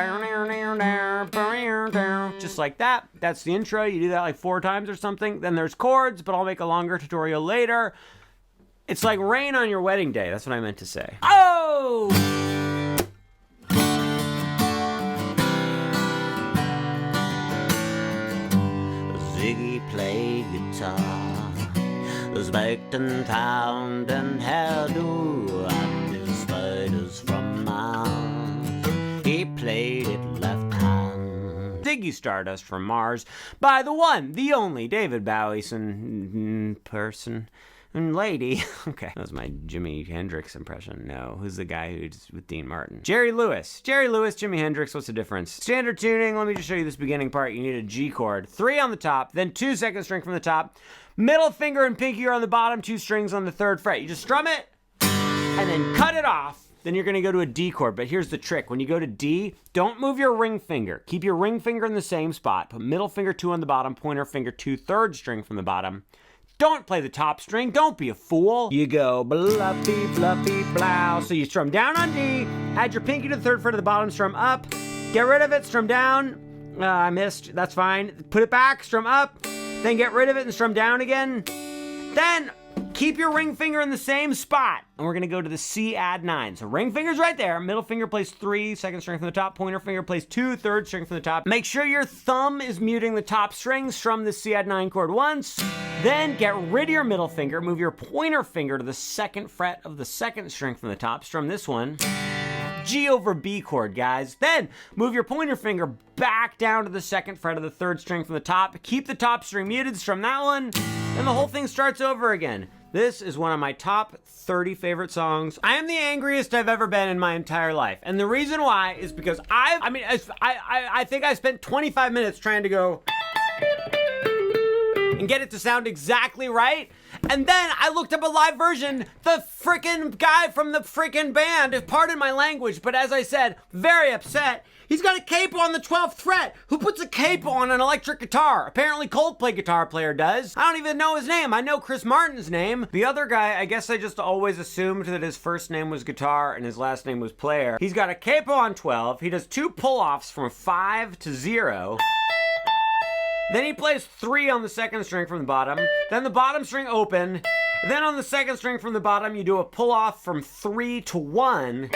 just like that. That's the intro. You do that like 4 times or something. Then there's chords, but I'll make a longer tutorial later. It's like rain on your wedding day. That's what I meant to say. Oh! Ziggy played guitar, spiked and town and hairdo, and his spiders from Mars. He played it left hand. Ziggy Stardust from Mars by the one, the only David Bowie person. And lady. Okay, that was my Jimi Hendrix impression. No, who's the guy who's with Dean Martin? Jerry Lewis. Jerry Lewis, Jimi Hendrix, what's the difference? Standard tuning, let me just show you this beginning part. You need a G chord, 3 on the top, then 2 second string from the top. Middle finger and pinky are on the bottom, 2 strings on the 3rd fret. You just strum it, and then cut it off. Then you're gonna go to a D chord, but here's the trick. When you go to D, don't move your ring finger. Keep your ring finger in the same spot. Put middle finger 2 on the bottom, pointer finger 2, 3rd string from the bottom. Don't play the top string, don't be a fool. You go bluffy, fluffy, blow. So you strum down on D, add your pinky to the 3rd fret of the bottom, strum up, get rid of it, strum down. I missed, that's fine. Put it back, strum up, then get rid of it and strum down again. Then keep your ring finger in the same spot. And we're gonna go to the C add 9. So ring finger's right there. Middle finger plays 3, 2nd string from the top. Pointer finger plays 2, 3rd string from the top. Make sure your thumb is muting the top string. Strum the C add 9 chord once. Then get rid of your middle finger. Move your pointer finger to the 2nd fret of the 2nd string from the top. Strum this one. G over B chord, guys. Then move your pointer finger back down to the 2nd fret of the 3rd string from the top. Keep the top string muted, strum that one, and the whole thing starts over again. This is one of my top 30 favorite songs. I am the angriest I've ever been in my entire life. And the reason why is because I think I spent 25 minutes trying to go and get it to sound exactly right. And then I looked up a live version. The frickin' guy from the frickin' band, pardon my language, but as I said, very upset. He's got a capo on the 12th fret. Who puts a capo on an electric guitar? Apparently Coldplay guitar player does. I don't even know his name. I know Chris Martin's name. The other guy, I guess I just always assumed that his first name was guitar and his last name was player. He's got a capo on 12. He does 2 pull-offs from 5 to 0. Then he plays 3 on the 2nd string from the bottom, then the bottom string open, then on the 2nd string from the bottom you do a pull-off from 3 to 1,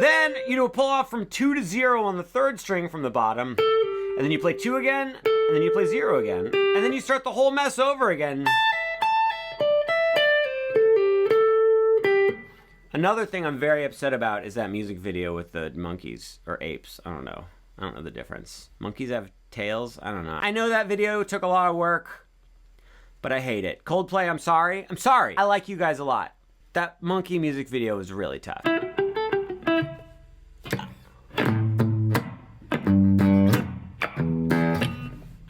then you do a pull-off from 2 to 0 on the 3rd string from the bottom, and then you play 2 again, and then you play 0 again, and then you start the whole mess over again. Another thing I'm very upset about is that music video with the monkeys, or apes, I don't know the difference. Monkeys have tails? I don't know. I know that video took a lot of work, but I hate it. Coldplay, I'm sorry. I'm sorry. I like you guys a lot. That monkey music video was really tough.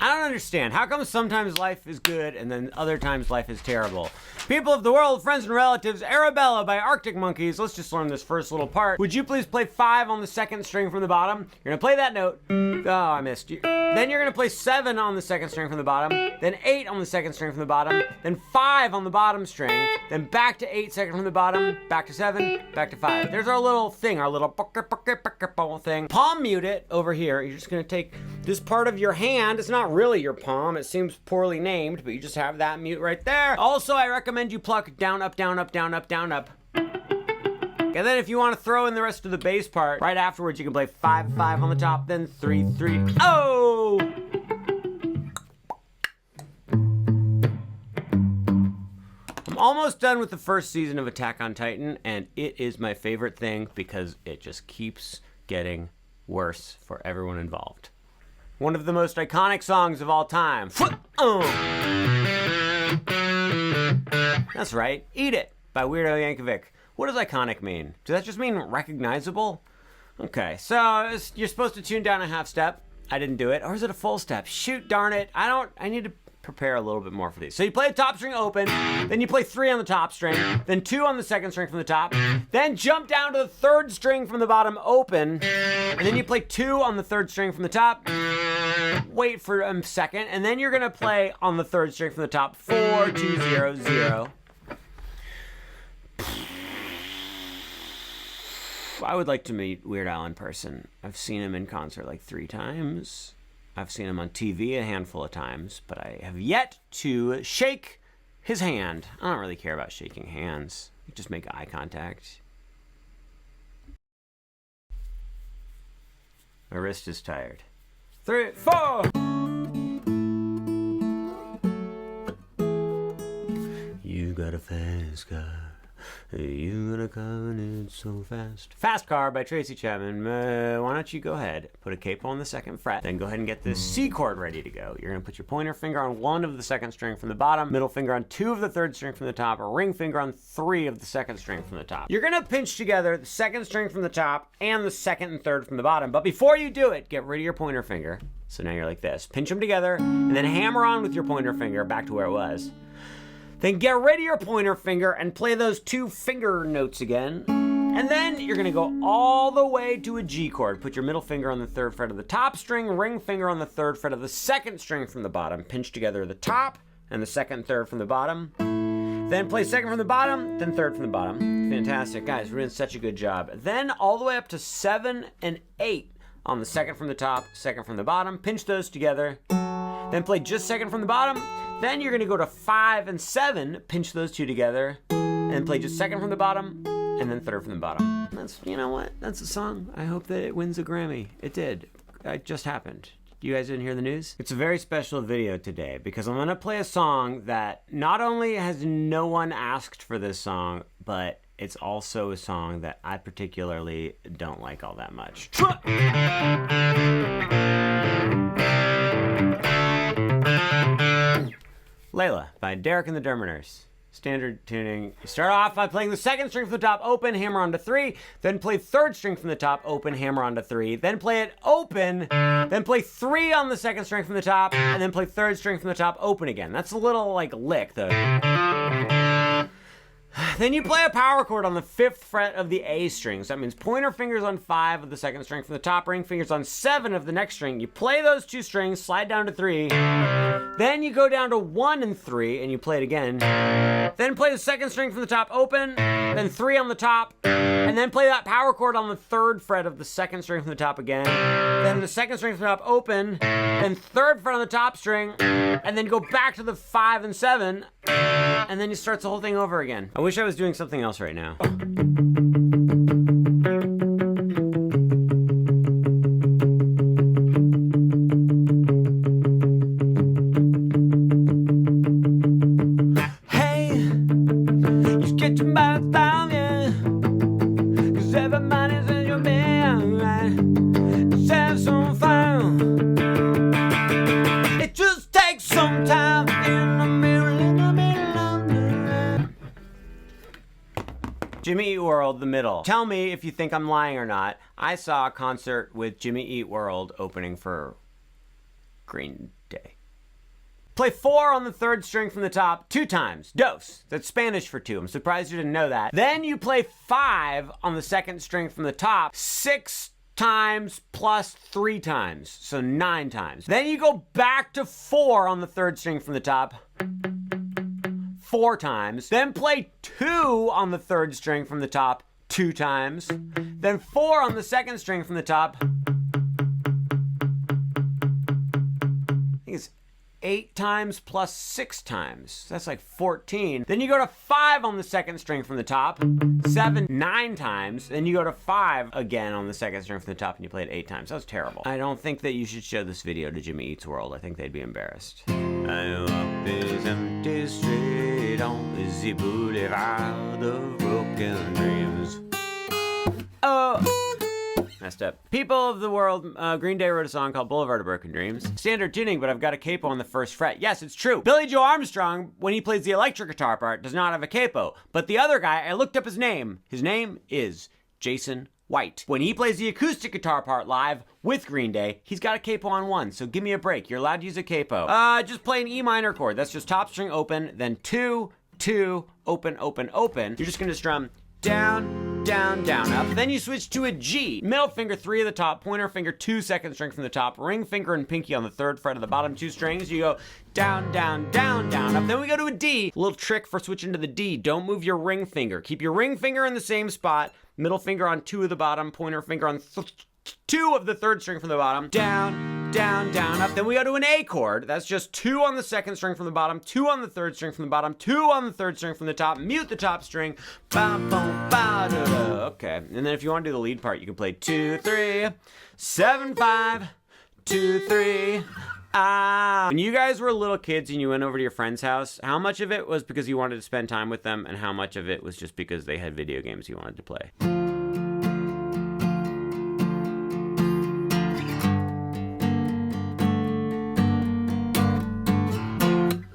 I don't understand. How come sometimes life is good and then other times life is terrible? People of the world, friends and relatives, Arabella by Arctic Monkeys. Let's just learn this first little part. Would you please play 5 on the 2nd string from the bottom? You're gonna play that note. Oh, I missed you. Then you're gonna play 7 on the 2nd string from the bottom, then 8 on the 2nd string from the bottom, then 5 on the bottom string, then back to 8 second from the bottom, back to 7, back to 5. There's our little thing, our little thing. Palm mute it over here. You're just gonna take this part of your hand. It's not really your palm. It seems poorly named, but you just have that mute right there. Also, I recommend you pluck down, up, down, up, down, up, down, up. And then if you want to throw in the rest of the bass part, right afterwards you can play 5, 5 on the top, then 3, 3. Oh! I'm almost done with the first season of Attack on Titan, and it is my favorite thing because it just keeps getting worse for everyone involved. One of the most iconic songs of all time. That's right, Eat It by Weird Al Yankovic. What does iconic mean? Does that just mean recognizable? Okay, so you're supposed to tune down a half step. I didn't do it. Or is it a full step? Shoot, darn it. I need to prepare a little bit more for these. So you play the top string open, then you play 3 on the top string, then 2 on the 2nd string from the top, then jump down to the 3rd string from the bottom open, and then you play 2 on the 3rd string from the top, wait for a second, and then you're gonna play on the 3rd string from the top, 4, 2, 0, 0. I would like to meet Weird Al in person. I've seen him in concert like 3 times. I've seen him on TV a handful of times, but I have yet to shake his hand. I don't really care about shaking hands. You just make eye contact. My wrist is tired. 3, 4! You got a fast car. You gonna come in so fast. Fast Car by Tracy Chapman. Why don't you go ahead, put a capo on the 2nd fret, then go ahead and get the C chord ready to go. You're gonna put your pointer finger on 1 of the 2nd string from the bottom, middle finger on 2 of the 3rd string from the top, or ring finger on 3 of the 2nd string from the top. You're gonna pinch together the 2nd string from the top and the 2nd and 3rd from the bottom, but before you do it, get rid of your pointer finger. So now you're like this. Pinch them together, and then hammer on with your pointer finger back to where it was. Then get rid of your pointer finger and play those 2 finger notes again. And then you're gonna go all the way to a G chord. Put your middle finger on the 3rd fret of the top string, ring finger on the 3rd fret of the 2nd string from the bottom. Pinch together the top and the 2nd and 3rd from the bottom. Then play 2nd from the bottom, then 3rd from the bottom. Fantastic, guys, we're doing such a good job. Then all the way up to 7 and 8 on the 2nd from the top, 2nd from the bottom. Pinch those together. Then play just 2nd from the bottom. Then you're gonna go to 5 and 7, pinch those 2 together, and play just 2nd from the bottom, and then 3rd from the bottom. That's, you know what, that's a song. I hope that it wins a Grammy. It did. It just happened. You guys didn't hear the news? It's a very special video today because I'm gonna play a song that not only has no one asked for this song, but it's also a song that I particularly don't like all that much. Layla by Derek and the Derminers. Standard tuning. You start off by playing the 2nd string from the top open, hammer onto 3, then play 3rd string from the top open, hammer onto 3, then play it open, then play 3 on the 2nd string from the top, and then play 3rd string from the top open again. That's a little like lick though. Then you play a power chord on the 5th fret of the A string. So that means pointer fingers on 5 of the 2nd string from the top, ring fingers on 7 of the next string. You play those 2 strings, slide down to 3. Then you go down to 1 and 3, and you play it again. Then play the 2nd string from the top open, then 3 on the top, and then play that power chord on the 3rd fret of the 2nd string from the top again. Then the 2nd string from the top open, then 3rd fret on the top string, and then go back to the 5 and 7, and then you start the whole thing over again. I wish I was doing something else right now. Hey, just get your mouth down, yeah, 'cause everybody's in your bed, right? Let's have some fun. It just takes some time in the middle of the Jimmy Eat World, the middle. Tell me if you think I'm lying or not. I saw a concert with Jimmy Eat World opening for Green Day. Play 4 on the 3rd string from the top 2 times. Dos. That's Spanish for 2. I'm surprised you didn't know that. Then you play 5 on the 2nd string from the top 6 times plus 3 times. So 9 times. Then you go back to 4 on the 3rd string from the top 4 times. Then play 2 on the 3rd string from the top 2 times. Then 4 on the 2nd string from the top. I think it's 8 times plus 6 times. That's like 14. Then you go to 5 on the 2nd string from the top, 7, 9 times. Then you go to 5 again on the 2nd string from the top and you play it 8 times. That was terrible. I don't think that you should show this video to Jimmy Eats World. I think they'd be embarrassed. I walk this empty street on the boulevard of broken dreams. Oh! Messed up. People of the world, Green Day wrote a song called Boulevard of Broken Dreams. Standard tuning, but I've got a capo on the 1st fret. Yes, it's true. Billy Joe Armstrong, when he plays the electric guitar part, does not have a capo. But the other guy, I looked up his name. His name is Jason White. When he plays the acoustic guitar part live with Green Day, he's got a capo on 1, so give me a break. You're allowed to use a capo. Just play an E minor chord. That's just top string open, then 2, 2, open, open, open. You're just gonna strum down, down, down, up. Then you switch to a G. Middle finger 3 at the top, pointer finger 2 2nd string from the top, ring finger and pinky on the 3rd fret of the bottom 2 strings. You go down, down, down, down, up. Then we go to a D. A little trick for switching to the D. Don't move your ring finger. Keep your ring finger in the same spot. Middle finger on 2 of the bottom, pointer finger on 2 of the 3rd string from the bottom. Down, down, down, up. Then we go to an A chord. That's just 2 on the 2nd string from the bottom, 2 on the 3rd string from the bottom, 2 on the 3rd string from the top. Mute the top string. Ba, boom, ba, da, da. Okay. And then if you want to do the lead part, you can play 2, 3, 7, 5, 2, 3, When you guys were little kids and you went over to your friend's house, how much of it was because you wanted to spend time with them and how much of it was just because they had video games you wanted to play?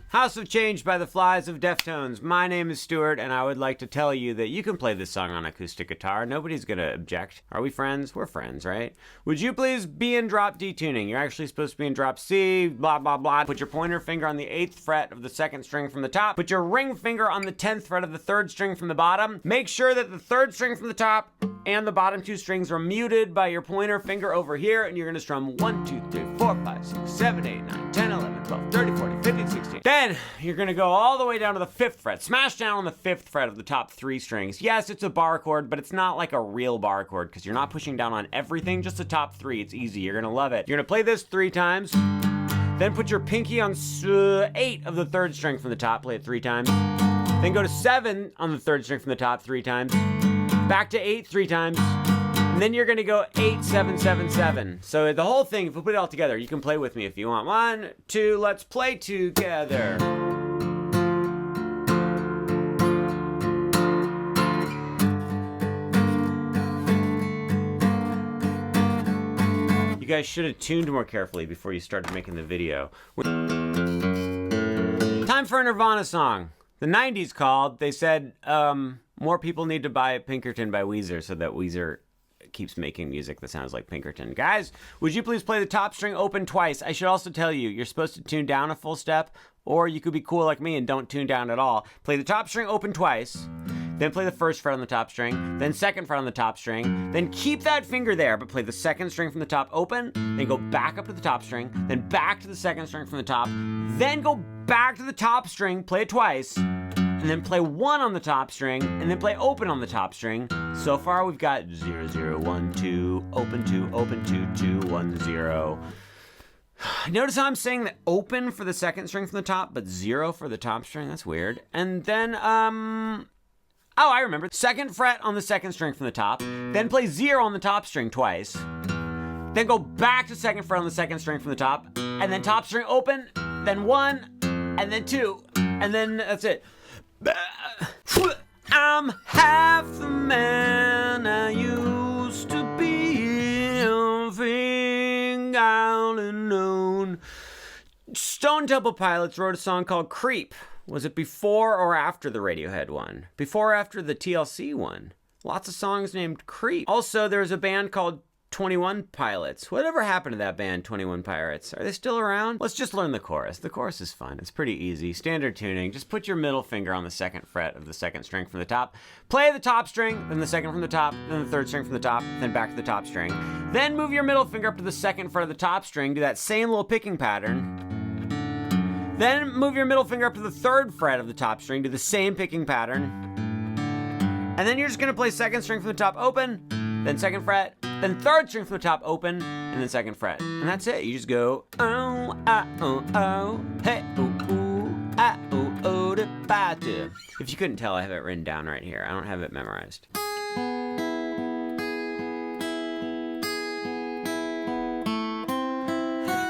House of Change by the Flies of Deftones. My name is Stuart, and I would like to tell you that you can play this song on acoustic guitar. Nobody's gonna object. Are we friends? We're friends, right? Would you please be in drop D tuning? You're actually supposed to be in drop C, blah, blah, blah. Put your pointer finger on the 8th fret of the 2nd string from the top. Put your ring finger on the 10th fret of the 3rd string from the bottom. Make sure that the 3rd string from the top and the bottom 2 strings are muted by your pointer finger over here, and you're gonna strum 1, 2, 3, 4, 5, 6, 7, 8, 9, 10, 11, 12, 13, 14, 15, 16. Then you're gonna go all the way down to the 5th fret. Smash down on the 5th fret of the top 3 strings. Yes, it's a bar chord, but it's not like a real bar chord because you're not pushing down on everything, just the top 3. It's easy, you're gonna love it. You're gonna play this 3 times, then put your pinky on 8 of the 3rd string from the top, play it 3 times. Then go to 7 on the 3rd string from the top 3 times, back to 8 3 times, and then you're gonna go 8, 7, 7, 7. So the whole thing, if we put it all together, you can play with me if you want. 1, 2, let's play together. You guys should have tuned more carefully before you started making the video. Time for a Nirvana song. The 90s called. They said more people need to buy Pinkerton by Weezer so that Weezer keeps making music that sounds like Pinkerton. Guys, would you please play the top string open twice? I should also tell you, you're supposed to tune down a full step, or you could be cool like me and don't tune down at all. Play the top string open twice, then play the 1st fret on the top string, then 2nd fret on the top string, then keep that finger there, but play the 2nd string from the top open, then go back up to the top string, then back to the 2nd string from the top, then go back to the top string, play it twice, and then play 1 on the top string, and then play open on the top string. So far we've got 0, 0, 1, 2, open 2, 2, 1, 0. Notice how I'm saying that open for the 2nd string from the top, but 0 for the top string? That's weird. And then, oh, I remember. 2nd fret on the 2nd string from the top, then play 0 on the top string twice, then go back to 2nd fret on the 2nd string from the top, and then top string open, then 1, and then 2, and then that's it. I'm half the man I used to be, living out unknown. Stone Temple Pilots wrote a song called Creep. Was it before or after the Radiohead one? Before or after the TLC one? Lots of songs named Creep. Also, there's a band called 21 Pilots. Whatever happened to that band, 21 Pirates? Are they still around? Let's just learn the chorus. The chorus is fun. It's pretty easy. Standard tuning. Just put your middle finger on the 2nd fret of the 2nd string from the top. Play the top string, then the 2nd from the top, then the 3rd string from the top, then back to the top string. Then move your middle finger up to the 2nd fret of the top string. Do that same little picking pattern. Then move your middle finger up to the 3rd fret of the top string. Do the same picking pattern. And then you're just gonna play 2nd string from the top open, then 2nd fret, then 3rd string from the top open, and then 2nd fret. And that's it. You just go, oh, ah, oh, oh, hey, oh, oh, ah, oh, oh, da, ba, da. If you couldn't tell, I have it written down right here. I don't have it memorized.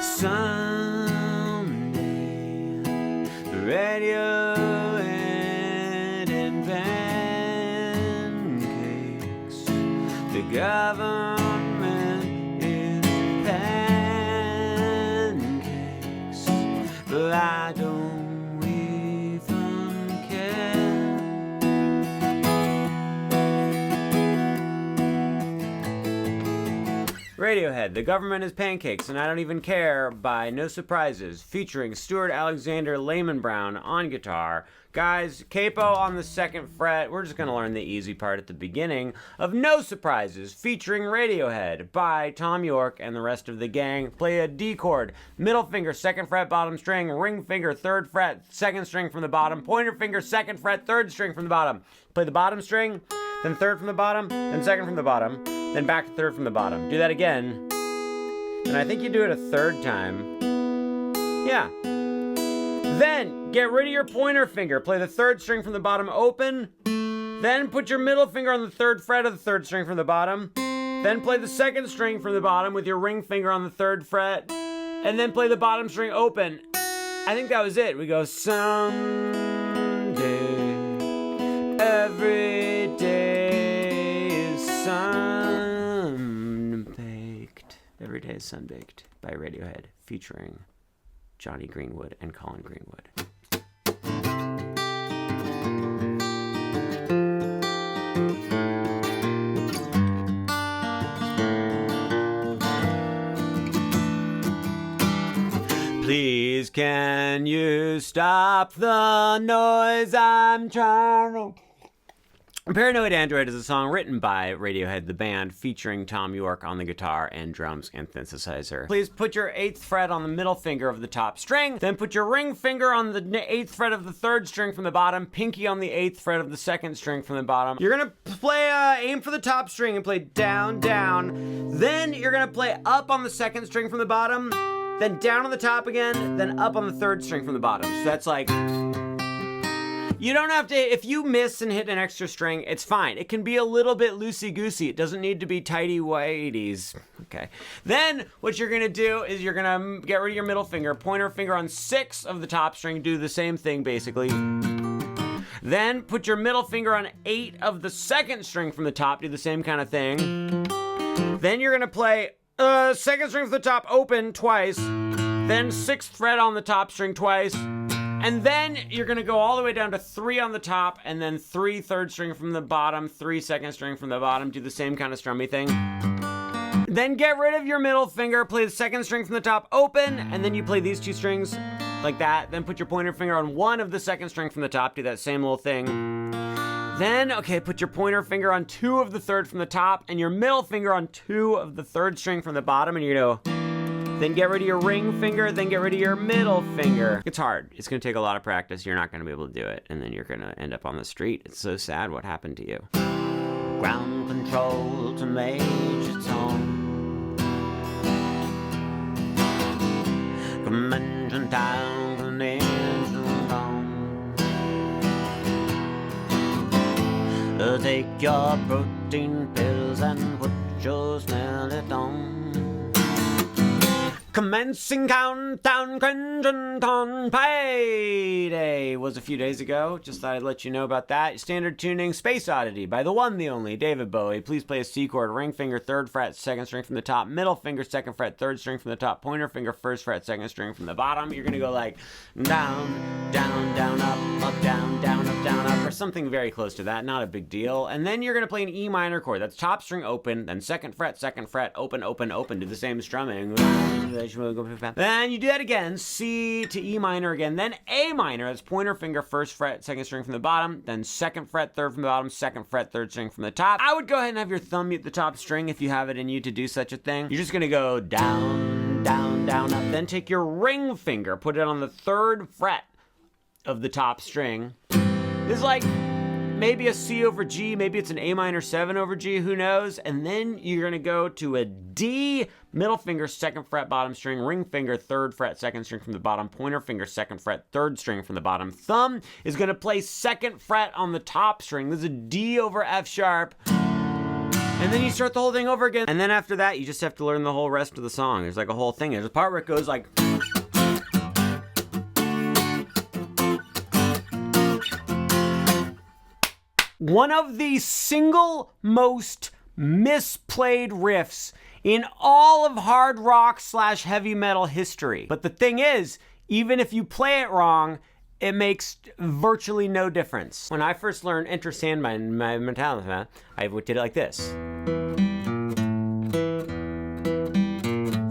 Someday, the radio and pancakes, the government is pancakes, but I don't even care. Radiohead, The Government is Pancakes, and I Don't Even Care by No Surprises, featuring Stuart Alexander Lehman-brown on guitar. Guys, capo on the 2nd fret. We're just gonna learn the easy part at the beginning of No Surprises, featuring Radiohead by Tom York and the rest of the gang. Play a D chord, middle finger, 2nd fret, bottom string, ring finger, 3rd fret, 2nd string from the bottom, pointer finger, 2nd fret, 3rd string from the bottom. Play the bottom string, then 3rd from the bottom, then 2nd from the bottom, then back to 3rd from the bottom. Do that again, and I think you do it a 3rd time. Yeah. Then, get rid of your pointer finger. Play the 3rd string from the bottom open. Then put your middle finger on the 3rd fret of the 3rd string from the bottom. Then play the 2nd string from the bottom with your ring finger on the 3rd fret. and then play the bottom string open. I think that was it. We go someday, every day is sun-baked. Every day is sun-baked by Radiohead, featuring Johnny Greenwood and Colin Greenwood. Please, can you stop the noise? I'm trying to... Paranoid Android is a song written by Radiohead, the band, featuring Tom York on the guitar and drums and synthesizer. Please put your 8th fret on the middle finger of the top string, then put your ring finger on the 8th fret of the 3rd string from the bottom, pinky on the 8th fret of the 2nd string from the bottom. You're gonna play, aim for the top string and play down, down. Then you're gonna play up on the 2nd string from the bottom, then down on the top again, then up on the 3rd string from the bottom. So that's like... You don't have to, if you miss and hit an extra string, it's fine. It can be a little bit loosey-goosey. It doesn't need to be tighty-whities. Okay. Then what you're gonna do is you're gonna get rid of your middle finger, pointer finger on 6 of the top string, do the same thing basically. Then put your middle finger on 8 of the 2nd string from the top, do the same kind of thing. Then you're gonna play 2nd string from the top open twice, then 6th fret on the top string twice, and then you're gonna go all the way down to 3 on the top, and then 3 3rd string from the bottom, 3 2nd string from the bottom, do the same kind of strummy thing. Then get rid of your middle finger, play the 2nd string from the top open, and then you play these 2 strings like that. Then put your pointer finger on 1 of the 2nd string from the top, do that same little thing. Then, okay, put your pointer finger on 2 of the 3rd from the top, and your middle finger on 2 of the 3rd string from the bottom, and you're gonna go... Then get rid of your ring finger, then get rid of your middle finger. It's hard. It's gonna take a lot of practice. You're not gonna be able to do it. And then you're gonna end up on the street. It's so sad what happened to you. Ground control to Major Tom. Convention town, convention town. Take your protein pills and put your smelly on. Commencing countdown, Crenton Payday was a few days ago. Just thought I'd let you know about that. Standard tuning, Space Oddity by the one, the only, David Bowie. Please play a C chord, ring finger, 3rd fret, 2nd string from the top, middle finger, 2nd fret, 3rd string from the top, pointer finger, 1st fret, 2nd string from the bottom. You're gonna go like down, down, down, up, down, down, up, or something very close to that. Not a big deal. And then you're gonna play an E minor chord. That's top string open, then 2nd fret, open, open, open. Do the same strumming. Then you do that again, C to E minor again, then A minor, that's pointer finger, 1st fret, 2nd string from the bottom, then 2nd fret, 3rd from the bottom, 2nd fret, 3rd string from the top. I would go ahead and have your thumb mute the top string if you have it in you to do such a thing. You're just gonna go down, down, down, up, then take your ring finger, put it on the 3rd fret of the top string. It's like maybe a C over G, maybe it's an A minor 7 over G, who knows? And then you're gonna go to a D, middle finger, 2nd fret, bottom string, ring finger, 3rd fret, 2nd string from the bottom, pointer finger, 2nd fret, 3rd string from the bottom. Thumb is gonna play 2nd fret on the top string. This is a D over F sharp. And then you start the whole thing over again. And then after that, you just have to learn the whole rest of the song. There's like a whole thing. There's a part where it goes like... One of the single most misplayed riffs in all of hard rock / heavy metal history. But the thing is, even if you play it wrong, it makes virtually no difference. When I first learned Enter Sandman, my Metallica, I did it like this.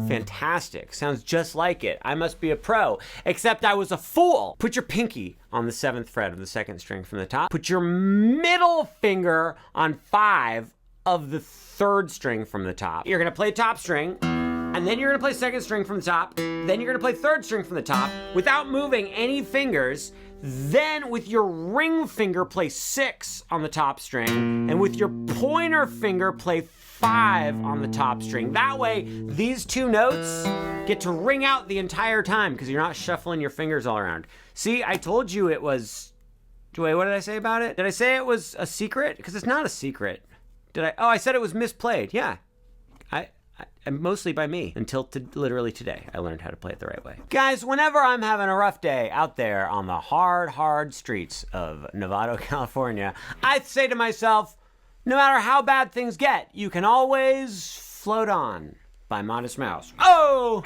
Fantastic. Sounds just like it. I must be a pro. Except I was a fool. Put your pinky on the 7th fret of the 2nd string from the top. Put your middle finger on 5 of the 3rd string from the top. You're gonna play top string, and then you're gonna play 2nd string from the top, then you're gonna play 3rd string from the top without moving any fingers. Then with your ring finger, play 6 on the top string, and with your pointer finger, play 5 on the top string. That way, these 2 notes get to ring out the entire time because you're not shuffling your fingers all around. See, I told you it was... Wait, what did I say about it? Did I say it was a secret? Because it's not a secret. Did I? Oh, I said it was misplayed. Yeah. And mostly by me, until literally today, I learned how to play it the right way. Guys, whenever I'm having a rough day out there on the hard streets of Novato, California, I say to myself, no matter how bad things get, you can always float on by Modest Mouse. Oh!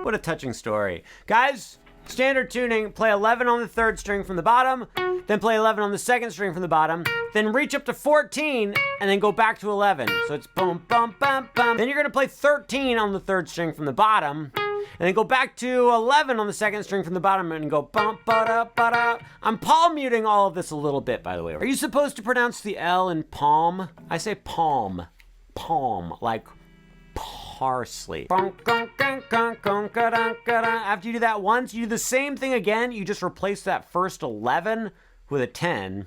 What a touching story. Guys, standard tuning, play 11 on the 3rd string from the bottom, then play 11 on the 2nd string from the bottom, then reach up to 14, and then go back to 11. So it's boom, bum, bum, bum. Then you're gonna play 13 on the 3rd string from the bottom, and then go back to 11 on the 2nd string from the bottom and go bum, ba-da, ba-da. I'm palm muting all of this a little bit, by the way. Are you supposed to pronounce the L in palm? I say palm. Palm, like parsley. After you do that once, you do the same thing again. You just replace that first 11 with a 10.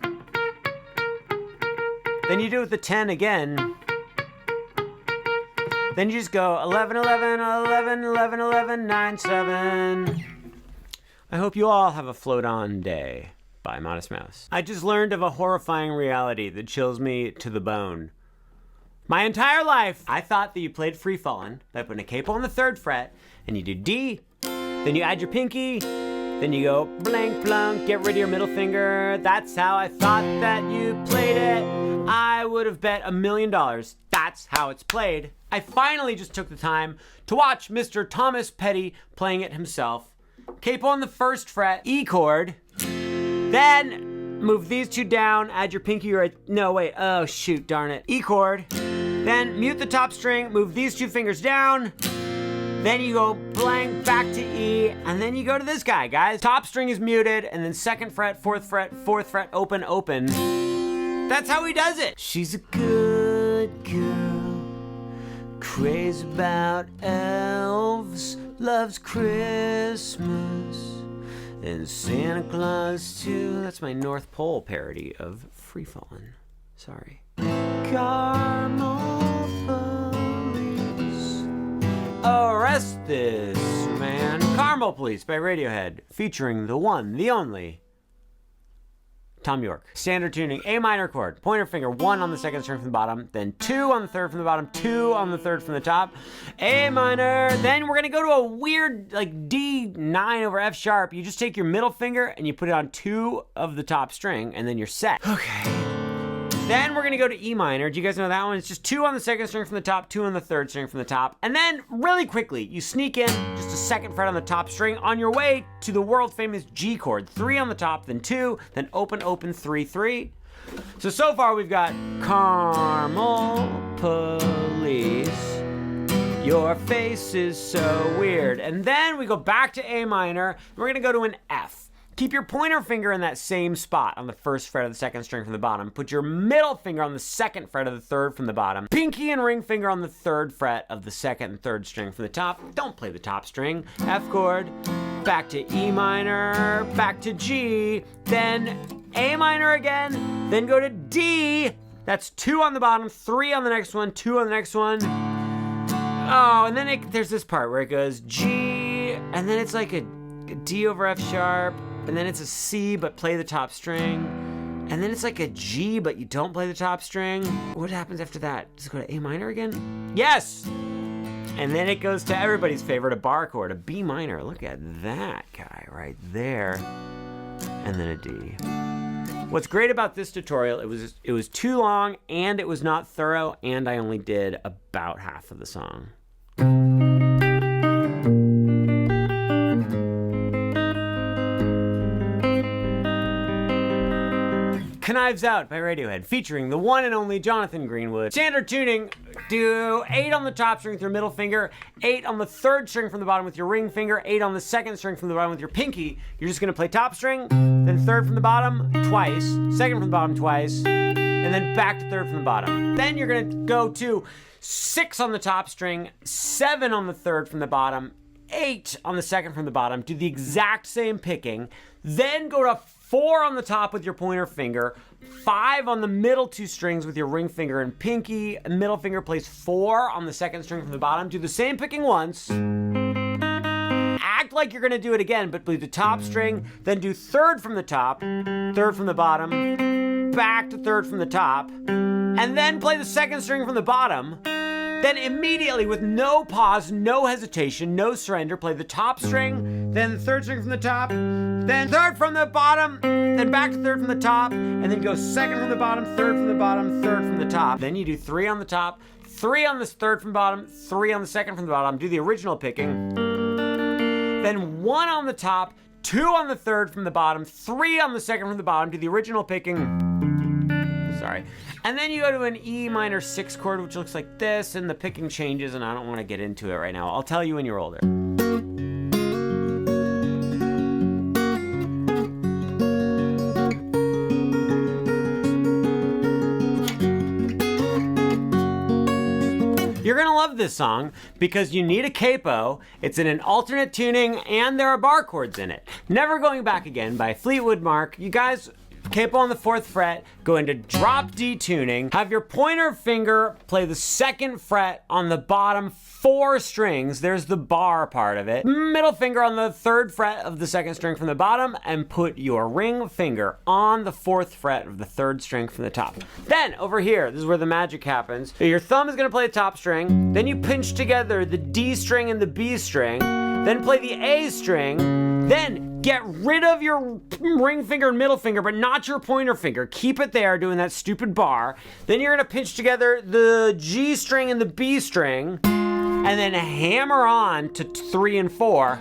Then you do it with the 10 again. Then you just go 11, 11, 11, 11, 11, 9, 7. I hope you all have a float-on day by Modest Mouse. I just learned of a horrifying reality that chills me to the bone. My entire life, I thought that you played Free Fallin' by putting a capo on the 3rd fret, and you do D, then you add your pinky, then you go blank plunk, get rid of your middle finger. That's how I thought that you played it. I would have bet $1 million that's how it's played. I finally just took the time to watch Mr. Thomas Petty playing it himself. Capo on the 1st fret, E chord, then move these two down, add your pinky right, no wait, oh shoot, darn it, E chord. Then mute the top string, move these two fingers down, then you go blank back to E, and then you go to this guy, guys. Top string is muted, and then 2nd fret, 4th fret, 4th fret, open, open. That's how he does it. She's a good girl, crazy about elves, loves Christmas, and Santa Claus too. That's my North Pole parody of Free Fallin'. Sorry. Caramel Police, arrest this man. Caramel Police by Radiohead, featuring the one, the only, Tom York. Standard tuning, A minor chord, pointer finger 1 on the 2nd string from the bottom, then 2 on the 3rd from the bottom, 2 on the 3rd from the top, A minor, then we're gonna go to a weird like D9 over F sharp. You just take your middle finger and you put it on 2 of the top string, and then you're set. Okay. Then we're gonna go to E minor. Do you guys know that one? It's just 2 on the 2nd string from the top, 2 on the 3rd string from the top. And then really quickly, you sneak in just a 2nd fret on the top string on your way to the world famous G chord. 3 on the top, then 2, then open, open, 3, 3. So far we've got Caramel Police, your face is so weird. And then we go back to A minor. We're gonna go to an F. Keep your pointer finger in that same spot on the 1st fret of the 2nd string from the bottom. Put your middle finger on the 2nd fret of the 3rd from the bottom. Pinky and ring finger on the 3rd fret of the 2nd and 3rd string from the top. Don't play the top string. F chord, back to E minor, back to G, then A minor again, then go to D. That's 2 on the bottom, 3 on the next one, 2 on the next one. Oh, and then there's this part where it goes G, and then it's like a D over F sharp, and then it's a C, but play the top string. And then it's like a G, but you don't play the top string. What happens after that? Does it go to A minor again? Yes! And then it goes to everybody's favorite, a bar chord, a B minor. Look at that guy right there. And then a D. What's great about this tutorial, it was too long, and it was not thorough, and I only did about half of the song. Knives Out by Radiohead, featuring the one and only Jonathan Greenwood. Standard tuning, do 8 on the top string with your middle finger, 8 on the 3rd string from the bottom with your ring finger, 8 on the 2nd string from the bottom with your pinky. You're just gonna play top string, then 3rd from the bottom twice, 2nd from the bottom twice, and then back to 3rd from the bottom. Then you're gonna go to 6 on the top string, 7 on the 3rd from the bottom, 8 on the 2nd from the bottom, do the exact same picking, then go to 4 on the top with your pointer finger, 5 on the middle 2 strings with your ring finger and pinky, middle finger plays 4 on the 2nd string from the bottom, do the same picking once, act like you're gonna do it again, but play the top string, then do third from the top, third from the bottom, back to third from the top, and then play the second string from the bottom. Then immediately, with no pause, no hesitation, no surrender, play the top string, then the third string from the top, then third from the bottom, then back to third from the top, and then go second from the bottom, third from the bottom, third from the top. Then you do 3 on the top, 3 on the third from the bottom, 3 on the second from the bottom, do the original picking, then 1 on the top, 2 on the third from the bottom, 3 on the second from the bottom, do the original picking, sorry. And then you go to an E minor 6 chord, which looks like this, and the picking changes, and I don't want to get into it right now. I'll tell you when you're older. You're gonna love this song because you need a capo, it's in an alternate tuning, and there are bar chords in it. Never Going Back Again by Fleetwood Mac. You guys, capo on the 4th fret, go into drop D tuning, have your pointer finger play the 2nd fret on the bottom 4 strings, there's the bar part of it, middle finger on the 3rd fret of the 2nd string from the bottom, and put your ring finger on the 4th fret of the 3rd string from the top. Then, over here, this is where the magic happens. Your thumb is gonna play the top string, then you pinch together the D string and the B string, then play the A string, then get rid of your ring finger and middle finger, but not your pointer finger. Keep it there doing that stupid bar. Then you're gonna pinch together the G string and the B string, and then hammer on to 3 and 4.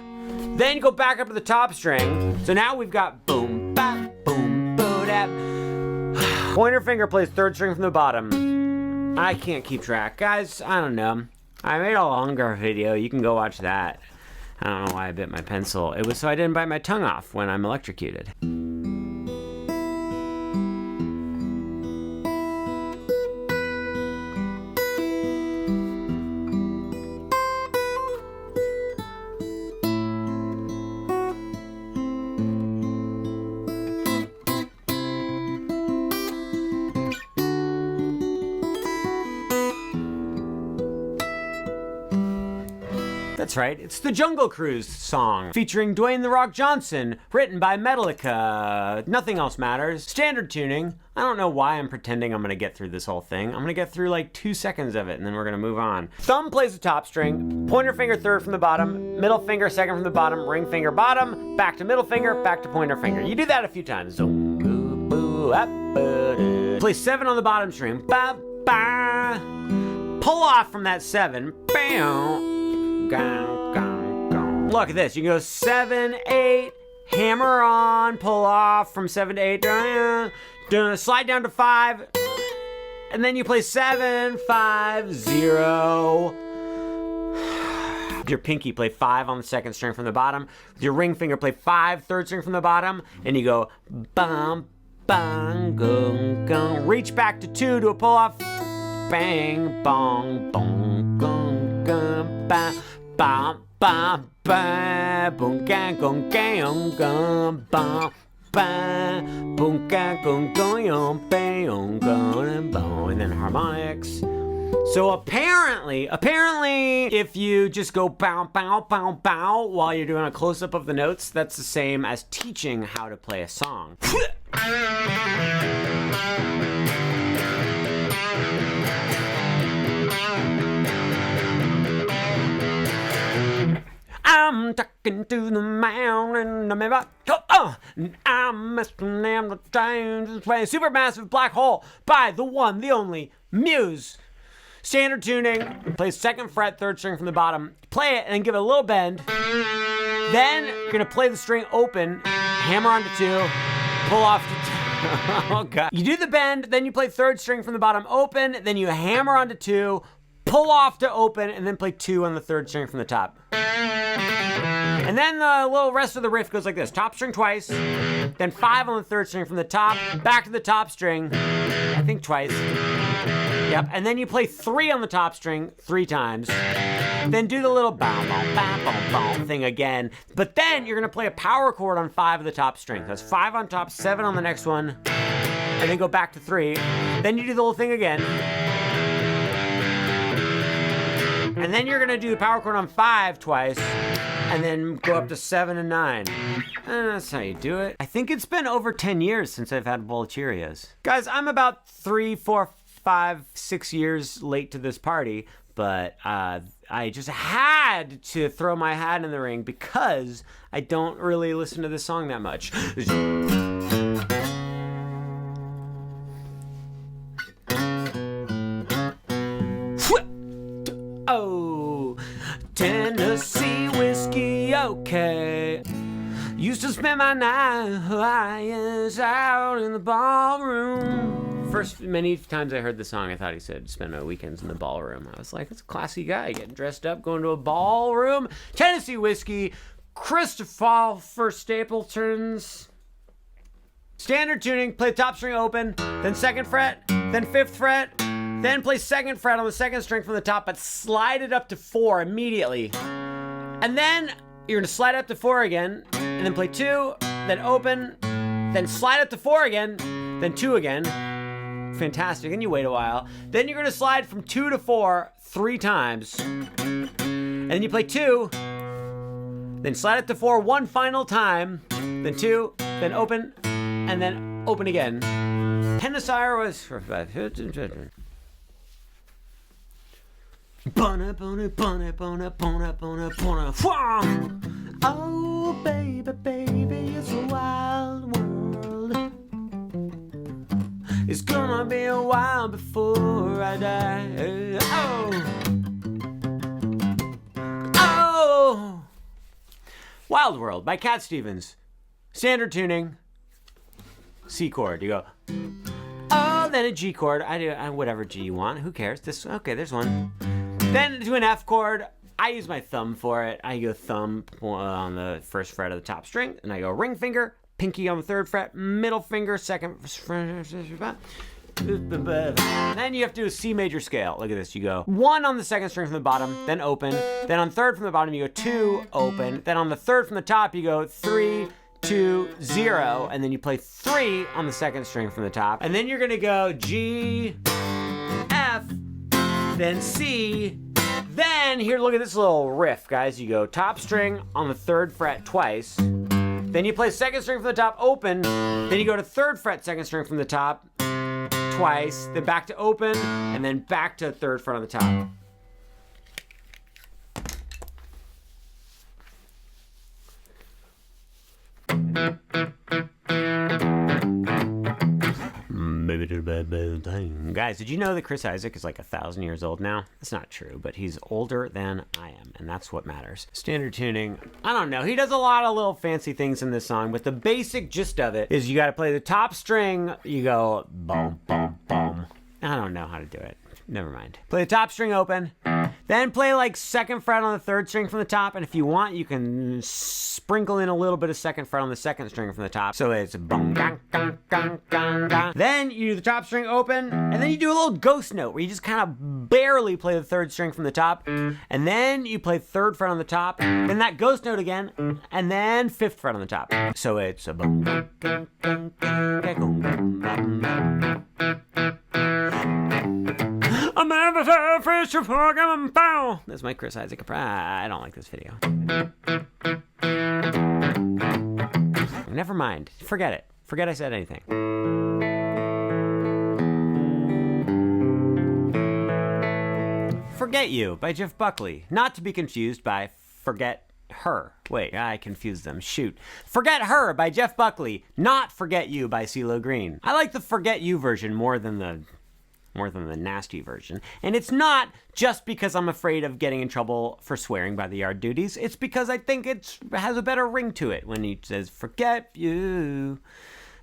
Then go back up to the top string. So now we've got boom, bap, boom, boo-dap. Pointer finger plays 3rd string from the bottom. I can't keep track. Guys, I don't know. I made a longer video. You can go watch that. I don't know why I bit my pencil. It was so I didn't bite my tongue off when I'm electrocuted. That's right, it's the Jungle Cruise song, featuring Dwayne "The Rock" Johnson, written by Metallica. Nothing else matters. Standard tuning. I don't know why I'm pretending I'm gonna get through this whole thing. I'm gonna get through like 2 seconds of it, and then we're gonna move on. Thumb plays the top string, pointer finger 3rd from the bottom, middle finger 2nd from the bottom, ring finger bottom, back to middle finger, back to pointer finger. You do that a few times. Play 7 on the bottom string. Ba, ba. Pull off from that 7. Bam. Look at this. You can go 7, 8, hammer on, pull off from 7 to 8, slide down to 5, and then you play 7, 5, 0. With your pinky, play 5 on the 2nd string from the bottom. With your ring finger, play 5, 3rd string from the bottom, and you go bum, bang, gung, gung. Reach back to 2 to a pull off. Bang, bong, bong, gung, gung, bang. Ba ba ba boom ga gong gang gong ba ba boom ga gong gong bang gong boom, and then harmonics. So apparently, if you just go bow bow bow bow while you're doing a close-up of the notes, that's the same as teaching how to play a song. I'm talking to the mountain, I'm messing down the train, play Supermassive Black Hole by the one, the only, Muse. Standard tuning, play 2nd fret, 3rd string from the bottom, play it and give it a little bend. Then you're gonna play the string open, hammer onto 2, pull off to 2. Oh God. You do the bend, then you play 3rd string from the bottom open, then you hammer onto 2, pull off to open, and then play 2 on the 3rd string from the top. And then the little rest of the riff goes like this. Top string twice, then 5 on the 3rd string from the top, back to the top string, I think twice. Yep, and then you play 3 on the top string 3 times. Then do the little bow, bow, bow, bow, bow thing again. But then you're gonna play a power chord on 5 of the top strings. That's 5 on top, 7 on the next one, and then go back to 3. Then you do the whole thing again. And And then you're gonna do the power chord on 5 twice, and then go up to 7 and 9. And that's how you do it. I think it's been over 10 years since I've had a bowl of Cheerios. Guys, I'm about 3, 4, 5, 6 years late to this party, but I just had to throw my hat in the ring because I don't really listen to this song that much. Oh, Tennessee whiskey, okay. Used to spend my nights out in the ballroom. First, many times I heard the song, I thought he said spend my weekends in the ballroom. I was like, that's a classy guy, getting dressed up, going to a ballroom. Tennessee whiskey, Christopher Stapleton's. Standard tuning, play the top string open, then 2nd fret, then 5th fret, then play 2nd fret on the 2nd string from the top, but slide it up to 4 immediately. And then you're gonna slide up to 4 again, and then play 2, then open, then slide up to 4 again, then 2 again. Fantastic. And you wait a while. Then you're gonna slide from 2 to 4 3 times. And then you play 2, then slide up to 4 one final time, then 2, then open, and then open again. Tennessee was for 5. Oh, baby, baby, it's a wild world. It's gonna be a while before I die. Oh! Wild World by Cat Stevens. Standard tuning. C chord. You go, oh, then a G chord. I do whatever G you want. Who cares? Okay, there's one. Then do an F chord. I use my thumb for it. I go thumb on the 1st fret of the top string, and I go ring finger, pinky on the 3rd fret, middle finger, 2nd fret. Then you have to do a C major scale. Look at this. You go 1 on the 2nd string from the bottom, then open. Then on 3rd from the bottom, you go 2, open. Then on the 3rd from the top, you go 3, 2, 0, and then you play 3 on the 2nd string from the top. And then you're gonna go G, F, then C. Then here, look at this little riff, guys. You go top string on the 3rd fret twice. Then you play 2nd string from the top, open. Then you go to 3rd fret, 2nd string from the top twice. Then back to open, and then back to 3rd fret on the top. Guys, did you know that Chris Isaak is like 1,000 years old now? That's not true, but he's older than I am, and that's what matters. Standard tuning, I don't know. He does a lot of little fancy things in this song, but the basic gist of it is you gotta play the top string, you go boom, boom, boom. I don't know how to do it. Never mind. Play the top string open, then play like 2nd fret on the 3rd string from the top, and if you want, you can sprinkle in a little bit of 2nd fret on the 2nd string from the top. So it's boom, gang, gang, gang, gang, gang. Then you do the top string open, and then you do a little ghost note where you just kind of barely play the 3rd string from the top, and then you play 3rd fret on the top, then that ghost note again, and then 5th fret on the top. So it's a boom, gang, gang, gang, gang, boom, boom, boom, boom. I'm never so fresh to program bow. That's my Chris Isaak. I don't like this video. Never mind. Forget it. Forget I said anything. Forget You by Jeff Buckley. Not to be confused by Forget Her. Wait, I confused them. Shoot. Forget Her by Jeff Buckley. Not Forget You by CeeLo Green. I like the Forget You version more than the nasty version. And it's not just because I'm afraid of getting in trouble for swearing by the yard duties. It's because I think it has a better ring to it when he says, forget you.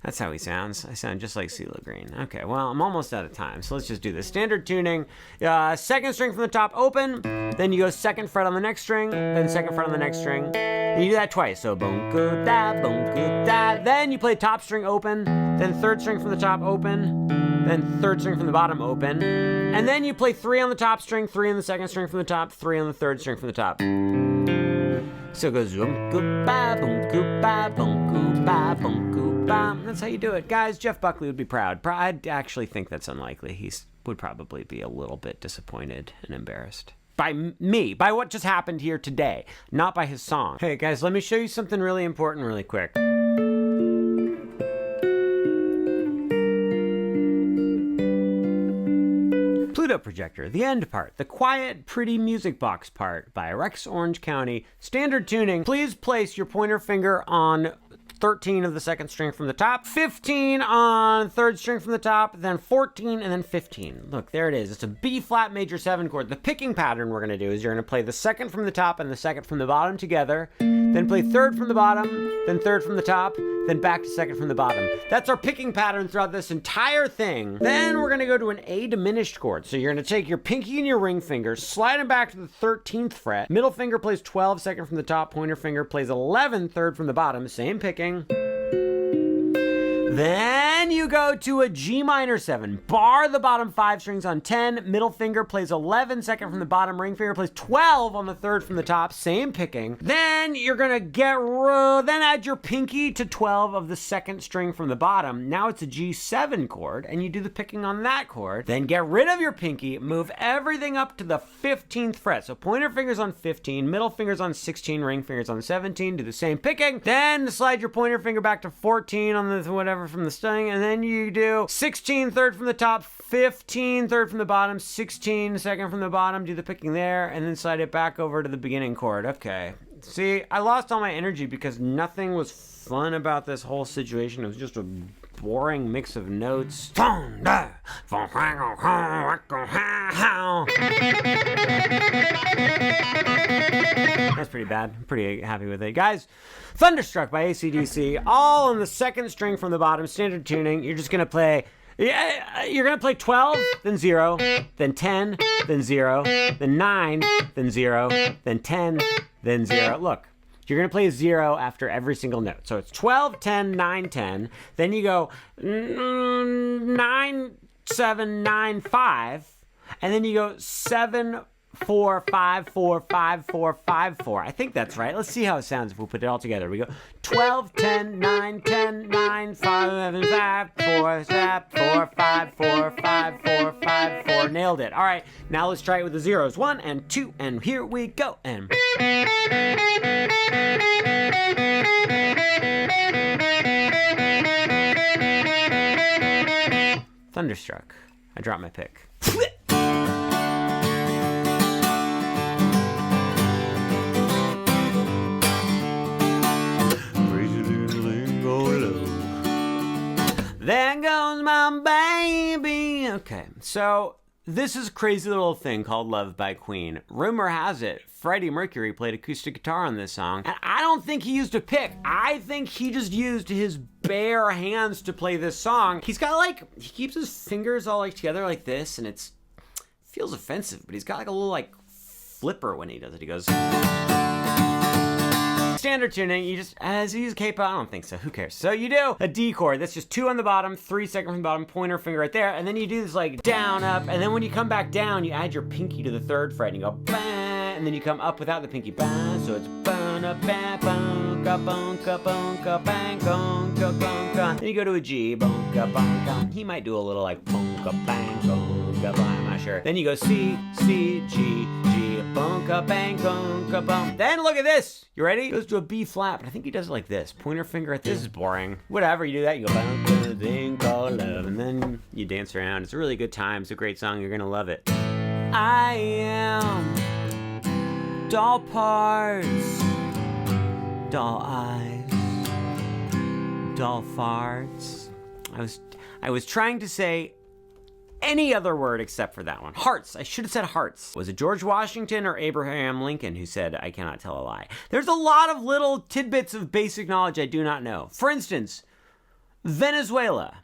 That's how he sounds. I sound just like CeeLo Green. Okay, well, I'm almost out of time, so let's just do this. Standard tuning, 2nd string from the top open, then you go 2nd fret on the next string, then 2nd fret on the next string, and you do that twice. So boom, good, da, boom, good, da. Then you play top string open, then 3rd string from the top open, then 3rd string from the bottom open, and then you play 3 on the top string, 3 on the 2nd string from the top, 3 on the 3rd string from the top. So it goes boom, goodbye, boom, goodbye, boom, goodbye, boom, goodbye. That's how you do it. Guys, Jeff Buckley would be proud. I actually think that's unlikely. He would probably be a little bit disappointed and embarrassed. by me, by what just happened here today, not by his song. Hey guys, let me show you something really important really quick. Pluto Projector, the end part, the quiet, pretty music box part by Rex Orange County. Standard tuning. Please place your pointer finger on 13 of the second string from the top, 15 on third string from the top, then 14, and then 15. Look, there it is. It's a B flat major 7 chord. The picking pattern we're going to do is you're going to play the second from the top and the second from the bottom together, then play third from the bottom, then third from the top, then back to second from the bottom. That's our picking pattern throughout this entire thing. Then we're going to go to an A diminished chord. So you're going to take your pinky and your ring finger, slide them back to the 13th fret. Middle finger plays 12, second from the top. Pointer finger plays 11, third from the bottom. Same picking. Then you go to a G minor 7. Bar the bottom 5 strings on 10. Middle finger plays 11, second from the bottom. Ring finger plays 12 on the third from the top. Same picking. Then you're gonna then add your pinky to 12 of the second string from the bottom. Now it's a G7 chord, and you do the picking on that chord. Then get rid of your pinky, move everything up to the 15th fret. So pointer fingers on 15, middle fingers on 16, ring fingers on 17. Do the same picking. Then slide your pointer finger back to 14 on the whatever from the string, and then you do 16 third from the top, 15 third from the bottom, 16 second from the bottom, do the picking there, and then slide it back over to the beginning chord. Okay. See, I lost all my energy because nothing was fun about this whole situation. It was just a boring mix of notes. That's pretty bad. I'm pretty happy with it. Guys, Thunderstruck by AC/DC, all on the second string from the bottom, standard tuning. You're just going to play, you're going to play 12, then 0, then 10, then 0, then 9, then 0, then 10, then 0. Look. You're going to play a 0 after every single note. So it's 12, 10, 9, 10. Then you go 9, 7, 9, 5. And then you go 7, 4, 5, 4, 5, 4, 5, 4. I think that's right. Let's see how it sounds if we put it all together. We go 12, 10, 9, 10, 9, 5, 11, 5, 4, 4, 5, 4, 5, 4, 5, 4. Nailed it. All right, now let's try it with the zeros. 1 and 2, and here we go. And Thunderstruck. I dropped my pick. There goes my baby. Okay, so this is a crazy little thing called Love by Queen. Rumor has it, Freddie Mercury played acoustic guitar on this song, and I don't think he used a pick. I think he just used his bare hands to play this song. He's got he keeps his fingers all together like this, and it feels offensive, but he's got a little flipper when he does it. He goes... Standard tuning, you just, as you use K-pop, I don't think so, who cares? So you do a D chord, that's just 2 on the bottom, 3 second from the bottom, pointer finger right there, and then you do this down, up, and then when you come back down, you add your pinky to the 3rd fret, and you go, bah, and then you come up without the pinky, bah, so it's ba-na, ba, bonka, bonka, bonka, bang, bonka, bonka. Then you go to a G, bonka, bonka. He might do a little bonka, bang, bonka, bang, I'm not sure. Then you go C, C, G, G, bonka, bang, bonka, bonk. Then look at this. You ready? It goes to a B flat, but I think he does it like this. Pointer finger at this is boring. Whatever, you do that, you go, bonka, thing called love, and then you dance around. It's a really good time. It's a great song. You're gonna love it. I am doll parts, doll eyes, doll farts. I was trying to say any other word except for that one. Hearts. I should have said hearts. Was it George Washington or Abraham Lincoln who said, I cannot tell a lie? There's a lot of little tidbits of basic knowledge I do not know. For instance, Venezuela.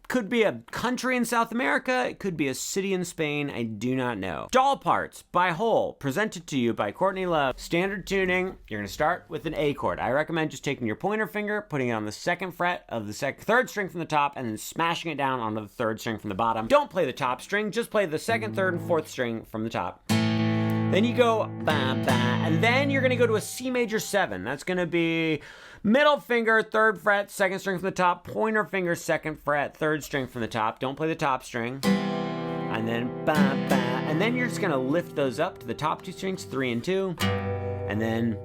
Could be a country in South America. It could be a city in Spain. I do not know. Doll Parts by Hole, presented to you by Courtney Love. Standard tuning. You're going to start with an A chord. I recommend just taking your pointer finger, putting it on the 2nd fret of the 3rd string from the top, and then smashing it down onto the 3rd string from the bottom. Don't play the top string. Just play the 2nd, 3rd, and 4th string from the top. Then you go ba ba, and then you're gonna go to a C major 7. That's gonna be middle finger, 3rd fret, 2nd string from the top, pointer finger, 2nd fret, 3rd string from the top. Don't play the top string. And then ba ba, And then you're just gonna lift those up to the top 2 strings, 3 and 2, and then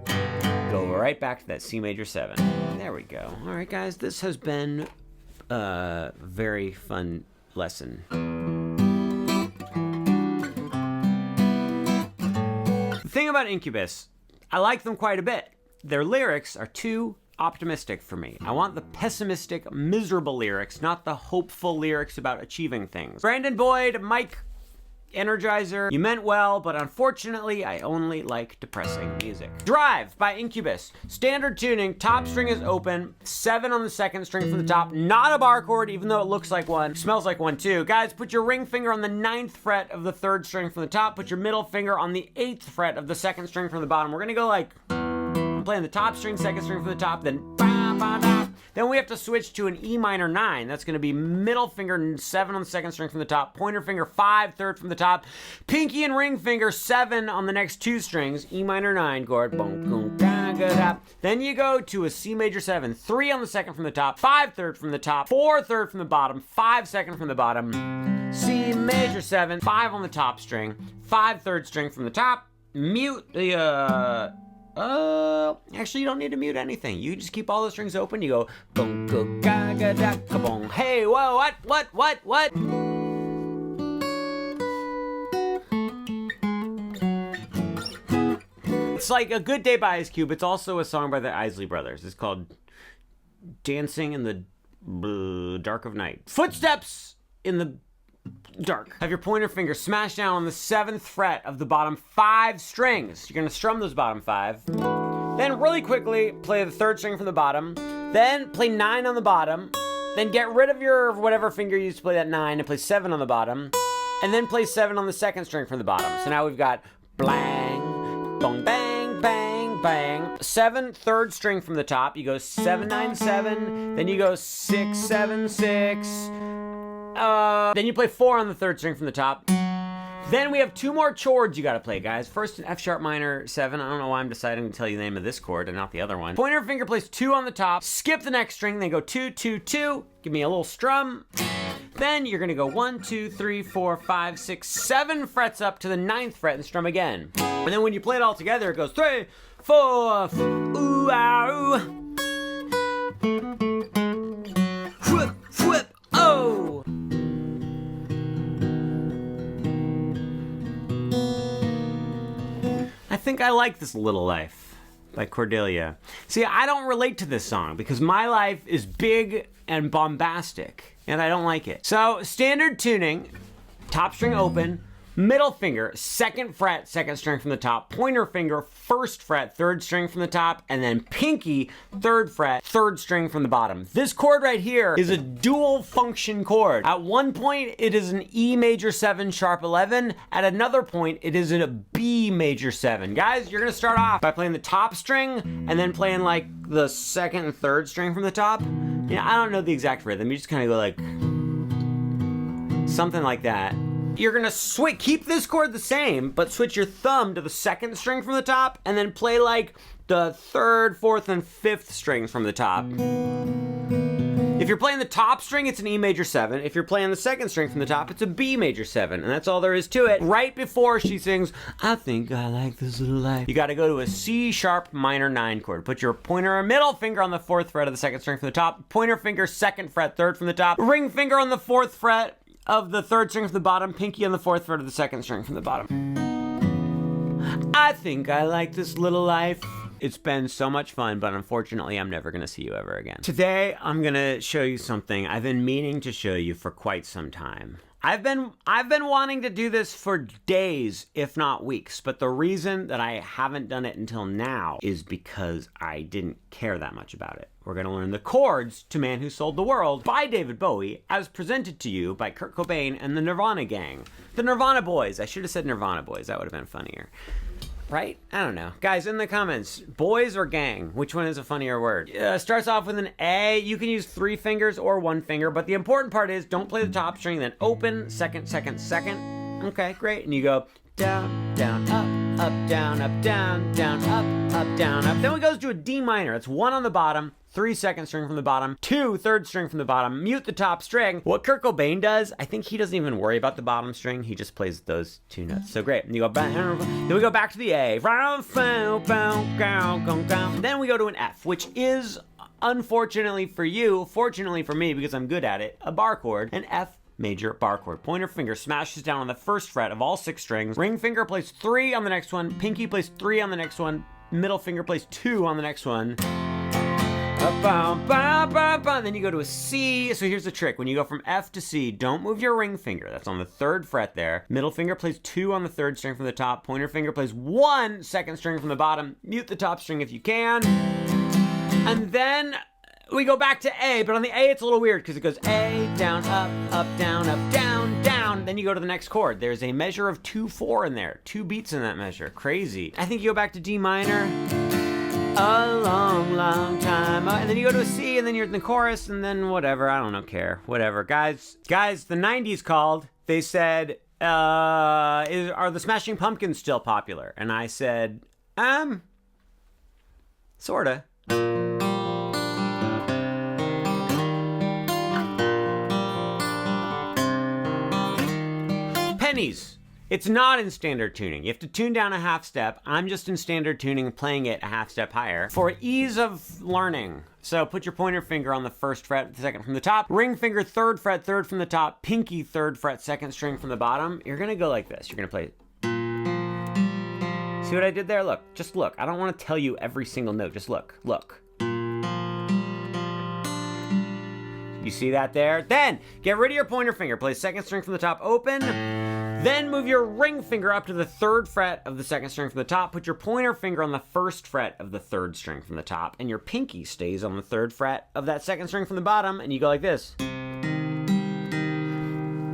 go right back to that C major 7. There we go. All right, guys, this has been a very fun lesson. The thing about Incubus, I like them quite a bit. Their lyrics are too optimistic for me. I want the pessimistic, miserable lyrics, not the hopeful lyrics about achieving things. Brandon Boyd, Mike Energizer, you meant well, but unfortunately, I only like depressing music. Drive by Incubus. Standard tuning, top string is open, 7 on the 2nd string from the top, not a bar chord, even though it looks like one, smells like one too. Guys, put your ring finger on the 9th fret of the 3rd string from the top, put your middle finger on the 8th fret of the 2nd string from the bottom. We're gonna go like, I'm playing the top string, 2nd string from the top, then ba, ba, da. Then we have to switch to an E minor 9. That's going to be middle finger 7 on the 2nd string from the top, pointer finger 5, 3rd from the top, pinky and ring finger 7 on the next 2 strings, E minor 9 chord, boom, boom, da, ga, da. Then you go to a C major 7, 3 on the 2nd from the top, 5 3rd from the top, 4 3rd from the bottom, 5 2nd from the bottom, C major 7, 5 on the top string, 5 3rd string from the top, mute the actually, you don't need to mute anything. You just keep all the strings open. You go, boom, go, ga, ga, da, ka, boom. Hey, whoa, what? It's like A Good Day by Ice Cube. It's also a song by the Isley Brothers. It's called Dancing in the Dark of Night. Footsteps in the dark. Have your pointer finger smash down on the 7th fret of the bottom 5 strings. You're gonna strum those bottom 5. Then really quickly play the 3rd string from the bottom. Then play 9 on the bottom. Then get rid of your whatever finger you used to play that 9 and play 7 on the bottom. And then play 7 on the 2nd string from the bottom. So now we've got blang, bong, bang, bang, bang. 7, 3rd string from the top. You go 7, 9, 7. Then you go 6, 7, 6. Then you play 4 on the 3rd string from the top. Then we have 2 more chords you gotta play, guys. First, an F sharp minor 7. I don't know why I'm deciding to tell you the name of this chord and not the other one. Pointer finger plays 2 on the top, skip the next string, then go 2, 2, 2. Give me a little strum. Then you're gonna go 1, 2, 3, 4, 5, 6, 7 frets up to the 9th fret and strum again. And then when you play it all together, it goes 3, 4, ooh, ah, ooh. Whoop, whoop, oh. I think I like This Little Life by Cordelia. See, I don't relate to this song because my life is big and bombastic, and I don't like it. So, standard tuning, top string open, middle finger, 2nd fret, 2nd string from the top, pointer finger, 1st fret, 3rd string from the top, and then pinky, 3rd fret, 3rd string from the bottom. This chord right here is a dual function chord. At one point, it is an E major 7 sharp 11. At another point, it is in a B major 7. Guys, you're gonna start off by playing the top string and then playing like the 2nd and 3rd string from the top. Yeah, I don't know the exact rhythm. You just kind of go like something like that. You're gonna keep this chord the same, but switch your thumb to the 2nd string from the top, and then play like the 3rd, 4th, and 5th strings from the top. If you're playing the top string, it's an E major 7. If you're playing the 2nd string from the top, it's a B major 7, and that's all there is to it. Right before she sings, I think I like this little life, you gotta go to a C sharp minor 9 chord. Put your pointer or middle finger on the 4th fret of the 2nd string from the top, pointer finger 2nd fret, 3rd from the top, ring finger on the 4th fret of the 3rd string from the bottom, pinky on the 4th fret of the 2nd string from the bottom. I think I like this little life. It's been so much fun, but unfortunately, I'm never gonna see you ever again. Today, I'm gonna show you something I've been meaning to show you for quite some time. I've been wanting to do this for days, if not weeks, but the reason that I haven't done it until now is because I didn't care that much about it. We're gonna learn the chords to Man Who Sold the World by David Bowie, as presented to you by Kurt Cobain and the Nirvana gang. The Nirvana boys. I should have said Nirvana boys. That would have been funnier. Right? I don't know. Guys, in the comments, boys or gang, which one is a funnier word? Starts off with an A. You can use 3 fingers or 1 finger, but the important part is don't play the top string, then open, 2nd, 2nd, 2nd. Okay, great. And you go down, down, up, down, up, down, down, up, down, up. Then we goes to a D minor. It's 1 on the bottom, 3 second string from the bottom, 2 third string from the bottom, mute the top string. What Kurt Cobain does, I think he doesn't even worry about the bottom string. He just plays those 2 notes. So great. And you go back, then we go back to the A. Then we go to an F, which is, unfortunately for you, fortunately for me, because I'm good at it, a bar chord, an F major bar chord. Pointer finger smashes down on the first fret of all 6 strings. Ring finger plays 3 on the next one. Pinky plays 3 on the next one. Middle finger plays 2 on the next one. Then you go to a C. So here's the trick. When you go from F to C, don't move your ring finger. That's on the 3rd fret there. Middle finger plays 2 on the 3rd string from the top. Pointer finger plays 1 second string from the bottom. Mute the top string if you can. And then we go back to A, but on the A it's a little weird because it goes A, down, up, down, down. Then you go to the next chord. There's a measure of 2-4 in there. 2 beats in that measure. Crazy. I think you go back to D minor. A long, long time. And then you go to a C, and then you're in the chorus, and then whatever. I don't care. Whatever. Guys, the 90s called. They said, are the Smashing Pumpkins still popular? And I said, sorta. Pennies. It's not in standard tuning. You have to tune down a half step. I'm just in standard tuning, playing it a half step higher for ease of learning. So put your pointer finger on the 1st fret, the 2nd from the top. Ring finger 3rd fret, 3rd from the top. Pinky 3rd fret, 2nd string from the bottom. You're gonna go like this. You're gonna play. See what I did there? Look, just look. I don't want to tell you every single note. Just look. You see that there? Then get rid of your pointer finger. Play 2nd string from the top open. Then move your ring finger up to the 3rd fret of the 2nd string from the top. Put your pointer finger on the 1st fret of the 3rd string from the top. And your pinky stays on the 3rd fret of that 2nd string from the bottom. And you go like this.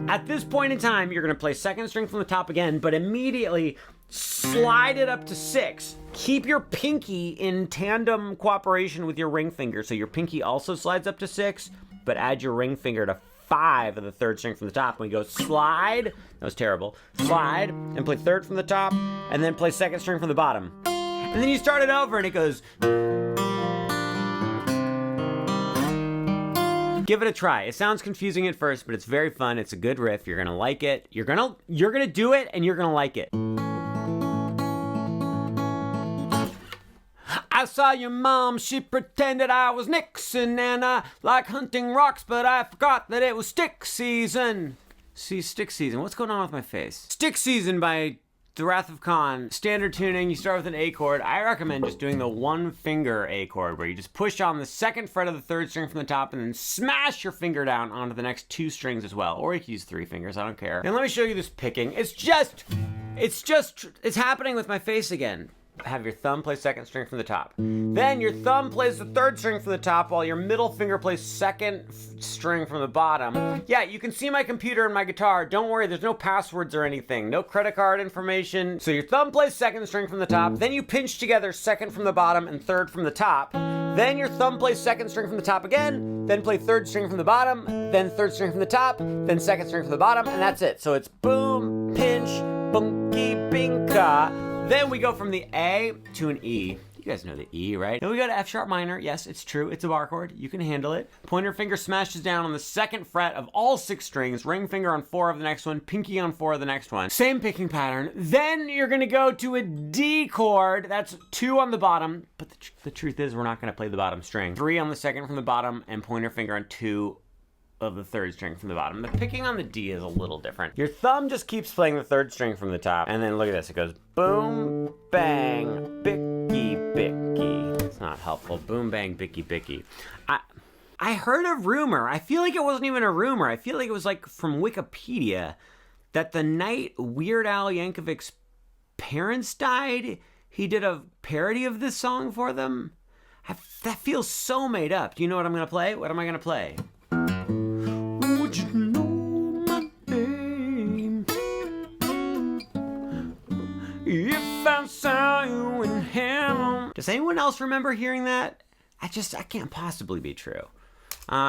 At this point in time, you're going to play 2nd string from the top again, but immediately slide it up to 6. Keep your pinky in tandem cooperation with your ring finger. So your pinky also slides up to 6, but add your ring finger to 5 of the 3rd string from the top. When you go slide, that was terrible, slide, and play 3rd from the top, and then play 2nd string from the bottom. And then you start it over and it goes. Give it a try. It sounds confusing at first, but it's very fun. It's a good riff. You're gonna like it. You're gonna do it, and you're gonna like it. I saw your mom, she pretended I was Nixon, and I like hunting rocks, but I forgot that it was stick season. See, stick season. What's going on with my face? Stick Season by The Wrath of Khan. Standard tuning, you start with an A chord. I recommend just doing the 1 finger A chord, where you just push on the 2nd fret of the 3rd string from the top, and then smash your finger down onto the next 2 strings as well. Or you can use 3 fingers, I don't care. And let me show you this picking. It's happening with my face again. Have your thumb play 2nd string from the top. Then your thumb plays the 3rd string from the top while your middle finger plays 2nd string from the bottom. Yeah, you can see my computer and my guitar. Don't worry, there's no passwords or anything. No credit card information. So your thumb plays 2nd string from the top. Then you pinch together 2nd from the bottom and 3rd from the top. Then your thumb plays 2nd string from the top again. Then play 3rd string from the bottom. Then 3rd string from the top. Then 2nd string from the bottom. And that's it. So it's boom, pinch, bunky, binka. Then we go from the A to an E. You guys know the E, right? Then we go to F sharp minor. Yes, it's true. It's a bar chord. You can handle it. Pointer finger smashes down on the 2nd fret of all 6 strings. Ring finger on 4 of the next one. Pinky on 4 of the next one. Same picking pattern. Then you're going to go to a D chord. That's 2 on the bottom. But the truth is we're not going to play the bottom string. 3 on the 2nd from the bottom and pointer finger on 2 of the 3rd string from the bottom. The picking on the D is a little different. Your thumb just keeps playing the 3rd string from the top. And then look at this. It goes boom, bang, bicky, bicky. It's not helpful. Boom, bang, bicky, bicky. I heard a rumor. I feel like it wasn't even a rumor. I feel like it was like from Wikipedia that the night Weird Al Yankovic's parents died, he did a parody of this song for them. That feels so made up. Do you know what I'm going to play? What am I going to play? Would you know my name if I saw you in heaven? Does anyone else remember hearing that? I can't possibly be true.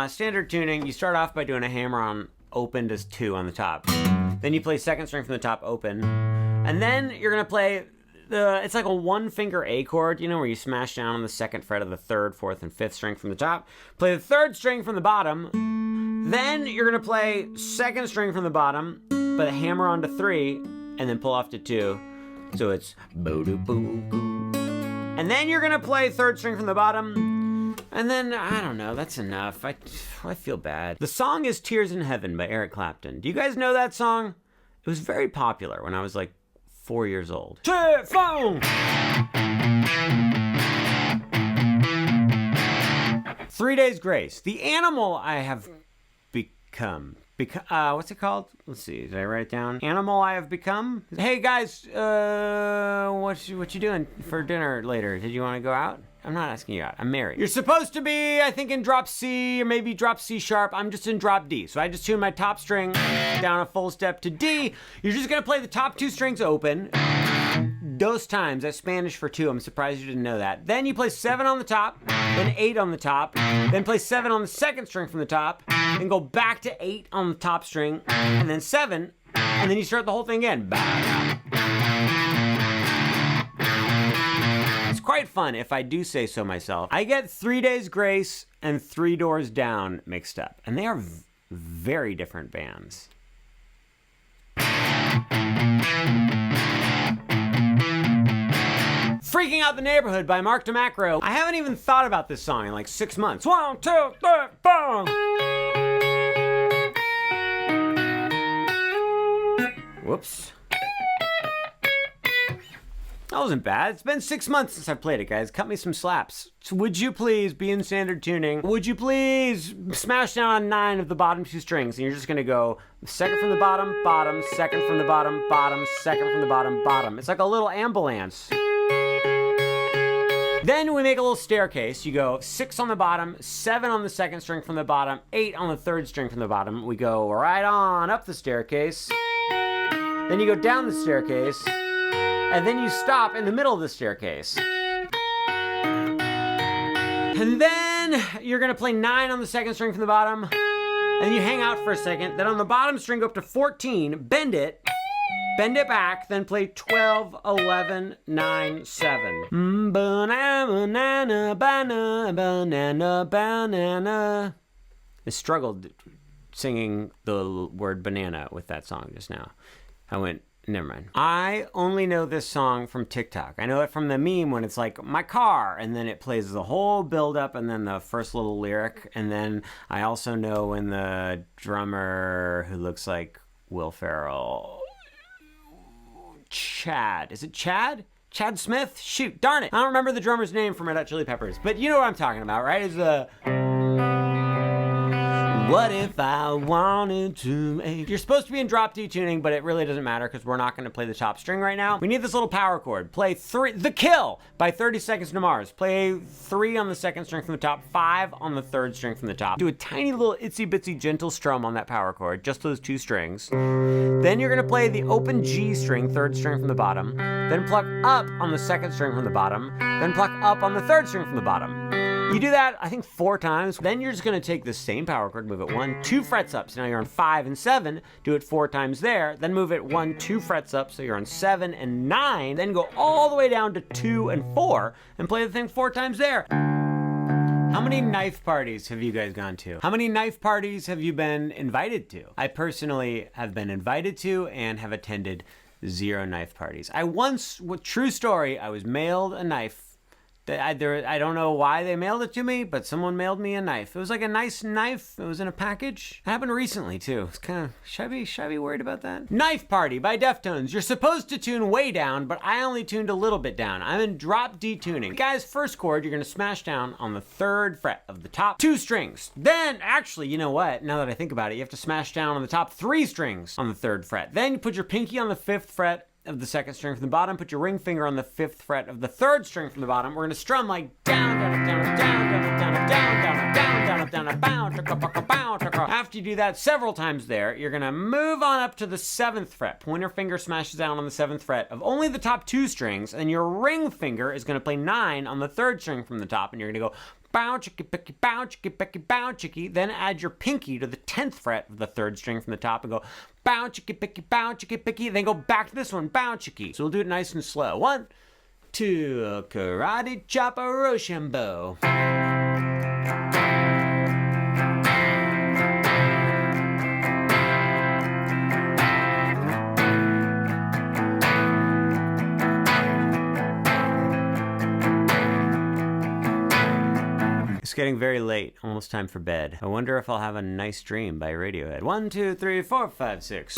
Standard tuning, you start off by doing a hammer on open to 2 on the top. Then you play 2nd string from the top open. And then you're going to play it's like a one finger A chord, you know, where you smash down on the 2nd fret of the 3rd, 4th, and 5th string from the top. Play the 3rd string from the bottom. Then you're gonna play 2nd string from the bottom, but a hammer onto 3, and then pull off to 2. So it's boo-doo-boo-boo. And then you're gonna play 3rd string from the bottom. And then, I don't know, that's enough. I feel bad. The song is Tears in Heaven by Eric Clapton. Do you guys know that song? It was very popular when I was like 4 years old. 3 Days Grace. The animal I have become. What's it called? Let's see. Did I write it down? Animal I have become. Hey guys, what you doing for dinner later? Did you want to go out? I'm not asking you out. I'm married. You're supposed to be, I think, in drop C or maybe drop C sharp. I'm just in drop D. So I just tune my top string down a full step to D. You're just gonna play the top 2 strings open. Dos times. That's Spanish for 2. I'm surprised you didn't know that. Then you play 7 on the top, then 8 on the top, then play 7 on the 2nd string from the top, then go back to 8 on the top string, and then 7, and then you start the whole thing again. It's quite fun, if I do say so myself. I get 3 Days Grace and 3 Doors Down mixed up, and they are very different bands. Freaking Out the Neighborhood by Mark DeMacro. I haven't even thought about this song in like 6 months. 1, 2, 3, 4. Whoops. That wasn't bad. It's been 6 months since I played it, guys. Cut me some slaps. So would you please be in standard tuning? Would you please smash down on 9 of the bottom 2 strings? And you're just gonna go 2nd from the bottom, bottom, 2nd from the bottom, bottom, 2nd from the bottom, bottom. It's like a little ambulance. Then we make a little staircase. You go 6 on the bottom, 7 on the 2nd string from the bottom, 8 on the 3rd string from the bottom. We go right on up the staircase. Then you go down the staircase. And then you stop in the middle of the staircase. And then you're gonna play 9 on the 2nd string from the bottom. And you hang out for a second. Then on the bottom string, go up to 14, bend it back, then play 12, 11, 9, 7. Banana, banana, banana, banana. I struggled singing the word banana with that song just now. I went, never mind. I only know this song from TikTok. I know it from the meme when it's like, my car, and then it plays the whole build up and then the first little lyric. And then I also know when the drummer who looks like Will Ferrell, Chad. Is it Chad? Chad Smith? Shoot, darn it. I don't remember the drummer's name from Red Hot Chili Peppers, but you know what I'm talking about, right? Is the... What if I wanted to make... You're supposed to be in drop D tuning, but it really doesn't matter because we're not going to play the top string right now. We need this little power chord. Play 3... The Kill by 30 Seconds to Mars. Play 3 on the 2nd string from the top, 5 on the 3rd string from the top. Do a tiny little itsy bitsy gentle strum on that power chord, just those 2 strings. Then you're going to play the open G string, 3rd string from the bottom. Then pluck up on the 2nd string from the bottom. Then pluck up on the 3rd string from the bottom. You do that, I think, 4 times. Then you're just gonna take the same power chord, move it 1, 2 frets up. So now you're on 5 and 7. Do it 4 times there. Then move it 1, 2 frets up. So you're on 7 and 9. Then go all the way down to 2 and 4 and play the thing 4 times there. How many knife parties have you guys gone to? How many knife parties have you been invited to? I personally have been invited to and have attended 0 knife parties. I once, true story, I was mailed a knife. I don't know why they mailed it to me, but someone mailed me a knife. It was like a nice knife. It was in a package. It happened recently, too. It's kind of, should I be worried about that? Knife Party by Deftones. You're supposed to tune way down, but I only tuned a little bit down. I'm in drop D tuning. Guys, first chord, you're going to smash down on the 3rd fret of the top 2 strings. Then, actually, you know what? Now that I think about it, you have to smash down on the top 3 strings on the 3rd fret. Then you put your pinky on the 5th fret of the 2nd string from the bottom, put your ring finger on the 5th fret of the 3rd string from the bottom. We're gonna strum like down, down, down, down, down, down, down, down, down, down, down, down. After you do that several times there, you're gonna move on up to the 7th fret. Pointer finger smashes down on the 7th fret of only the top 2 strings, and your ring finger is gonna play 9 on the 3rd string from the top, and you're gonna go bow, chicky, picky, bow, chicky, picky, bow, chicky. Then add your pinky to the 10th fret of the 3rd string from the top and go bow, chicky, picky, bow, chicky, picky. Then go back to this one, bow, chicky. So we'll do it nice and slow. 1, 2, karate chop a Rochambeau. It's getting very late, almost time for bed. I wonder if I'll have a nice dream by Radiohead. 1, 2, 3, 4, 5, 6.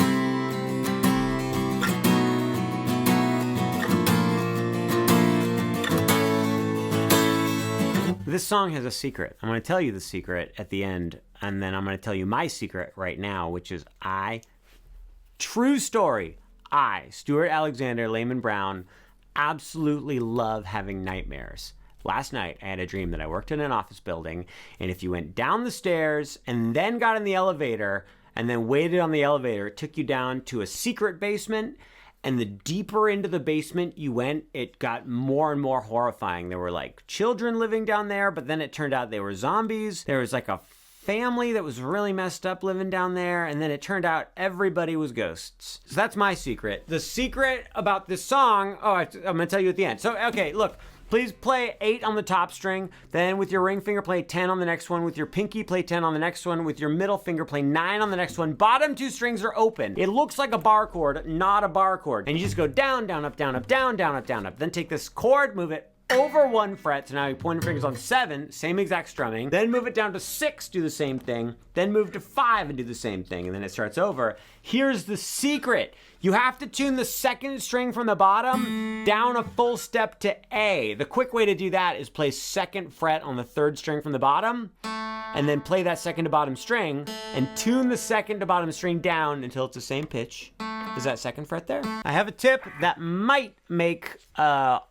This song has a secret. I'm going to tell you the secret at the end, and then I'm going to tell you my secret right now, which is true story, Stuart Alexander, Lehman-brown, absolutely love having nightmares. Last night, I had a dream that I worked in an office building, and if you went down the stairs and then got in the elevator and then waited on the elevator, it took you down to a secret basement, and the deeper into the basement you went, it got more and more horrifying. There were like children living down there, but then it turned out they were zombies. There was like a family that was really messed up living down there, and then it turned out everybody was ghosts. So that's my secret. The secret about this song, I'm gonna tell you at the end. So, okay, look. Please play 8 on the top string, then with your ring finger play 10 on the next one, with your pinky play 10 on the next one, with your middle finger play 9 on the next one. Bottom 2 strings are open. It looks like a bar chord, not a bar chord. And you just go down, down, up, down, up, down, down, up, down, up. Then take this chord, move it over 1 fret, so now you point your fingers on 7, same exact strumming. Then move it down to 6, do the same thing. Then move to 5 and do the same thing, and then it starts over. Here's the secret. You have to tune the 2nd string from the bottom down a full step to A. The quick way to do that is play 2nd fret on the 3rd string from the bottom, and then play that 2nd to bottom string, and tune the 2nd to bottom string down until it's the same pitch. Is that 2nd fret there? I have a tip that might make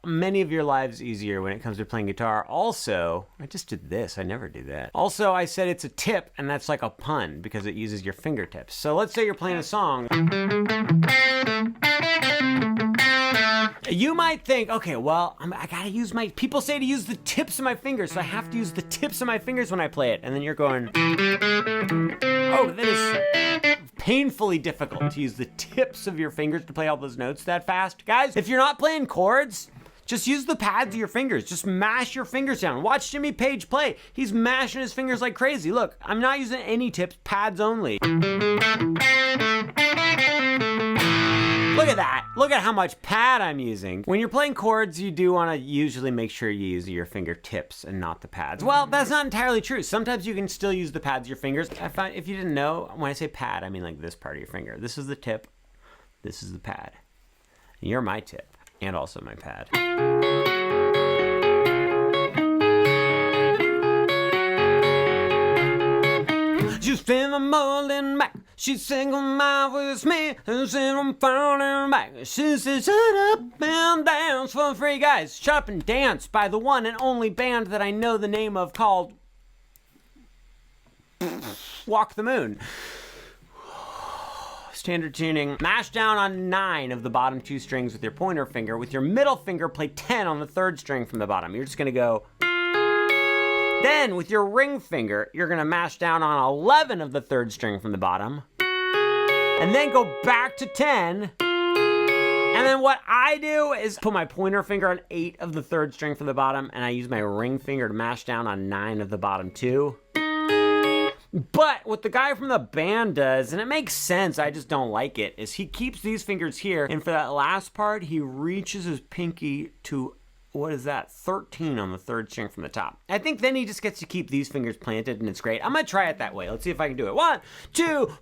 many of your lives easier when it comes to playing guitar. Also, I just did this, I never do that. Also, I said it's a tip, and that's like a pun because it uses your fingertips. So let's say you're playing a song. You might think, okay, well, I gotta use people say to use the tips of my fingers, so I have to use the tips of my fingers when I play it. And then you're going, oh, that is painfully difficult to use the tips of your fingers to play all those notes that fast. Guys, if you're not playing chords, just use the pads of your fingers. Just mash your fingers down. Watch Jimmy Page play. He's mashing his fingers like crazy. Look, I'm not using any tips, pads only. Look at that. Look at how much pad I'm using. When you're playing chords, you do want to usually make sure you use your fingertips and not the pads. Well, that's not entirely true. Sometimes you can still use the pads of your fingers. I find, if you didn't know, when I say pad, I mean like this part of your finger. This is the tip. This is the pad. You're my tip and also my pad. She's feeling molding back. She's single mile with me, and said I'm falling back. She says, shut up and dance for free. Guys, shut up and dance by the one and only band that I know the name of called Walk the Moon. Standard tuning. Mash down on 9 of the bottom 2 strings with your pointer finger. With your middle finger, play 10 on the 3rd string from the bottom. You're just gonna go. Then, with your ring finger, you're gonna mash down on 11 of the 3rd string from the bottom. And then go back to 10. And then what I do is put my pointer finger on 8 of the 3rd string from the bottom, and I use my ring finger to mash down on 9 of the bottom 2. But what the guy from the band does, and it makes sense, I just don't like it, is he keeps these fingers here, and for that last part, he reaches his pinky to, what is that, 13 on the 3rd string from the top. I think then he just gets to keep these fingers planted, and it's great. I'm gonna try it that way. Let's see if I can do it. 1, 2.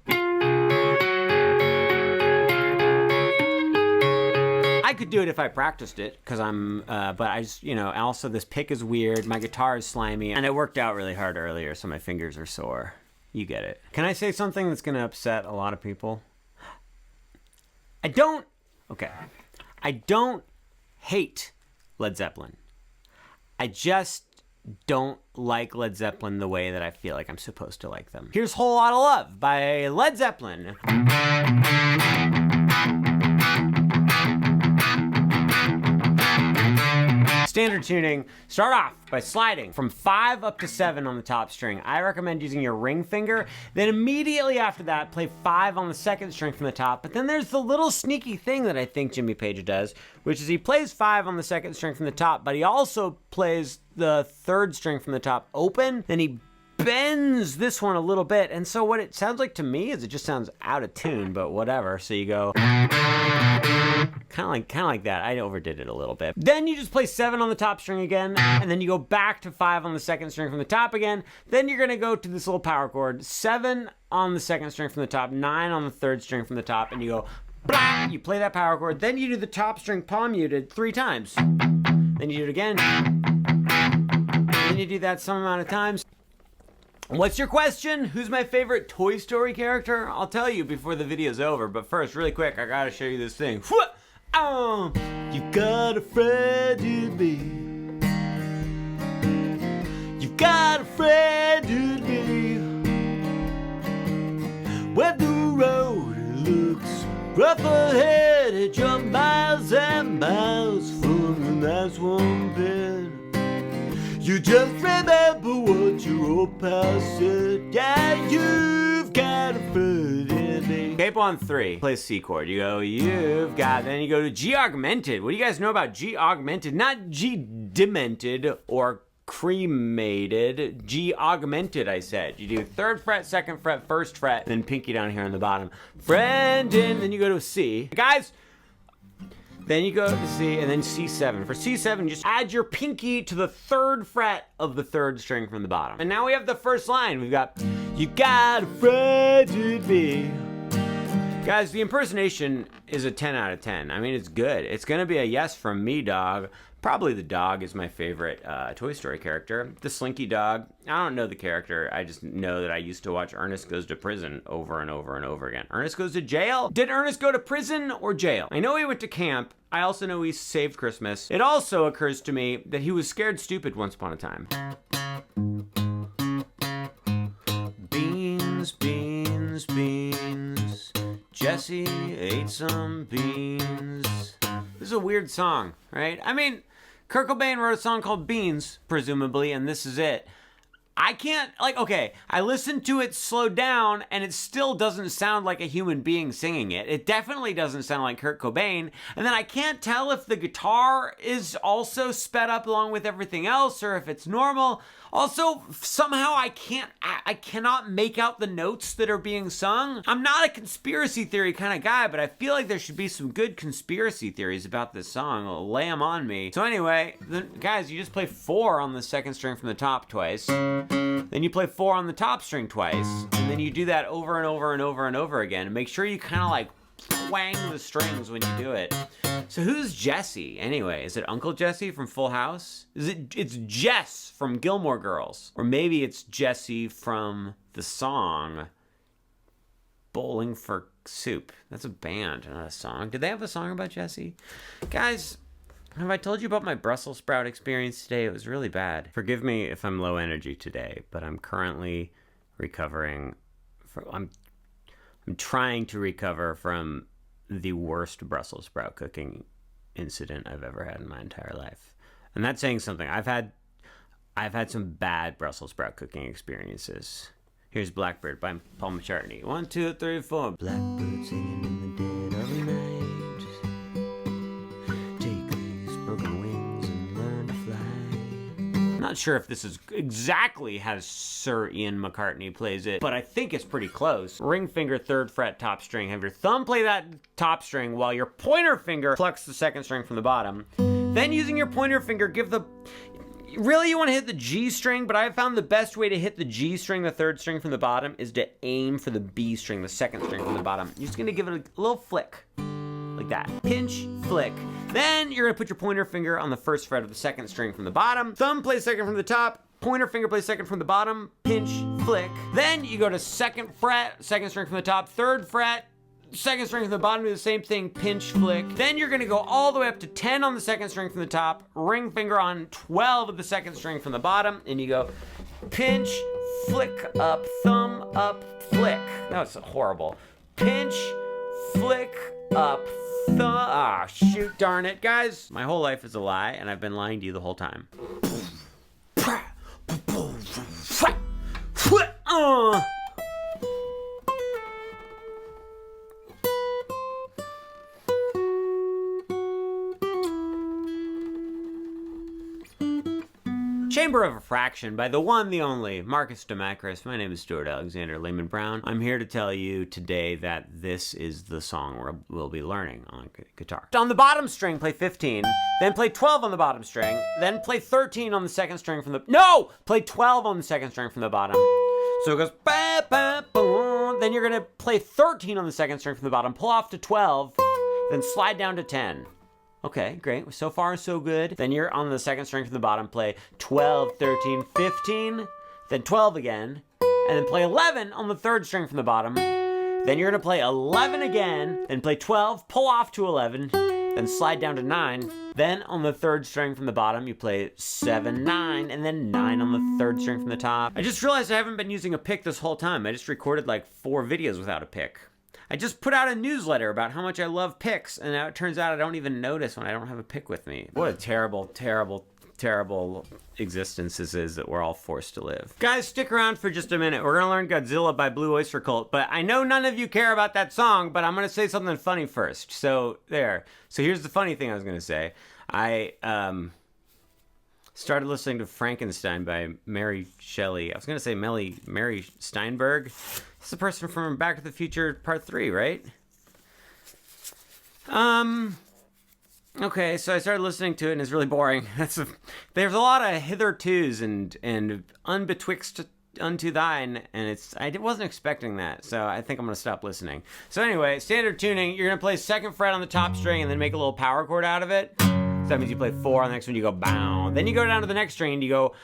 I could do it if I practiced it, because but I just, also this pick is weird, my guitar is slimy, and I worked out really hard earlier, so my fingers are sore. You get it. Can I say something that's gonna upset a lot of people? I don't hate Led Zeppelin. I just don't like Led Zeppelin the way that I feel like I'm supposed to like them. Here's Whole Lotta Love by Led Zeppelin. Standard tuning, start off by sliding from 5 up to 7 on the top string. I recommend using your ring finger. Then immediately after that, play 5 on the second string from the top. But then there's the little sneaky thing that I think Jimmy Page does, which is he plays 5 on the second string from the top, but he also plays the third string from the top open. Then he bends this one a little bit, and so what it sounds like to me is it just sounds out of tune, but whatever. So you go kind of like that. I overdid it a little bit. Then you just play 7 on the top string again, and then you go back to 5 on the second string from the top again. Then you're gonna go to this little power chord, 7 on the second string from the top, 9 on the third string from the top, and you go blah, you play that power chord. Then you do the top string palm muted 3 times. Then you do it again. Then you do that some amount of times. What's your question? Who's my favorite Toy Story character? I'll tell you before the video's over, but first, really quick, I gotta show you this thing. Oh, you got a friend in me. You got a friend in me. When the road looks rough ahead, and you're miles and miles from the nice warm bed, you just remember what your old pal said. Yeah, you've got a friend in me. Capo on 3, play C chord. You go, you've got, then you go to G augmented. What do you guys know about G augmented? Not G demented or cremated. G augmented, I said. You do 3rd fret, 2nd fret, 1st fret, then pinky down here on the bottom. Friend in, then you go to a C. Guys, then you go to C and then C7. For C7, just add your pinky to the 3rd fret of the 3rd string from the bottom. And now we have the first line. We've got, you got a friend in me. Guys, the impersonation is a 10 out of 10. I mean, it's good. It's gonna be a yes from me, dog. Probably the dog is my favorite Toy Story character. The Slinky dog. I don't know the character. I just know that I used to watch Ernest Goes to Prison over and over and over again. Ernest Goes to Jail? Did Ernest go to prison or jail? I know he went to camp. I also know he saved Christmas. It also occurs to me that he was scared stupid once upon a time. Beans, beans, beans. Jesse ate some beans. This is a weird song, right? I mean, Kurt Cobain wrote a song called Beans, presumably, and this is it. I can't, like, okay, I listened to it slowed down, and it still doesn't sound like a human being singing it. It definitely doesn't sound like Kurt Cobain, and then I can't tell if the guitar is also sped up along with everything else, or if it's normal. Also, somehow I cannot make out the notes that are being sung. I'm not a conspiracy theory kind of guy, but I feel like there should be some good conspiracy theories about this song. Lay them on me. So anyway, guys, you just play 4 on the second string from the top twice. Then you play 4 on the top string twice. And then you do that over and over and over and over again. And make sure you kind of like twang the strings when you do it. So who's Jesse anyway? Is it Uncle Jesse from Full House? It's Jess from Gilmore Girls. Or maybe it's Jesse from the song Bowling for Soup. That's a band, not a song. Did they have a song about Jesse? Guys, have I told you about my Brussels sprout experience today? It was really bad. Forgive me if I'm low energy today, but I'm currently recovering. I'm trying to recover from the worst Brussels sprout cooking incident I've ever had in my entire life. And that's saying something. I've had some bad Brussels sprout cooking experiences. Here's Blackbird by Paul McCartney. 1, 2, 3, 4. Blackbird singing in the dead of the night. Take these broken wings and learn to fly. I'm not sure if this is exactly how Sir Ian McCartney plays it, but I think it's pretty close. Ring finger, 3rd fret, top string. Have your thumb play that top string while your pointer finger plucks the 2nd string from the bottom. Then using your pointer finger, really you want to hit the G string, but I found the best way to hit the G string, the 3rd string from the bottom, is to aim for the B string, the 2nd string from the bottom. You're just going to give it a little flick, like that. Pinch, flick. Then you're going to put your pointer finger on the 1st fret of the 2nd string from the bottom. Thumb plays 2nd from the top. Pointer finger plays 2nd from the bottom. Pinch, flick. Then you go to 2nd fret, 2nd string from the top, 3rd fret, 2nd string from the bottom, do the same thing, pinch, flick. Then you're gonna go all the way up to 10 on the 2nd string from the top, ring finger on 12 of the 2nd string from the bottom, and you go pinch, flick up, thumb up, flick. That was horrible. Pinch, flick up, Ah, shoot, darn it, guys. My whole life is a lie, and I've been lying to you the whole time. Chamber of a Fraction by the one, the only, Marcus Demacris. My name is Stuart Alexander Lehman-brown. I'm here to tell you today that this is the song we'll be learning on guitar. On the bottom string, play 15, then play 12 on the bottom string, then play 13 on the second string from the... No! Play 12 on the second string from the bottom. So it goes... Ba, ba, boom. Then you're gonna play 13 on the second string from the bottom, pull off to 12, then slide down to 10. Okay, great. So far, so good. Then you're on the second string from the bottom, play 12, 13, 15, then 12 again, and then play 11 on the third string from the bottom. Then you're gonna play 11 again, then play 12, pull off to 11, then slide down to 9. Then on the third string from the bottom, you play 7, 9, and then 9 on the third string from the top. I just realized I haven't been using a pick this whole time. I just recorded like 4 videos without a pick. I just put out a newsletter about how much I love picks, and now it turns out I don't even notice when I don't have a pick with me. What a terrible, terrible, terrible existence this is that we're all forced to live. Guys, stick around for just a minute. We're gonna learn Godzilla by Blue Oyster Cult, but I know none of you care about that song, but I'm gonna say something funny first. So, there. So here's the funny thing I was gonna say. I, started listening to Frankenstein by Mary Shelley. I was gonna say Mary Steinberg. It's the person from Back to the Future Part 3, right? Okay, so I started listening to it and it's really boring. There's a lot of hitherto's and unbetwixt unto thine, and I wasn't expecting that, so I think I'm gonna stop listening. So anyway, standard tuning, you're gonna play 2nd fret on the top string and then make a little power chord out of it. So that means you play 4, on the next one you go bow. Then you go down to the next string and you go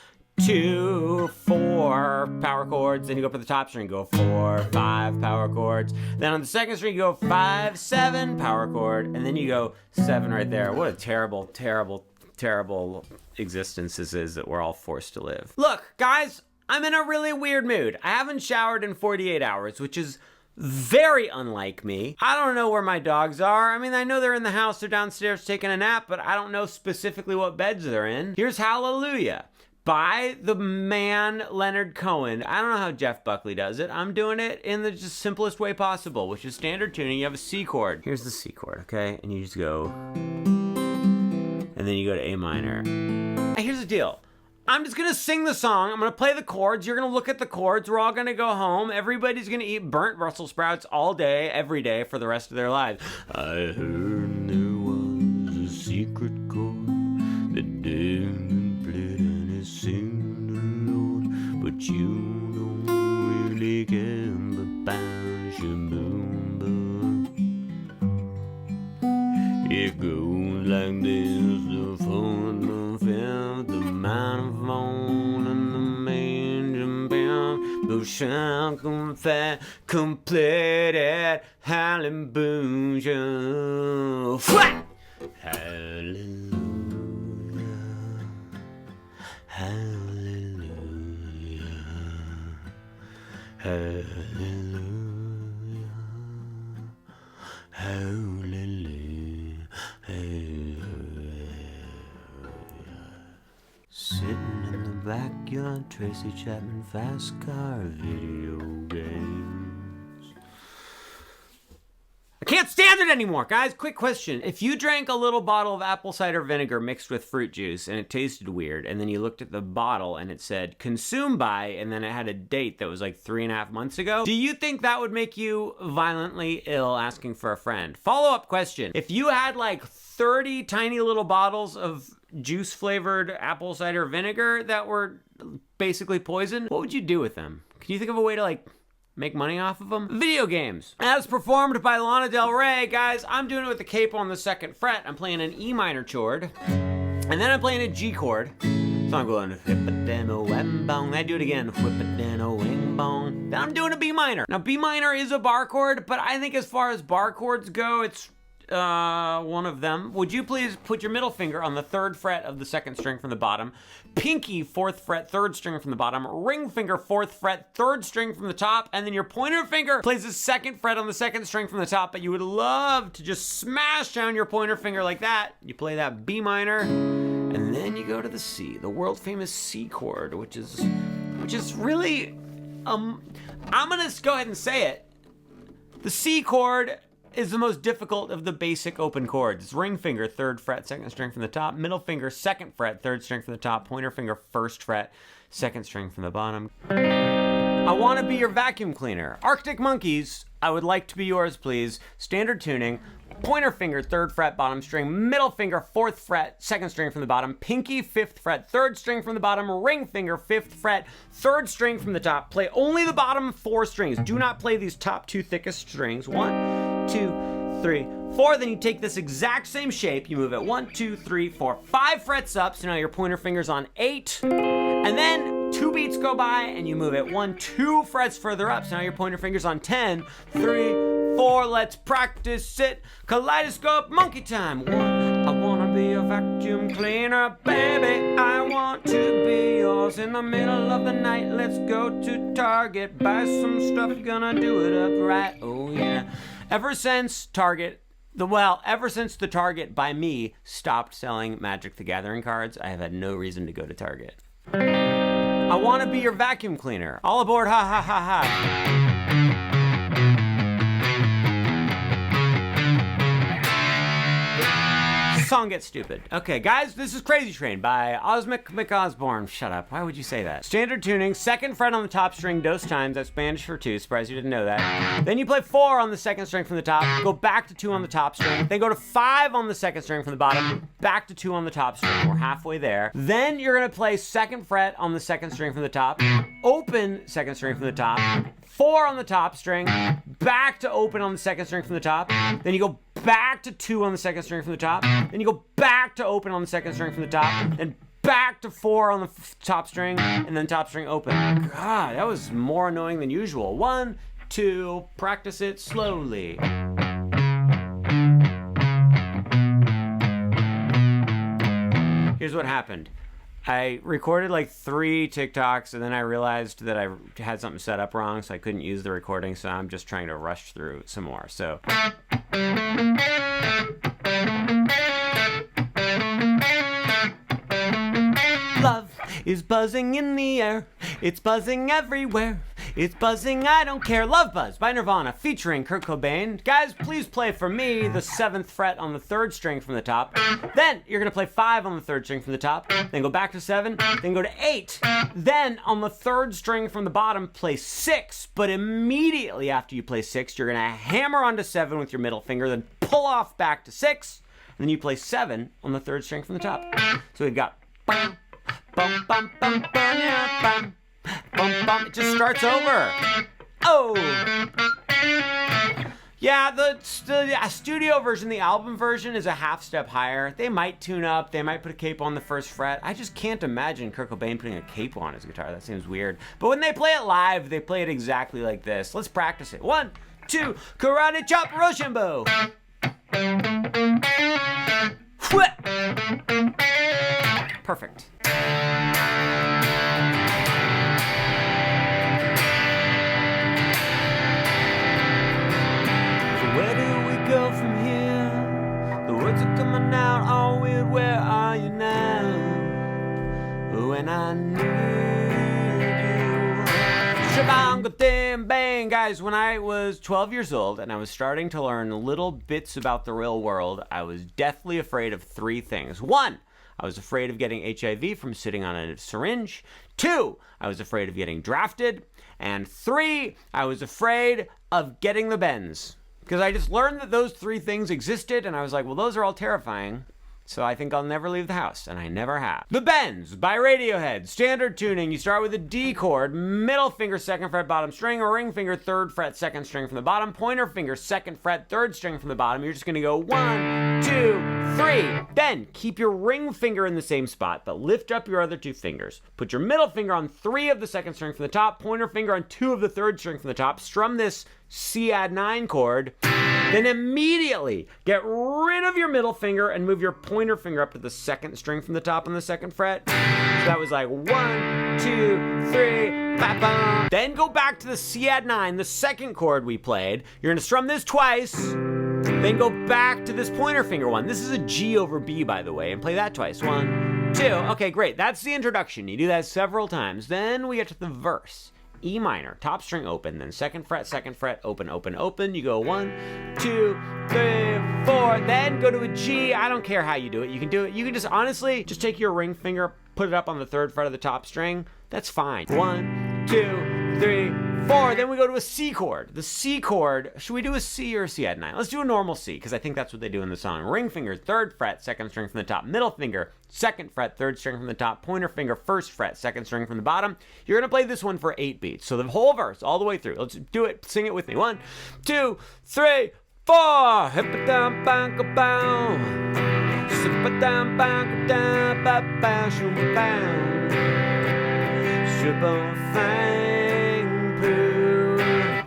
2, 4 power chords. Then you go up to the top string, go 4, 5 power chords. Then on the second string you go 5, 7 power chord, and then you go 7 right there. What a terrible, terrible, terrible existence this is that we're all forced to live. Look, guys, I'm in a really weird mood. I haven't showered in 48 hours, which is very unlike me. I don't know where my dogs are. I mean, I know they're in the house, they're downstairs taking a nap, but I don't know specifically what beds they're in. Here's Hallelujah by the man Leonard Cohen. I don't know how Jeff Buckley does it. I'm doing it in the just simplest way possible, which is standard tuning. You have a C chord. Here's the C chord, okay? And you just go, and then you go to A minor. Now, here's the deal. I'm just gonna sing the song. I'm gonna play the chords. You're gonna look at the chords. We're all gonna go home. Everybody's gonna eat burnt Brussels sprouts all day, every day, for the rest of their lives. I heard there was a secret chord that didn't play and it seemed the Lord, but you don't really care about your boom. It goes like this: the fourth, the fifth, the microphone, and the main band. The shall confess, completed, hallelujah. Hallelujah, hallelujah, hallelujah, hallelujah, hallelujah. Sitting in the backyard, Tracy Chapman fast car video games. I can't stand it anymore, guys. Quick question. If you drank a little bottle of apple cider vinegar mixed with fruit juice and it tasted weird, and then you looked at the bottle and it said consumed by, and then it had a date that was like 3.5 months ago, do you think that would make you violently ill asking for a friend? Follow-up question. If you had like 30 tiny little bottles of juice flavored apple cider vinegar that were basically poison, what would you do with them? Can you think of a way to like make money off of them? Video games. As performed by Lana Del Rey, guys, I'm doing it with the capo on the 2nd fret. I'm playing an E minor chord, and then I'm playing a G chord. So I'm going whip-a-dano-wem-bong. I do it again, whip-a-dano-wing-bong. Then I'm doing a B minor. Now B minor is a bar chord, but I think as far as bar chords go, it's one of them. Would you please put your middle finger on the 3rd fret of the 2nd string from the bottom, pinky 4th fret, 3rd string from the bottom, ring finger 4th fret, 3rd string from the top, and then your pointer finger plays the 2nd fret on the 2nd string from the top, but you would love to just smash down your pointer finger like that. You play that B minor, and then you go to the C, the world famous C chord, which is really, I'm gonna go ahead and say it. The C chord is the most difficult of the basic open chords. It's ring finger, 3rd fret, 2nd string from the top, middle finger, 2nd fret, 3rd string from the top, pointer finger, 1st fret, 2nd string from the bottom. I want to be your vacuum cleaner. Arctic Monkeys, I would like to be yours, please. Standard tuning, pointer finger, 3rd fret, bottom string, middle finger, 4th fret, 2nd string from the bottom, pinky, 5th fret, 3rd string from the bottom, ring finger, 5th fret, 3rd string from the top. Play only the bottom 4 strings. Do not play these top 2 thickest strings. 1, 2, 3, 4. Then you take this exact same shape, you move it 1, 2, 3, 4, 5 frets up, so now your pointer finger's on 8, and then 2 beats go by and you move it 1, 2 frets further up, so now your pointer finger's on 10, 3, 4, let's practice it, kaleidoscope monkey time. 1, I wanna be a vacuum cleaner, baby, I want to be yours. In the middle of the night, let's go to Target, buy some stuff, gonna do it up right, oh yeah. Ever since the Target by me stopped selling Magic the Gathering cards, I have had no reason to go to Target. I want to be your vacuum cleaner. All aboard, ha ha ha ha. Song gets stupid. Okay, guys, this is Crazy Train by Osmic McOsborne. Shut up. Why would you say that? Standard tuning, 2nd fret on the top string, dos times. That's Spanish for 2. Surprised you didn't know that. Then you play 4 on the 2nd string from the top, go back to 2 on the top string, then go to 5 on the 2nd string from the bottom, back to 2 on the top string. We're halfway there. Then you're gonna play 2nd fret on the 2nd string from the top, open 2nd string from the top, 4 on the top string, back to open on the 2nd string from the top, then you go back to 2 on the 2nd string from the top, then you go back to open on the 2nd string from the top, then back to 4 on the top string, and then top string open. God, that was more annoying than usual. 1, 2, practice it slowly. Here's what happened. I recorded like 3 TikToks, and then I realized that I had something set up wrong, so I couldn't use the recording, so I'm just trying to rush through some more. So love is buzzing in the air, it's buzzing everywhere, it's buzzing, I don't care. Love Buzz by Nirvana featuring Kurt Cobain. Guys, please play for me the 7th fret on the 3rd string from the top. Then you're gonna play 5 on the 3rd string from the top, then go back to 7, then go to 8. Then on the 3rd string from the bottom, play 6, but immediately after you play 6, you're gonna hammer onto 7 with your middle finger, then pull off back to 6, and then you play 7 on the 3rd string from the top. So we've got bum, bum, bum, bum, bum, yeah, bum. Bum, bum. It just starts over. Oh! Yeah, the studio version, the album version, is a half step higher. They might tune up. They might put a capo on the 1st fret. I just can't imagine Kurt Cobain putting a capo on his guitar. That seems weird. But when they play it live, they play it exactly like this. Let's practice it. 1, 2, karate chop Rochambeau. Perfect. Where do we go from here? The words are coming out all weird. Where are you now? When I need you. Shabang, bang. Guys, when I was 12 years old and I was starting to learn little bits about the real world, I was deathly afraid of 3 things. 1, I was afraid of getting HIV from sitting on a syringe. 2, I was afraid of getting drafted. And 3, I was afraid of getting the bends. Because I just learned that those 3 things existed, and I was like, well, those are all terrifying, so I think I'll never leave the house, and I never have. The Bends by Radiohead. Standard tuning, you start with a D chord, middle finger, 2nd fret, bottom string, or ring finger, 3rd fret, 2nd string from the bottom, pointer finger, 2nd fret, 3rd string from the bottom. You're just gonna go 1, 2, 3. Then keep your ring finger in the same spot, but lift up your other 2 fingers. Put your middle finger on 3 of the 2nd string from the top, pointer finger on 2 of the 3rd string from the top. Strum this C add 9 chord, then immediately get rid of your middle finger and move your pointer finger up to the second string from the top on the second fret. So that was like 1, 2, 3, ba-bum. Then go back to the C add 9, the second chord we played. You're gonna strum this twice, then go back to this pointer finger one. This is a G over B, by the way, and play that twice. 1, 2. Okay, great. That's the introduction. You do that several times. Then we get to the verse. E minor, top string open, then second fret, open, open, open. You go 1, 2, 3, 4, then go to a G. I don't care how you do it. You can do it. You can just honestly just take your ring finger, put it up on the third fret of the top string. That's fine. 1, 2, 3, 4. Then we go to a C chord. The C chord, should we do a C or a C add 9? Let's do a normal C, because I think that's what they do in the song. Ring finger, third fret, second string from the top. Middle finger, second fret, third string from the top. Pointer finger, first fret, second string from the bottom. You're gonna play this one for 8 beats. So the whole verse, all the way through. Let's do it. Sing it with me. 1, 2, 3, 4. Hip-a-dum-bang-a-bow. Sip-a-dum-bang-a-dum-ba-bow. Shoo-bow. Shoo-bow-fang poo.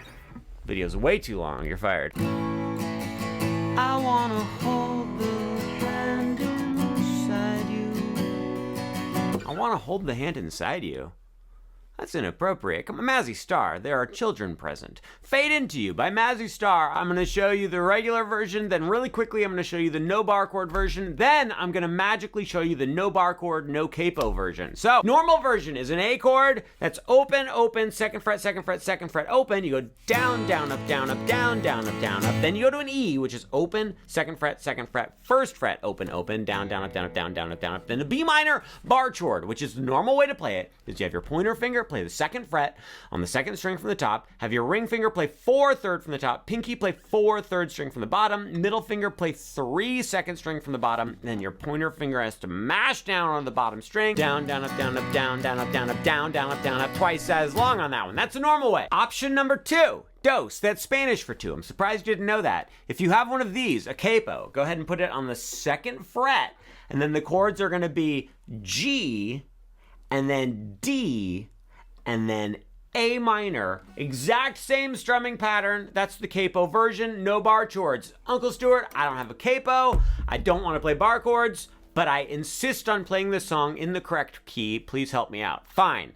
Video's way too long. You're fired. I wanna hold the hand inside you. I wanna hold the hand inside you. That's inappropriate. Come on, Mazzy Star, there are children present. Fade Into You by Mazzy Star. I'm gonna show you the regular version, then really quickly I'm gonna show you the no bar chord version, then I'm gonna magically show you the no bar chord, no capo version. So, normal version is an A chord that's open, open, second fret, open. You go down, down, up, down, up, down, down, up, down, up. Then you go to an E, which is open, second fret, first fret, open, open, down, down, up, down, up, down, down, up, down, up. Then a B minor bar chord, which is the normal way to play it, is you have your pointer finger, play the second fret on the second string from the top, have your ring finger play 4 third from the top, pinky play 4 third string from the bottom, middle finger play 3 second string from the bottom, and then your pointer finger has to mash down on the bottom string, down, down, up, down, up, down, down, up, down, up, down, down, up, down, up, twice as long on that one. That's the normal way. Option number 2. Dos, that's Spanish for 2. I'm surprised you didn't know that. If you have one of these, a capo, go ahead and put it on the second fret, and then the chords are gonna be G, and then D, and then A minor. Exact same strumming pattern. That's the capo version, no bar chords. Uncle Stuart, I don't have a capo. I don't want to play bar chords, but I insist on playing this song in the correct key. Please help me out. Fine.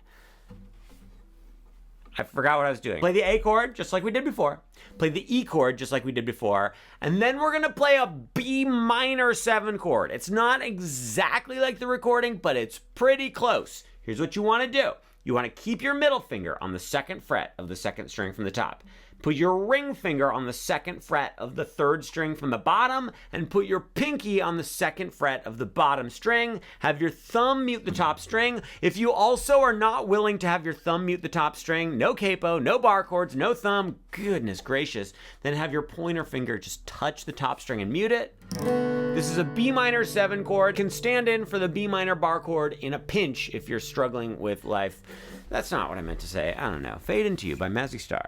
I forgot what I was doing. Play the A chord, just like we did before. Play the E chord, just like we did before. And then we're gonna play a B minor 7 chord. It's not exactly like the recording, but it's pretty close. Here's what you wanna do. You want to keep your middle finger on the second fret of the second string from the top. Put your ring finger on the second fret of the third string from the bottom, and put your pinky on the second fret of the bottom string. Have your thumb mute the top string. If you also are not willing to have your thumb mute the top string, no capo, no bar chords, no thumb, goodness gracious, then have your pointer finger just touch the top string and mute it. This is a B minor 7 chord. Can stand in for the B minor bar chord in a pinch if you're struggling with life. That's not what I meant to say. I don't know. Fade Into You by Mazzy Star.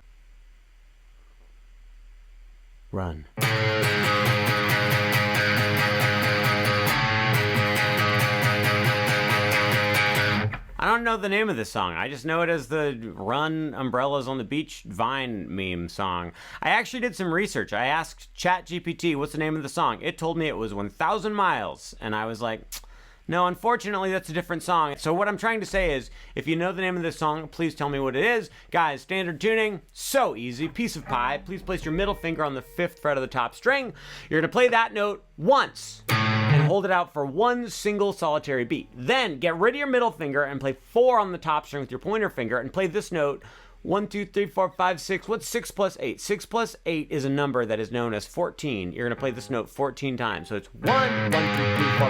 Run. I don't know the name of this song. I just know it as the Run Umbrellas on the Beach Vine meme song. I actually did some research. I asked ChatGPT, what's the name of the song? It told me it was 1,000 Miles. And I was like, no, unfortunately, that's a different song. So what I'm trying to say is, if you know the name of this song, please tell me what it is. Guys, standard tuning, so easy. Piece of pie. Please place your middle finger on the 5th fret of the top string. You're gonna play that note once and hold it out for one single solitary beat. Then get rid of your middle finger and play 4 on the top string with your pointer finger and play this note 1, 2, 3, 4, 5, 6. What's 6 plus 8? 6 plus 8 is a number that is known as 14. You're going to play this note 14 times. So it's 1, 1, 2, 3, 4,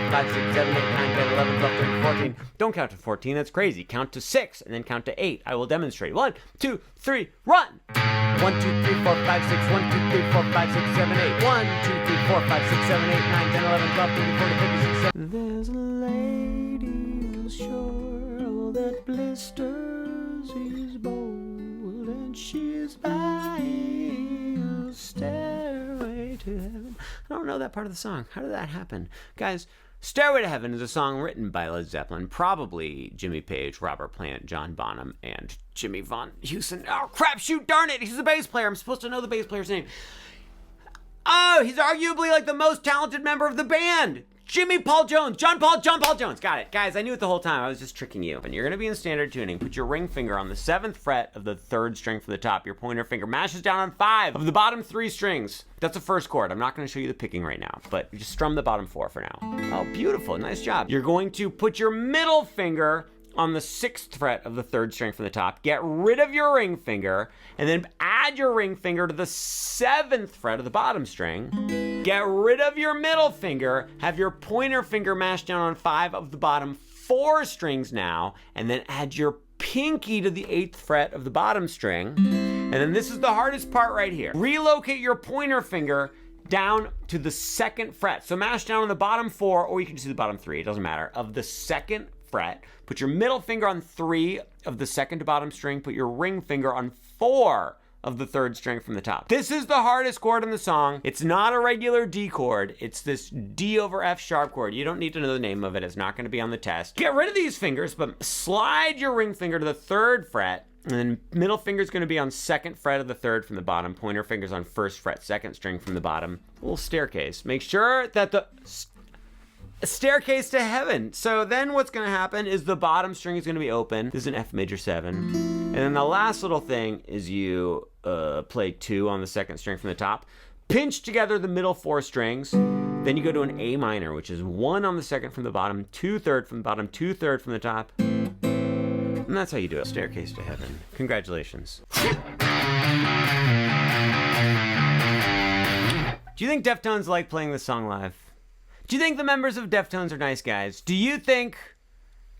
5, 6, 7, 8, 9, 10, 11, 12, 13, 14. Don't count to 14. That's crazy. Count to 6 and then count to 8. I will demonstrate. 1, 2, 3, run! 1, 2, 3, 4, 5, 6. 1, 2, 3, 4, 5, 6, 7, 8. 1, 2, 3, 4, 5, 6, 7, 8, 9, 10, 11, 12, 13, 14, 15, 16, 17. There's a lady on shore that blisters his bowl. She's buying a stairway to heaven. I don't know that part of the song. How did that happen? Guys, Stairway to Heaven is a song written by Led Zeppelin, probably Jimmy Page, Robert Plant, John Bonham, and Jimmy Von Heusen. Oh, crap, shoot, darn it, he's the bass player. I'm supposed to know the bass player's name. Oh, he's arguably like the most talented member of the band. John Paul Jones. Got it. Guys, I knew it the whole time. I was just tricking you. And you're going to be in standard tuning. Put your ring finger on the 7th fret of the 3rd string from the top. Your pointer finger mashes down on 5 of the bottom 3 strings. That's the first chord. I'm not going to show you the picking right now, but just strum the bottom 4 for now. Oh, beautiful. Nice job. You're going to put your middle finger on the 6th fret of the 3rd string from the top. Get rid of your ring finger, and then add your ring finger to the 7th fret of the bottom string. Get rid of your middle finger, have your pointer finger mashed down on 5 of the bottom 4 strings now, and then add your pinky to the 8th fret of the bottom string. And then this is the hardest part right here. Relocate your pointer finger down to the 2nd fret. So mash down on the bottom 4, or you can just do the bottom 3, it doesn't matter, of the 2nd fret. Put your middle finger on 3 of the 2nd to bottom string. Put your ring finger on 4 of the 3rd string from the top. This is the hardest chord in the song. It's not a regular D chord. It's this D over F sharp chord. You don't need to know the name of it. It's not going to be on the test. Get rid of these fingers, but slide your ring finger to the 3rd fret. And then middle finger's going to be on 2nd fret of the 3rd from the bottom. Pointer finger's on 1st fret, 2nd string from the bottom. A little staircase. Make sure that the staircase to heaven. So then what's going to happen is the bottom string is going to be open. This is an F major 7. And then the last little thing is you play 2 on the 2nd string from the top. Pinch together the middle 4 strings. Then you go to an A minor, which is 1 on the 2nd from the bottom, 2 3rd from the bottom, 2 3rd from the top. And that's how you do it. Staircase to heaven. Congratulations. Do you think Deftones like playing this song live? Do you think the members of Deftones are nice guys? Do you think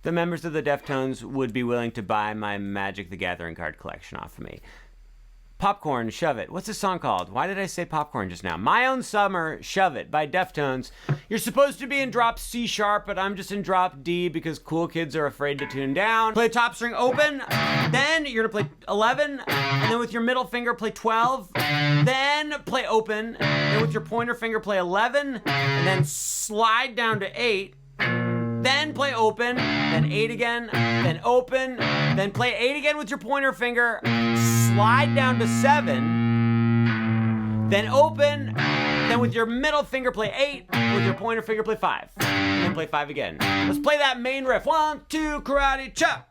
the members of the Deftones would be willing to buy my Magic the Gathering card collection off of me? Popcorn, Shove It. What's this song called? Why did I say popcorn just now? My Own Summer, Shove It by Deftones. You're supposed to be in drop C sharp, but I'm just in drop D because cool kids are afraid to tune down. Play top string open, then you're gonna play 11, and then with your middle finger play 12, then play open, and with your pointer finger play 11, and then slide down to 8, then play open, then 8 again, then open, then play 8 again with your pointer finger, slide down to 7, then open, then with your middle finger play 8, with your pointer finger play 5, and then play 5 again. Let's play that main riff. 1, 2, karate chop.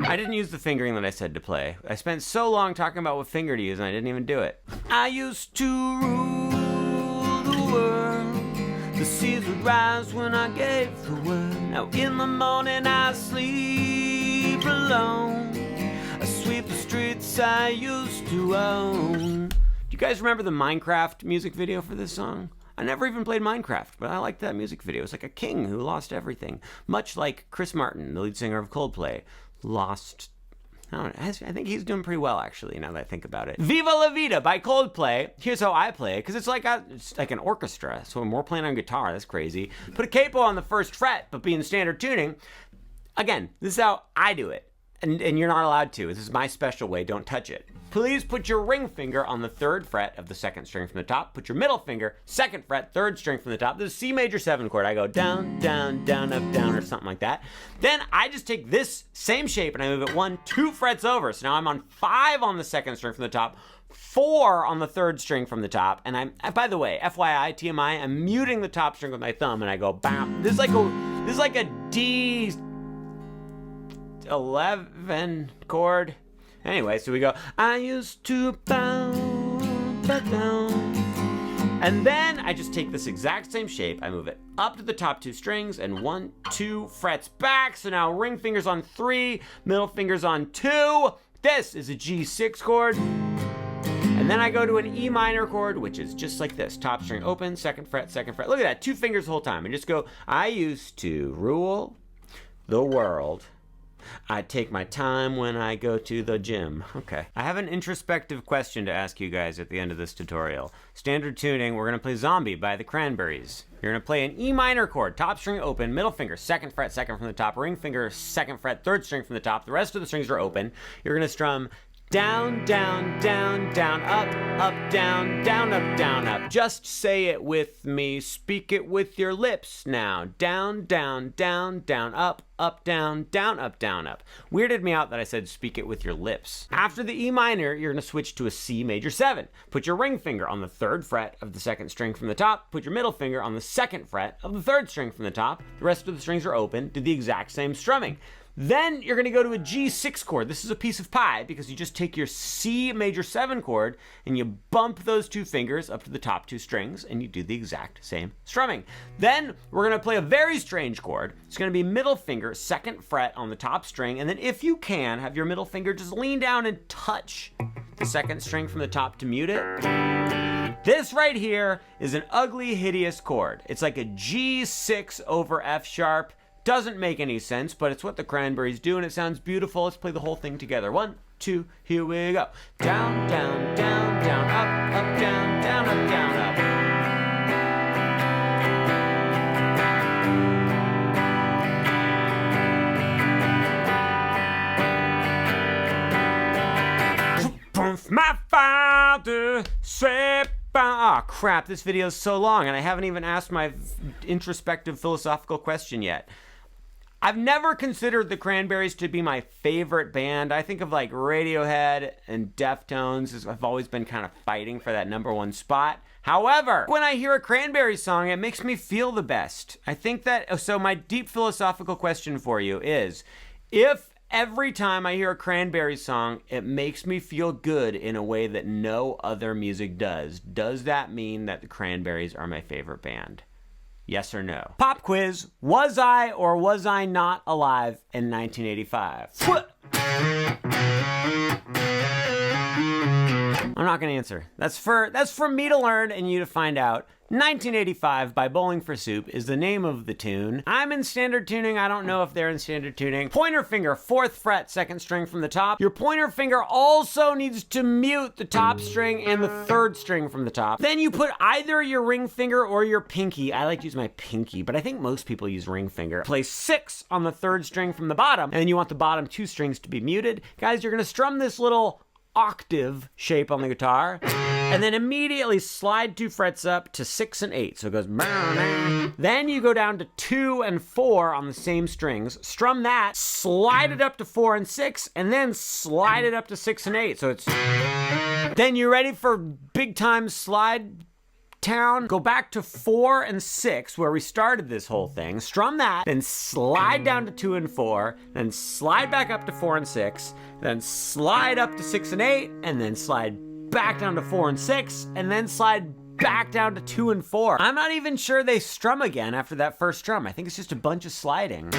I didn't use the fingering that I said to play. I spent so long talking about what finger to use and I didn't even do it. I used to rule the world. The seas would rise when I gave the word. Now in the morning I sleep alone. I sweep the streets I used to own. Do you guys remember the Minecraft music video for this song? I never even played Minecraft, but I liked that music video. It's like a king who lost everything. Much like Chris Martin, the lead singer of Coldplay, lost... I don't know, I think he's doing pretty well, actually, now that I think about it. Viva La Vida by Coldplay. Here's how I play it, because it's like an orchestra, so when we're playing on guitar, that's crazy. Put a capo on the 1st fret, but be in standard tuning. Again, this is how I do it, and you're not allowed to. This is my special way, don't touch it. Please put your ring finger on the 3rd fret of the 2nd string from the top. Put your middle finger, 2nd fret, 3rd string from the top. This is C major 7 chord. I go down, down, down, up, down, or something like that. Then I just take this same shape and I move it 1, 2 frets over. So now I'm on 5 on the 2nd string from the top, 4 on the 3rd string from the top. And I'm, by the way, FYI, TMI, I'm muting the top string with my thumb and I go bam. This is like a D11 chord. Anyway, so we go, I used to bow down. And then I just take this exact same shape, I move it up to the top 2 strings, and 1, 2 frets back. So now ring finger's on 3, middle finger's on 2. This is a G6 chord. And then I go to an E minor chord, which is just like this. Top string open, 2nd fret, 2nd fret. Look at that, 2 fingers the whole time. And just go, I used to rule the world. I take my time when I go to the gym. Okay. I have an introspective question to ask you guys at the end of this tutorial. Standard tuning, we're going to play Zombie by the Cranberries. You're going to play an E minor chord, top string open, middle finger, 2nd fret, 2nd from the top, ring finger, 2nd fret, 3rd string from the top. The rest of the strings are open. You're going to strum Down, down, down, down, up, up, down, down, up, down, up. Just say it with me, speak it with your lips now. Down, down, down, down, up, down, down, up, down, up. Weirded me out that I said speak it with your lips. After the E minor, you're gonna switch to a C major 7. Put your ring finger on the 3rd fret of the 2nd string from the top. Put your middle finger on the 2nd fret of the 3rd string from the top. The rest of the strings are open. Do the exact same strumming. Then you're gonna go to a G6 chord. This is a piece of pie because you just take your C major 7 chord and you bump those 2 fingers up to the top 2 strings and you do the exact same strumming. Then we're gonna play a very strange chord. It's gonna be middle finger, 2nd fret on the top string, and then if you can, have your middle finger just lean down and touch the 2nd string from the top to mute it. This right here is an ugly, hideous chord. It's like a G6 over F sharp. Doesn't make any sense, but it's what the Cranberries do, and it sounds beautiful. Let's play the whole thing together. 1, 2, here we go. Down, down, down, down, up, up, down, down, up, down, up. My father said, oh crap, this video is so long and I haven't even asked my introspective philosophical question yet. I've never considered the Cranberries to be my favorite band. I think of like Radiohead and Deftones. I've always been kind of fighting for that #1 spot. However, when I hear a Cranberries song, it makes me feel the best. I think that, so my deep philosophical question for you is, if every time I hear a Cranberries song, it makes me feel good in a way that no other music does that mean that the Cranberries are my favorite band? Yes or no? Pop quiz. Was I or was I not alive in 1985? I'm not gonna answer. That's for me to learn and you to find out. 1985 by Bowling for Soup is the name of the tune. I'm in standard tuning. I don't know if they're in standard tuning. Pointer finger, 4th fret, 2nd string from the top. Your pointer finger also needs to mute the top string and the 3rd string from the top. Then you put either your ring finger or your pinky. I like to use my pinky, but I think most people use ring finger. Play 6 on the 3rd string from the bottom, and you want the bottom 2 strings to be muted. Guys, you're gonna strum this little octave shape on the guitar, and then immediately slide 2 frets up to 6 and 8. So it goes, then you go down to 2 and 4 on the same strings, strum that, slide it up to 4 and 6, and then slide it up to 6 and 8. So it's, then you're ready for big time slide town. Go back to 4 and 6 where we started this whole thing, strum that, then slide down to 2 and 4, then slide back up to 4 and 6, then slide up to 6 and 8, and then slide back down to 4 and 6, and then slide back down to 2 and 4. I'm not even sure they strum again after that first strum. I think it's just a bunch of sliding.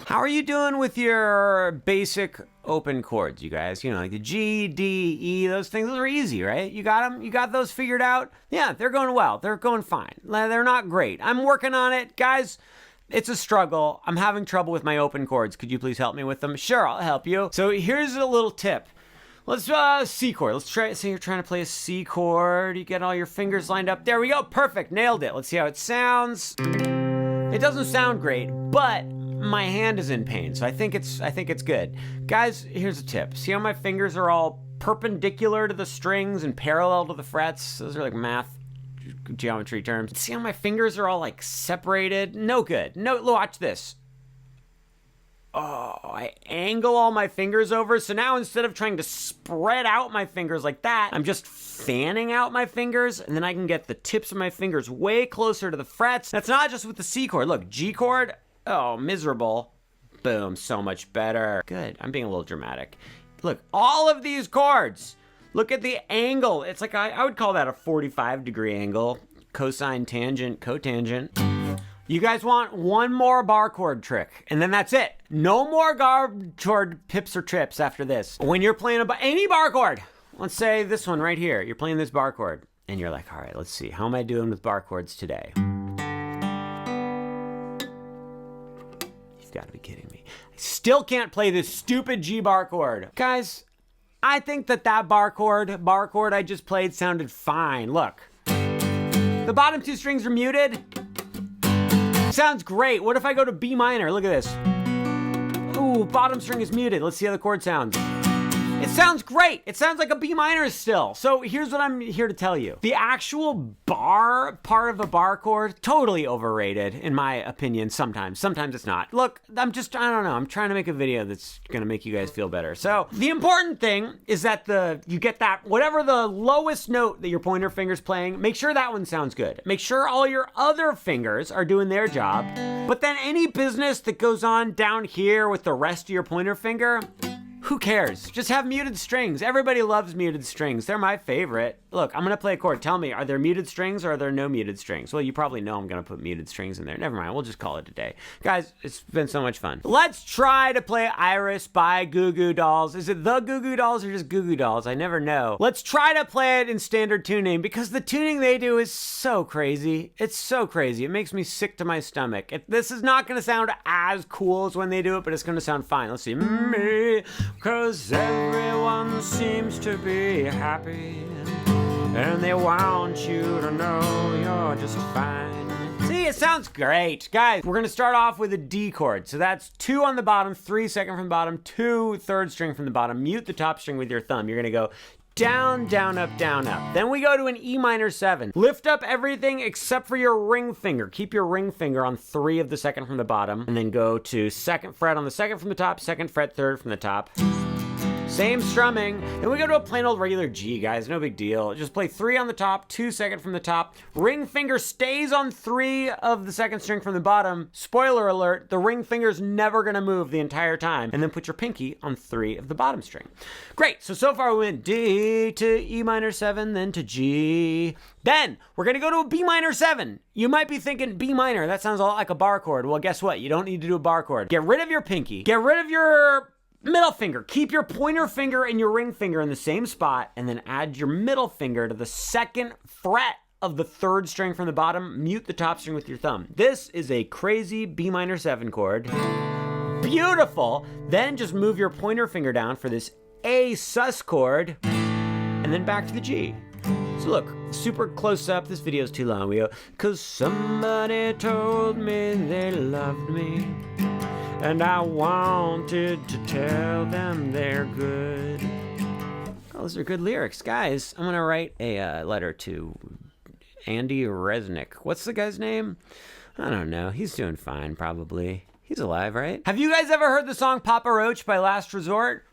How are you doing with your basic open chords, you guys? You know, like the G, D, E, those things, those are easy, right? You got them? You got those figured out? Yeah, they're going well. They're going fine. They're not great. I'm working on it. Guys, it's a struggle. I'm having trouble with my open chords. Could you please help me with them? Sure, I'll help you. So here's a little tip. Let's C chord. Let's try it. Say you're trying to play a C chord. You get all your fingers lined up. There we go. Perfect. Nailed it. Let's see how it sounds. It doesn't sound great, but my hand is in pain, so I think it's good. Guys, here's a tip. See how my fingers are all perpendicular to the strings and parallel to the frets? Those are like math geometry terms. See how my fingers are all like separated? No good. No, watch this. Oh, I angle all my fingers over, so now instead of trying to spread out my fingers like that, I'm just fanning out my fingers, and then I can get the tips of my fingers way closer to the frets. That's not just with the C chord. Look, G chord, oh, miserable. Boom, so much better. Good, I'm being a little dramatic. Look, all of these chords, look at the angle. It's like, I would call that a 45-degree angle. Cosine, tangent, cotangent. You guys want one more bar chord trick, and then that's it. No more bar chord pips or trips after this. When you're playing any bar chord, let's say this one right here, you're playing this bar chord, and you're like, all right, let's see, how am I doing with bar chords today? You've got to be kidding me. I still can't play this stupid G bar chord. Guys, I think that bar chord I just played sounded fine. Look, the bottom 2 strings are muted. Sounds great. What if I go to B minor? Look at this. Ooh, bottom string is muted. Let's see how the chord sounds. It sounds great. It sounds like a B minor still. So here's what I'm here to tell you. The actual bar part of a bar chord, totally overrated in my opinion sometimes. Sometimes it's not. Look, I don't know. I'm trying to make a video that's gonna make you guys feel better. So the important thing is that you get that, whatever the lowest note that your pointer finger's playing, make sure that one sounds good. Make sure all your other fingers are doing their job. But then any business that goes on down here with the rest of your pointer finger, who cares? Just have muted strings. Everybody loves muted strings. They're my favorite. Look, I'm gonna play a chord. Tell me, are there muted strings or are there no muted strings? Well, you probably know I'm gonna put muted strings in there. Never mind, we'll just call it a day. Guys, it's been so much fun. Let's try to play Iris by Goo Goo Dolls. Is it the Goo Goo Dolls or just Goo Goo Dolls? I never know. Let's try to play it in standard tuning because the tuning they do is so crazy. It's so crazy. It makes me sick to my stomach. This is not gonna sound as cool as when they do it, but it's gonna sound fine. Let's see. Me, 'cause everyone seems to be happy. And they want you to know you're just fine. See, it sounds great. Guys, we're gonna start off with a D chord. So that's 2 on the bottom, 3 second from the bottom, 2 third string from the bottom. Mute the top string with your thumb. You're gonna go down, down, up, down, up. Then we go to an E minor 7. Lift up everything except for your ring finger. Keep your ring finger on 3 of the second from the bottom. And then go to 2nd fret on the 2nd from the top, 2nd fret, 3rd from the top. Same strumming. Then we go to a plain old regular G, guys. No big deal. Just play 3 on the top, 2 second from the top. Ring finger stays on 3 of the 2nd string from the bottom. Spoiler alert, the ring finger's never gonna move the entire time. And then put your pinky on 3 of the bottom string. Great, so far we went D to E minor 7, then to G. Then we're gonna go to a B minor 7. You might be thinking, B minor, that sounds a lot like a bar chord. Well, guess what? You don't need to do a bar chord. Get rid of your pinky. Get rid of your middle finger. Keep your pointer finger and your ring finger in the same spot, and then add your middle finger to the 2nd fret of the 3rd string from the bottom. Mute the top string with your thumb. This is a crazy B minor 7 chord. Beautiful. Then just move your pointer finger down for this A sus chord, and then back to the G. So look, super close up. This video's too long. We go, 'cause somebody told me they loved me, and I wanted to tell them they're good. Oh, those are good lyrics. Guys, I'm gonna write a letter to Andy Resnick. What's the guy's name? I don't know. He's doing fine, probably. He's alive, right? Have you guys ever heard the song Papa Roach by Last Resort?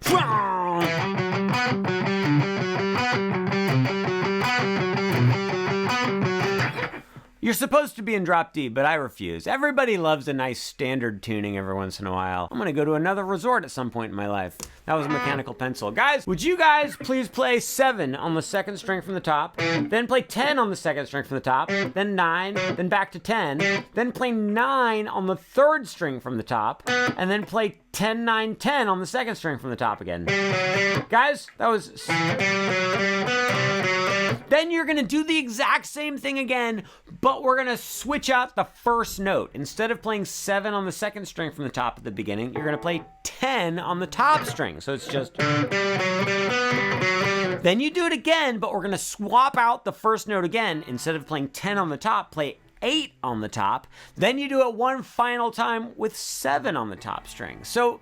You're supposed to be in drop D, but I refuse. Everybody loves a nice standard tuning every once in a while. I'm gonna go to another resort at some point in my life. That was a mechanical pencil. Guys, would you guys please play 7 on the 2nd string from the top, then play 10 on the 2nd string from the top, then 9, then back to 10, then play 9 on the 3rd string from the top, and then play 10, 9, 10 on the 2nd string from the top again. Guys, that was... Then you're gonna do the exact same thing again, but we're gonna switch out the first note. Instead of playing 7 on the 2nd string from the top at the beginning, you're gonna play 10 on the top string. So it's just... Then you do it again, but we're gonna swap out the first note again. Instead of playing 10 on the top, play 8 on the top. Then you do it one final time with 7 on the top string. So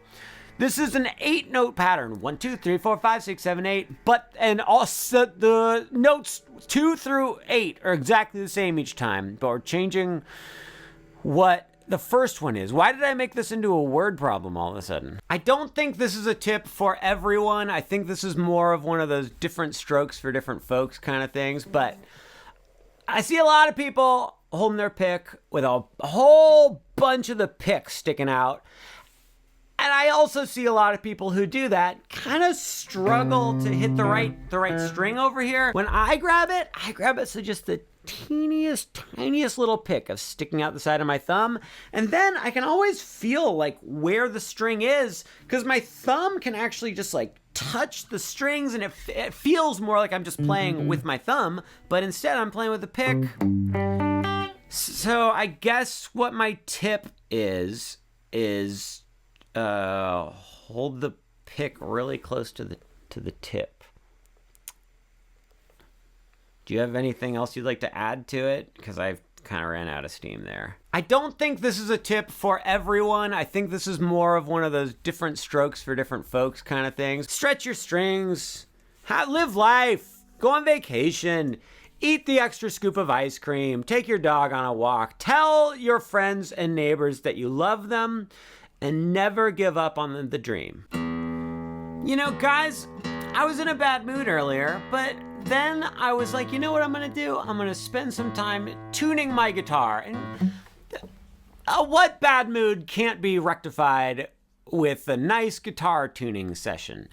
this is an 8-note pattern. 1, 2, 3, 4, 5, 6, 7, 8. And also the notes 2 through 8 are exactly the same each time, but we're changing what the first one is. Why did I make this into a word problem all of a sudden? I don't think this is a tip for everyone. I think this is more of one of those different strokes for different folks kind of things, but I see a lot of people holding their pick with a whole bunch of the pick sticking out. And I also see a lot of people who do that kind of struggle to hit the right string over here. When I grab it so just the tiniest little pick of sticking out the side of my thumb. And then I can always feel like where the string is, because my thumb can actually just like touch the strings, and it feels more like I'm just playing with my thumb, but instead I'm playing with the pick. So I guess what my tip is hold the pick really close to the tip. Do you have anything else you'd like to add to it? Because I've kind of ran out of steam there. I don't think this is a tip for everyone. I think this is more of one of those different strokes for different folks kind of things. Stretch your strings, live life, go on vacation, eat the extra scoop of ice cream, take your dog on a walk, tell your friends and neighbors that you love them, and never give up on the dream. You know, guys, I was in a bad mood earlier, but then I was like, you know what I'm gonna do? I'm gonna spend some time tuning my guitar. And what bad mood can't be rectified with a nice guitar tuning session?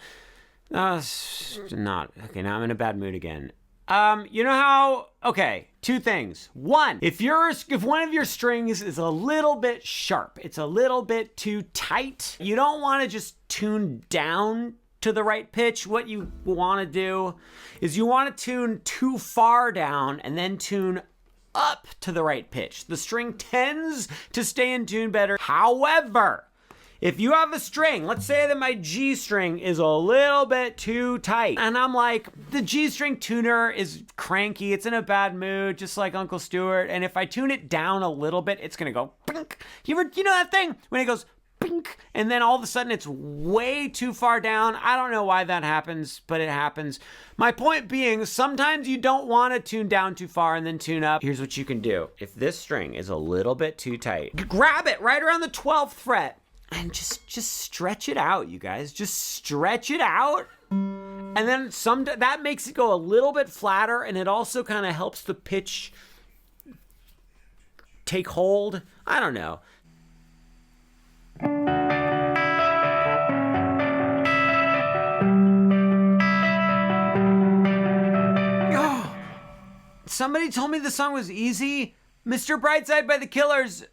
Okay, now I'm in a bad mood again. You know how, okay, two things. One, if one of your strings is a little bit sharp, it's a little bit too tight, you don't want to just tune down to the right pitch. What you want to do is you want to tune too far down and then tune up to the right pitch. The string tends to stay in tune better. However, if you have a string, let's say that my G string is a little bit too tight, and I'm like, the G string tuner is cranky, it's in a bad mood, just like Uncle Stuart, and if I tune it down a little bit, it's gonna go pink. You know that thing? When it goes pink, and then all of a sudden it's way too far down. I don't know why that happens, but it happens. My point being, sometimes you don't want to tune down too far and then tune up. Here's what you can do. If this string is a little bit too tight, grab it right around the 12th fret, and just stretch it out, you guys. Just stretch it out. And then that makes it go a little bit flatter, and it also kind of helps the pitch take hold. I don't know. Oh, somebody told me the song was easy. Mr. Brightside by the Killers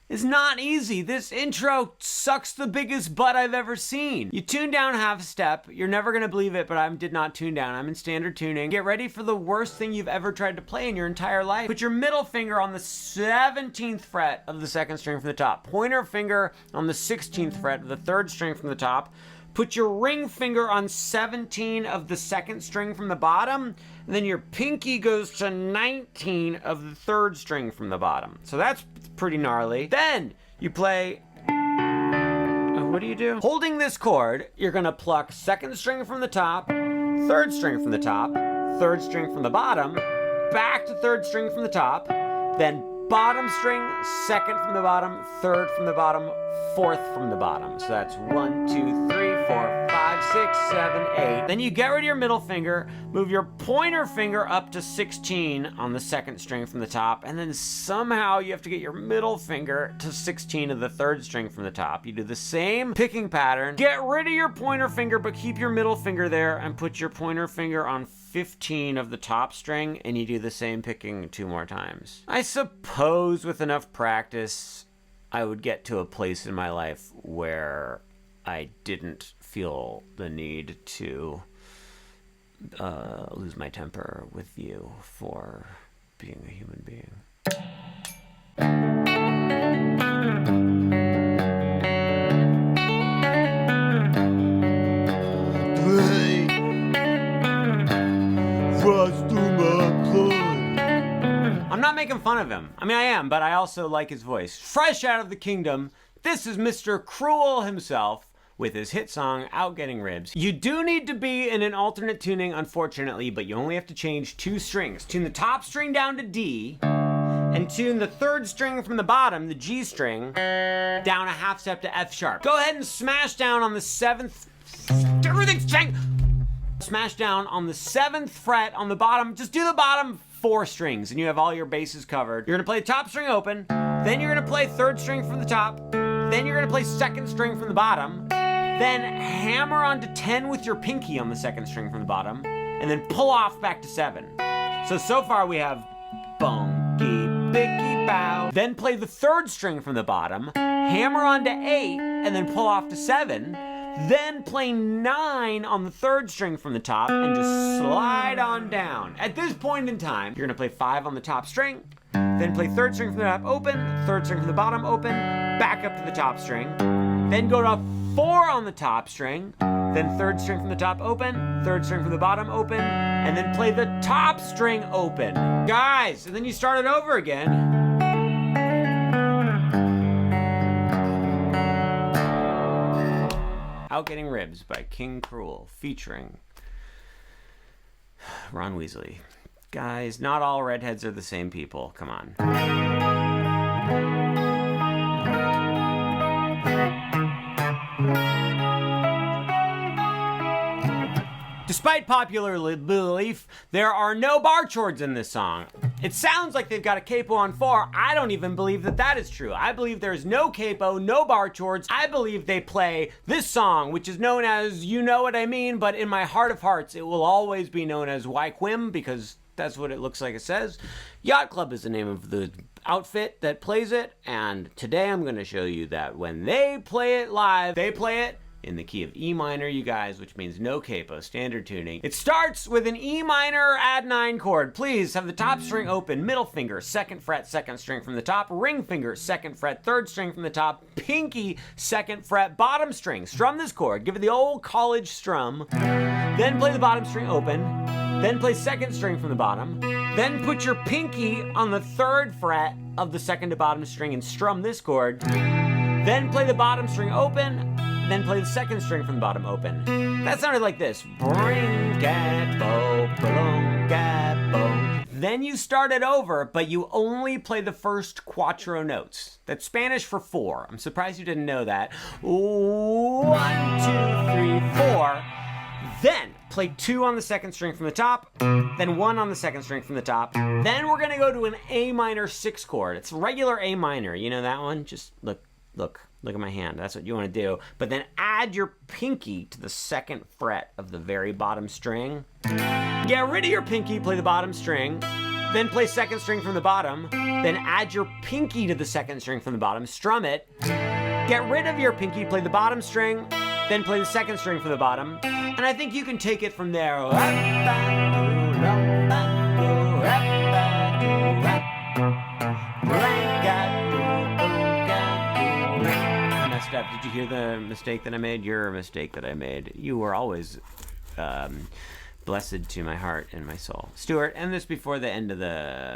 is not easy. This intro sucks the biggest butt I've ever seen. You tune down half a step. You're never gonna believe it, but I did not tune down. I'm in standard tuning. Get ready for the worst thing you've ever tried to play in your entire life. Put your middle finger on the 17th fret of the second string from the top. Pointer finger on the 16th fret of the third string from the top. Put your ring finger on 17 of the second string from the bottom, and then your pinky goes to 19 of the third string from the bottom. So that's pretty gnarly. Then you play, what do you do? Holding this chord, you're gonna pluck second string from the top, third string from the top, third string from the bottom, back to third string from the top, then bottom string, second from the bottom, third from the bottom, fourth from the bottom. So that's 1, 2, 3, 4, 5, 6, 7, 8. Then you get rid of your middle finger, move your pointer finger up to 16 on the second string from the top, and then somehow you have to get your middle finger to 16 of the third string from the top. You do the same picking pattern, get rid of your pointer finger, but keep your middle finger there, and put your pointer finger on 15 of the top string, and you do the same picking 2 more times. I suppose with enough practice, I would get to a place in my life where I didn't feel the need to lose my temper with you for being a human being. I'm not making fun of him. I mean, I am, but I also like his voice. Fresh out of the kingdom, this is Mr. Cruel himself with his hit song, Out Getting Ribs. You do need to be in an alternate tuning, unfortunately, but you only have to change 2 strings. Tune the top string down to D, and tune the third string from the bottom, the G string, down a half step to F sharp. Go ahead and smash down on the 7th, everything's changed. Smash down on the 7th fret on the bottom, just do the bottom 4 strings, and you have all your bases covered. You're gonna play top string open, then you're gonna play third string from the top, then you're gonna play second string from the bottom, then hammer onto 10 with your pinky on the second string from the bottom, and then pull off back to 7. So far we have bonky, bicky, bow. Then play the third string from the bottom, hammer onto 8, and then pull off to 7. Then play 9 on the third string from the top, and just slide on down. At this point in time, you're gonna play 5 on the top string, then play third string from the top open, third string from the bottom open, back up to the top string, then go to 4 on the top string, then third string from the top open, third string from the bottom open, and then play the top string open. Guys, and then you start it over again. Out Getting Ribs by King Cruel, featuring Ron Weasley. Guys, not all redheads are the same people. Come on. Despite popular belief, there are no bar chords in this song. It sounds like they've got a capo on 4. I don't even believe that that is true. I believe there's no capo, no bar chords. I believe they play this song, which is known as You Know What I Mean, but in my heart of hearts, it will always be known as Wyquim, because that's what it looks like it says. Yacht Club is the name of the outfit that plays it, and today I'm going to show you that when they play it live, they play it in the key of E minor, you guys, which means no capo, standard tuning. It starts with an E minor add 9 chord. Please have the top string open, middle finger, 2nd fret, 2nd string from the top, ring finger, 2nd fret, 3rd string from the top, pinky, 2nd fret, bottom string. Strum this chord, give it the old college strum, then play the bottom string open, then play 2nd string from the bottom, then put your pinky on the 3rd fret of the 2nd to bottom string and strum this chord, then play the bottom string open, then play the 2nd string from the bottom open. That sounded like this. Bring capo, boom, capo. Then you start it over, but you only play the first quattro notes. That's Spanish for 4. I'm surprised you didn't know that. 1, 2, 3, 4. Then play 2 on the 2nd string from the top, then 1 on the 2nd string from the top. Then we're gonna go to an A minor 6 chord. It's regular A minor. You know that one? Just look at my hand. That's what you want to do. But then add your pinky to the 2nd fret of the very bottom string. Get rid of your pinky, play the bottom string, then play 2nd string from the bottom, then add your pinky to the 2nd string from the bottom, strum it. Get rid of your pinky, play the bottom string, then play the 2nd string from the bottom. And I think you can take it from there. Up. Did you hear the mistake that I made? Your mistake that I made. You were always blessed to my heart and my soul. Stuart, end this before the end of the...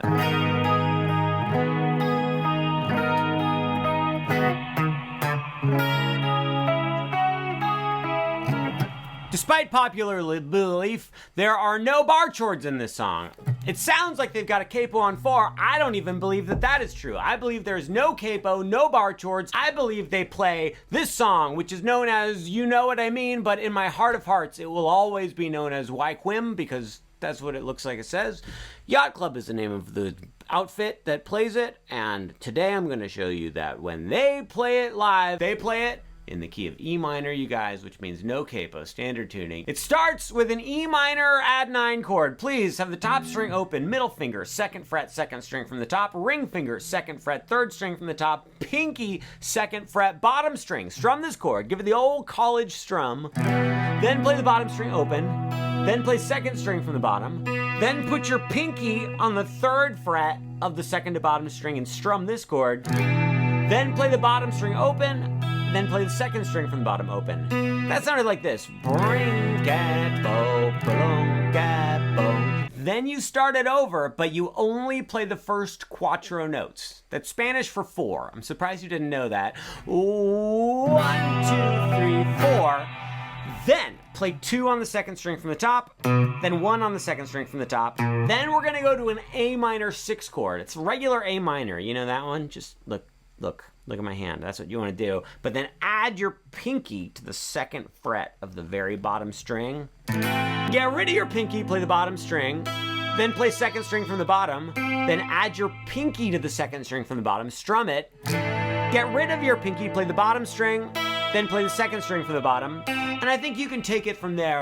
Despite popular belief, there are no bar chords in this song. It sounds like they've got a capo on 4. I don't even believe that that is true. I believe there's no capo, no bar chords. I believe they play this song, which is known as You Know What I Mean, but in my heart of hearts, it will always be known as Wyquim, because that's what it looks like it says. Yacht Club is the name of the outfit that plays it, and today I'm going to show you that when they play it live, they play it in the key of E minor, you guys, which means no capo, standard tuning. It starts with an E minor add 9 chord. Please have the top string open, middle finger, 2nd fret, 2nd string from the top, ring finger, 2nd fret, 3rd string from the top, pinky, 2nd fret, bottom string. Strum this chord, give it the old college strum, then play the bottom string open, then play 2nd string from the bottom, then put your pinky on the 3rd fret of the 2nd to bottom string and strum this chord, then play the bottom string open, then play the 2nd string from the bottom open. That sounded like this. Bring capo, boom, capo. Then you start it over, but you only play the first quattro notes. That's Spanish for 4. I'm surprised you didn't know that. 1, 2, 3, 4. Then play 2 on the 2nd string from the top, then 1 on the 2nd string from the top. Then we're gonna go to an A minor 6 chord. It's regular A minor. You know that one? Just look at my hand. That's what you want to do. But then add your pinky to the 2nd fret of the very bottom string. Get rid of your pinky, play the bottom string, then play 2nd string from the bottom, then add your pinky to the 2nd string from the bottom, strum it. Get rid of your pinky, play the bottom string, then play the 2nd string from the bottom. And I think you can take it from there.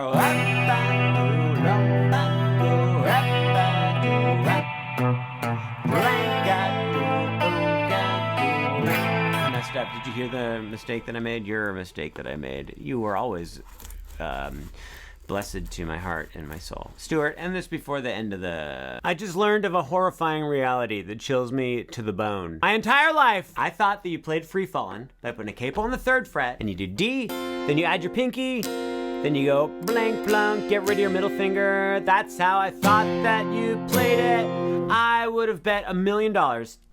Up. Did you hear the mistake that I made? Your mistake that I made. You were always blessed to my heart and my soul. Stuart, end this before the end of the... I just learned of a horrifying reality that chills me to the bone. My entire life, I thought that you played Free Fallin' by putting a capo on the 3rd fret, and you do D, then you add your pinky, Then you go blank plunk, get rid of your middle finger. That's how I thought that you played it. I would have bet $1 million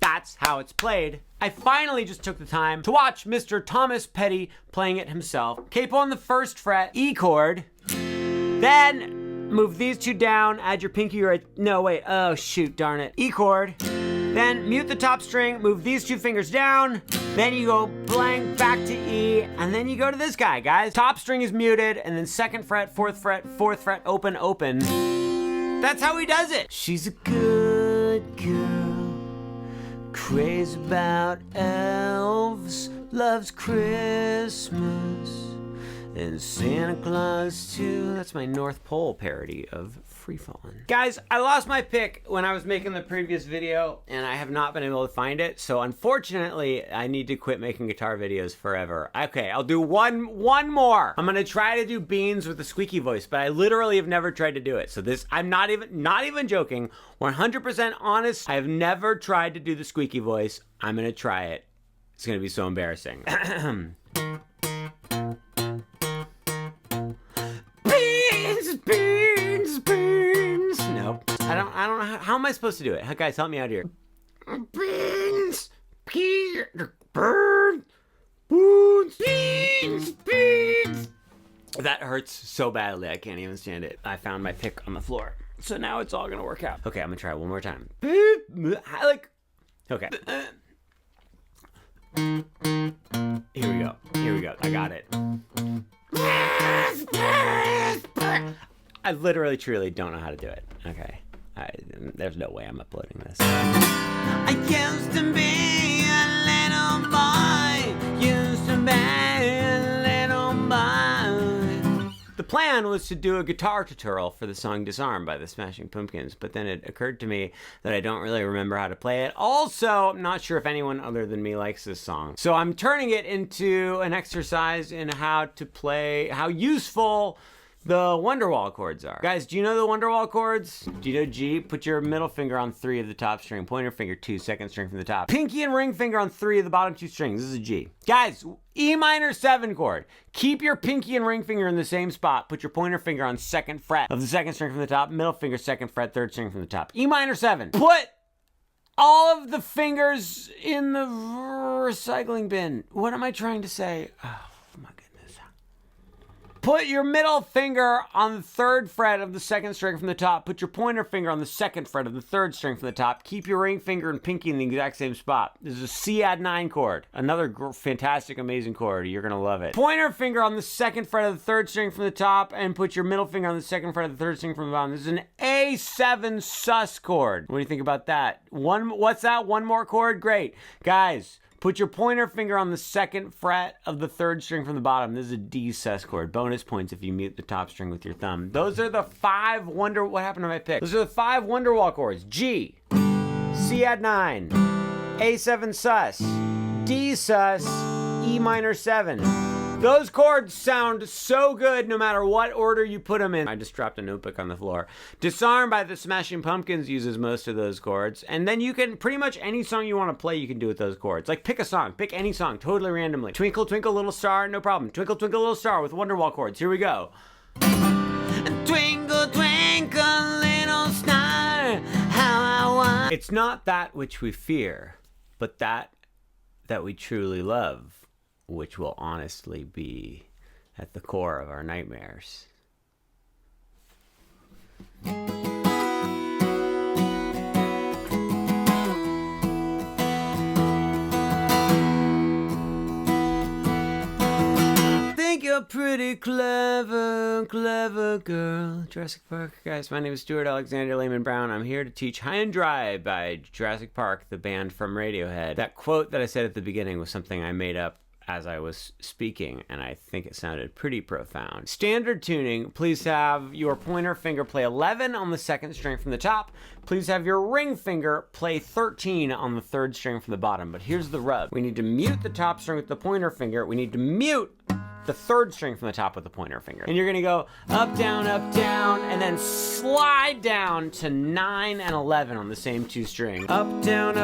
that's how it's played. I finally just took the time to watch Mr. Thomas Petty playing it himself. Capo on the 1st fret, E chord. Then move these two down, add your pinky right, no wait, oh shoot, darn it. E chord. Then mute the top string, move these 2 fingers down. Then you go blank back to E, and then you go to this guy, guys. Top string is muted, and then 2nd fret, 4th fret, 4th fret, open, open. That's how he does it. She's a good girl, crazy about elves, loves Christmas, and Santa Claus too. That's my North Pole parody of Free Fallin'. Guys, I lost my pick when I was making the previous video, and I have not been able to find it, so unfortunately, I need to quit making guitar videos forever. Okay, I'll do one more. I'm gonna try to do Beans with the squeaky voice, but I literally have never tried to do it. So this, I'm not even joking, 100% honest, I have never tried to do the squeaky voice. I'm gonna try it. It's gonna be so embarrassing. Beans. Nope. I don't know. How am I supposed to do it? Guys, help me out here. Beans. That hurts so badly, I can't even stand it. I found my pick on the floor. So now it's all gonna work out. Okay, I'm gonna try it one more time. Okay. Here we go. I got it. I literally, truly don't know how to do it. Okay. There's no way I'm uploading this. I used to be a little boy. Used to be a little boy. The plan was to do a guitar tutorial for the song Disarm by the Smashing Pumpkins, but then it occurred to me that I don't really remember how to play it. Also, I'm not sure if anyone other than me likes this song. So I'm turning it into an exercise in how to play, how useful the Wonderwall chords are. Guys, do you know the Wonderwall chords? Do you know G? Put your middle finger on 3 of the top string, pointer finger 2, 2nd string from the top. Pinky and ring finger on 3 of the bottom 2 strings. This is a G. Guys, E minor 7 chord. Keep your pinky and ring finger in the same spot. Put your pointer finger on 2nd fret of the 2nd string from the top, middle finger 2nd fret, 3rd string from the top. E minor 7. Put all of the fingers in the recycling bin. What am I trying to say? Oh my goodness. Put your middle finger on the 3rd fret of the 2nd string from the top. Put your pointer finger on the 2nd fret of the 3rd string from the top. Keep your ring finger and pinky in the exact same spot. This is a C add 9 chord. Another fantastic, amazing chord. You're gonna love it. Pointer finger on the 2nd fret of the 3rd string from the top, and put your middle finger on the 2nd fret of the 3rd string from the bottom. This is an A7 sus chord. What do you think about that? What's that? One more chord? Great. Guys, put your pointer finger on the 2nd fret of the 3rd string from the bottom. This is a D sus chord. Bonus points if you mute the top string with your thumb. Those are the 5 what happened to my pick? Those are the 5 Wonderwall chords. G, C add 9, A7 sus, D sus, E minor 7. Those chords sound so good no matter what order you put them in. I just dropped a notebook on the floor. Disarm by the Smashing Pumpkins uses most of those chords. And then you can, pretty much any song you want to play, you can do with those chords. Like pick a song, pick any song, totally randomly. Twinkle, Twinkle, Little Star, no problem. Twinkle, Twinkle, Little Star with Wonderwall chords. Here we go. Twinkle, twinkle, little star, how I want. It's not that which we fear, but that we truly love, which will honestly be at the core of our nightmares. Think you're pretty clever, clever girl. Jurassic Park. Guys, my name is Stuart Alexander Lehman-brown. I'm here to teach High and Dry by Jurassic Park, the band from Radiohead. That quote that I said at the beginning was something I made up as I was speaking, and I think it sounded pretty profound. Standard tuning, please have your pointer finger play 11 on the 2nd string from the top. Please have your ring finger play 13 on the 3rd string from the bottom. But here's the rub. We need to mute the top string with the pointer finger. We need to mute the third string from the top with the pointer finger. And you're gonna go up, down, and then slide down to 9 and 11 on the same two strings. Up, down,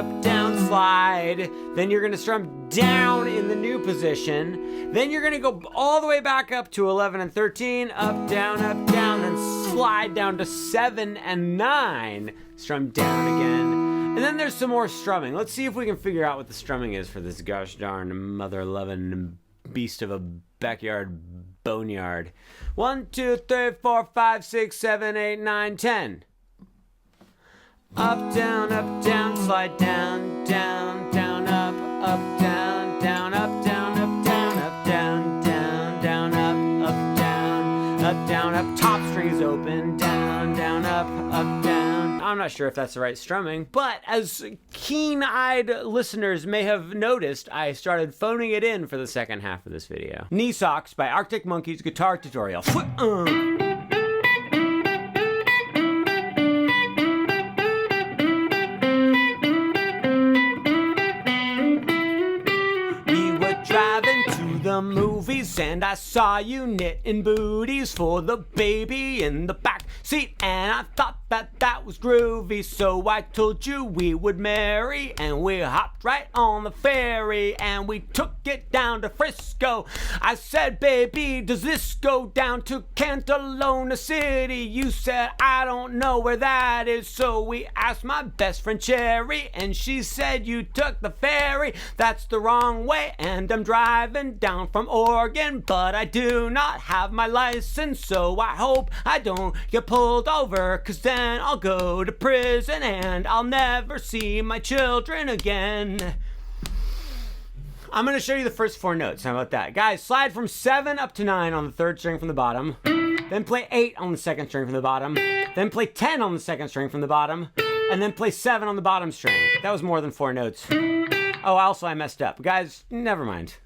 slide. Then you're gonna strum down in the new position. Then you're gonna go all the way back up to 11 and 13, up, down, then slide down to 7 and 9. Strum down again. And then there's some more strumming. Let's see if we can figure out what the strumming is for this gosh darn mother-loving beast of a backyard boneyard. 1, 2, 3, 4, 5, 6, 7, 8, 9, 10. Up, down, slide down, down, up, down, up, down, up, down, up, down, down, up, down, up. Top strings open, down, up, down. I'm not sure if that's the right strumming, but as keen-eyed listeners may have noticed, I started phoning it in for the second half of this video. Knee Socks by Arctic Monkeys guitar tutorial. The movies and I saw you knitting booties for the baby in the back seat, and I thought that was groovy, so I told you we would marry, and we hopped right on the ferry and we took it down to Frisco. I said, baby, does this go down to Cantalona City? You said, I don't know where that is, so we asked my best friend Cherry, and she said, you took the ferry, that's the wrong way, and I'm driving down from Oregon, but I do not have my license, so I hope I don't get pulled over, cause then I'll go to prison and I'll never see my children again. I'm gonna show you the first 4 notes. How about that? Guys, slide from 7 up to 9 on the 3rd string from the bottom, then play 8 on the 2nd string from the bottom, then play 10 on the 2nd string from the bottom, and then play 7 on the bottom string. That was more than 4 notes. Oh, also I messed up. Guys, never mind.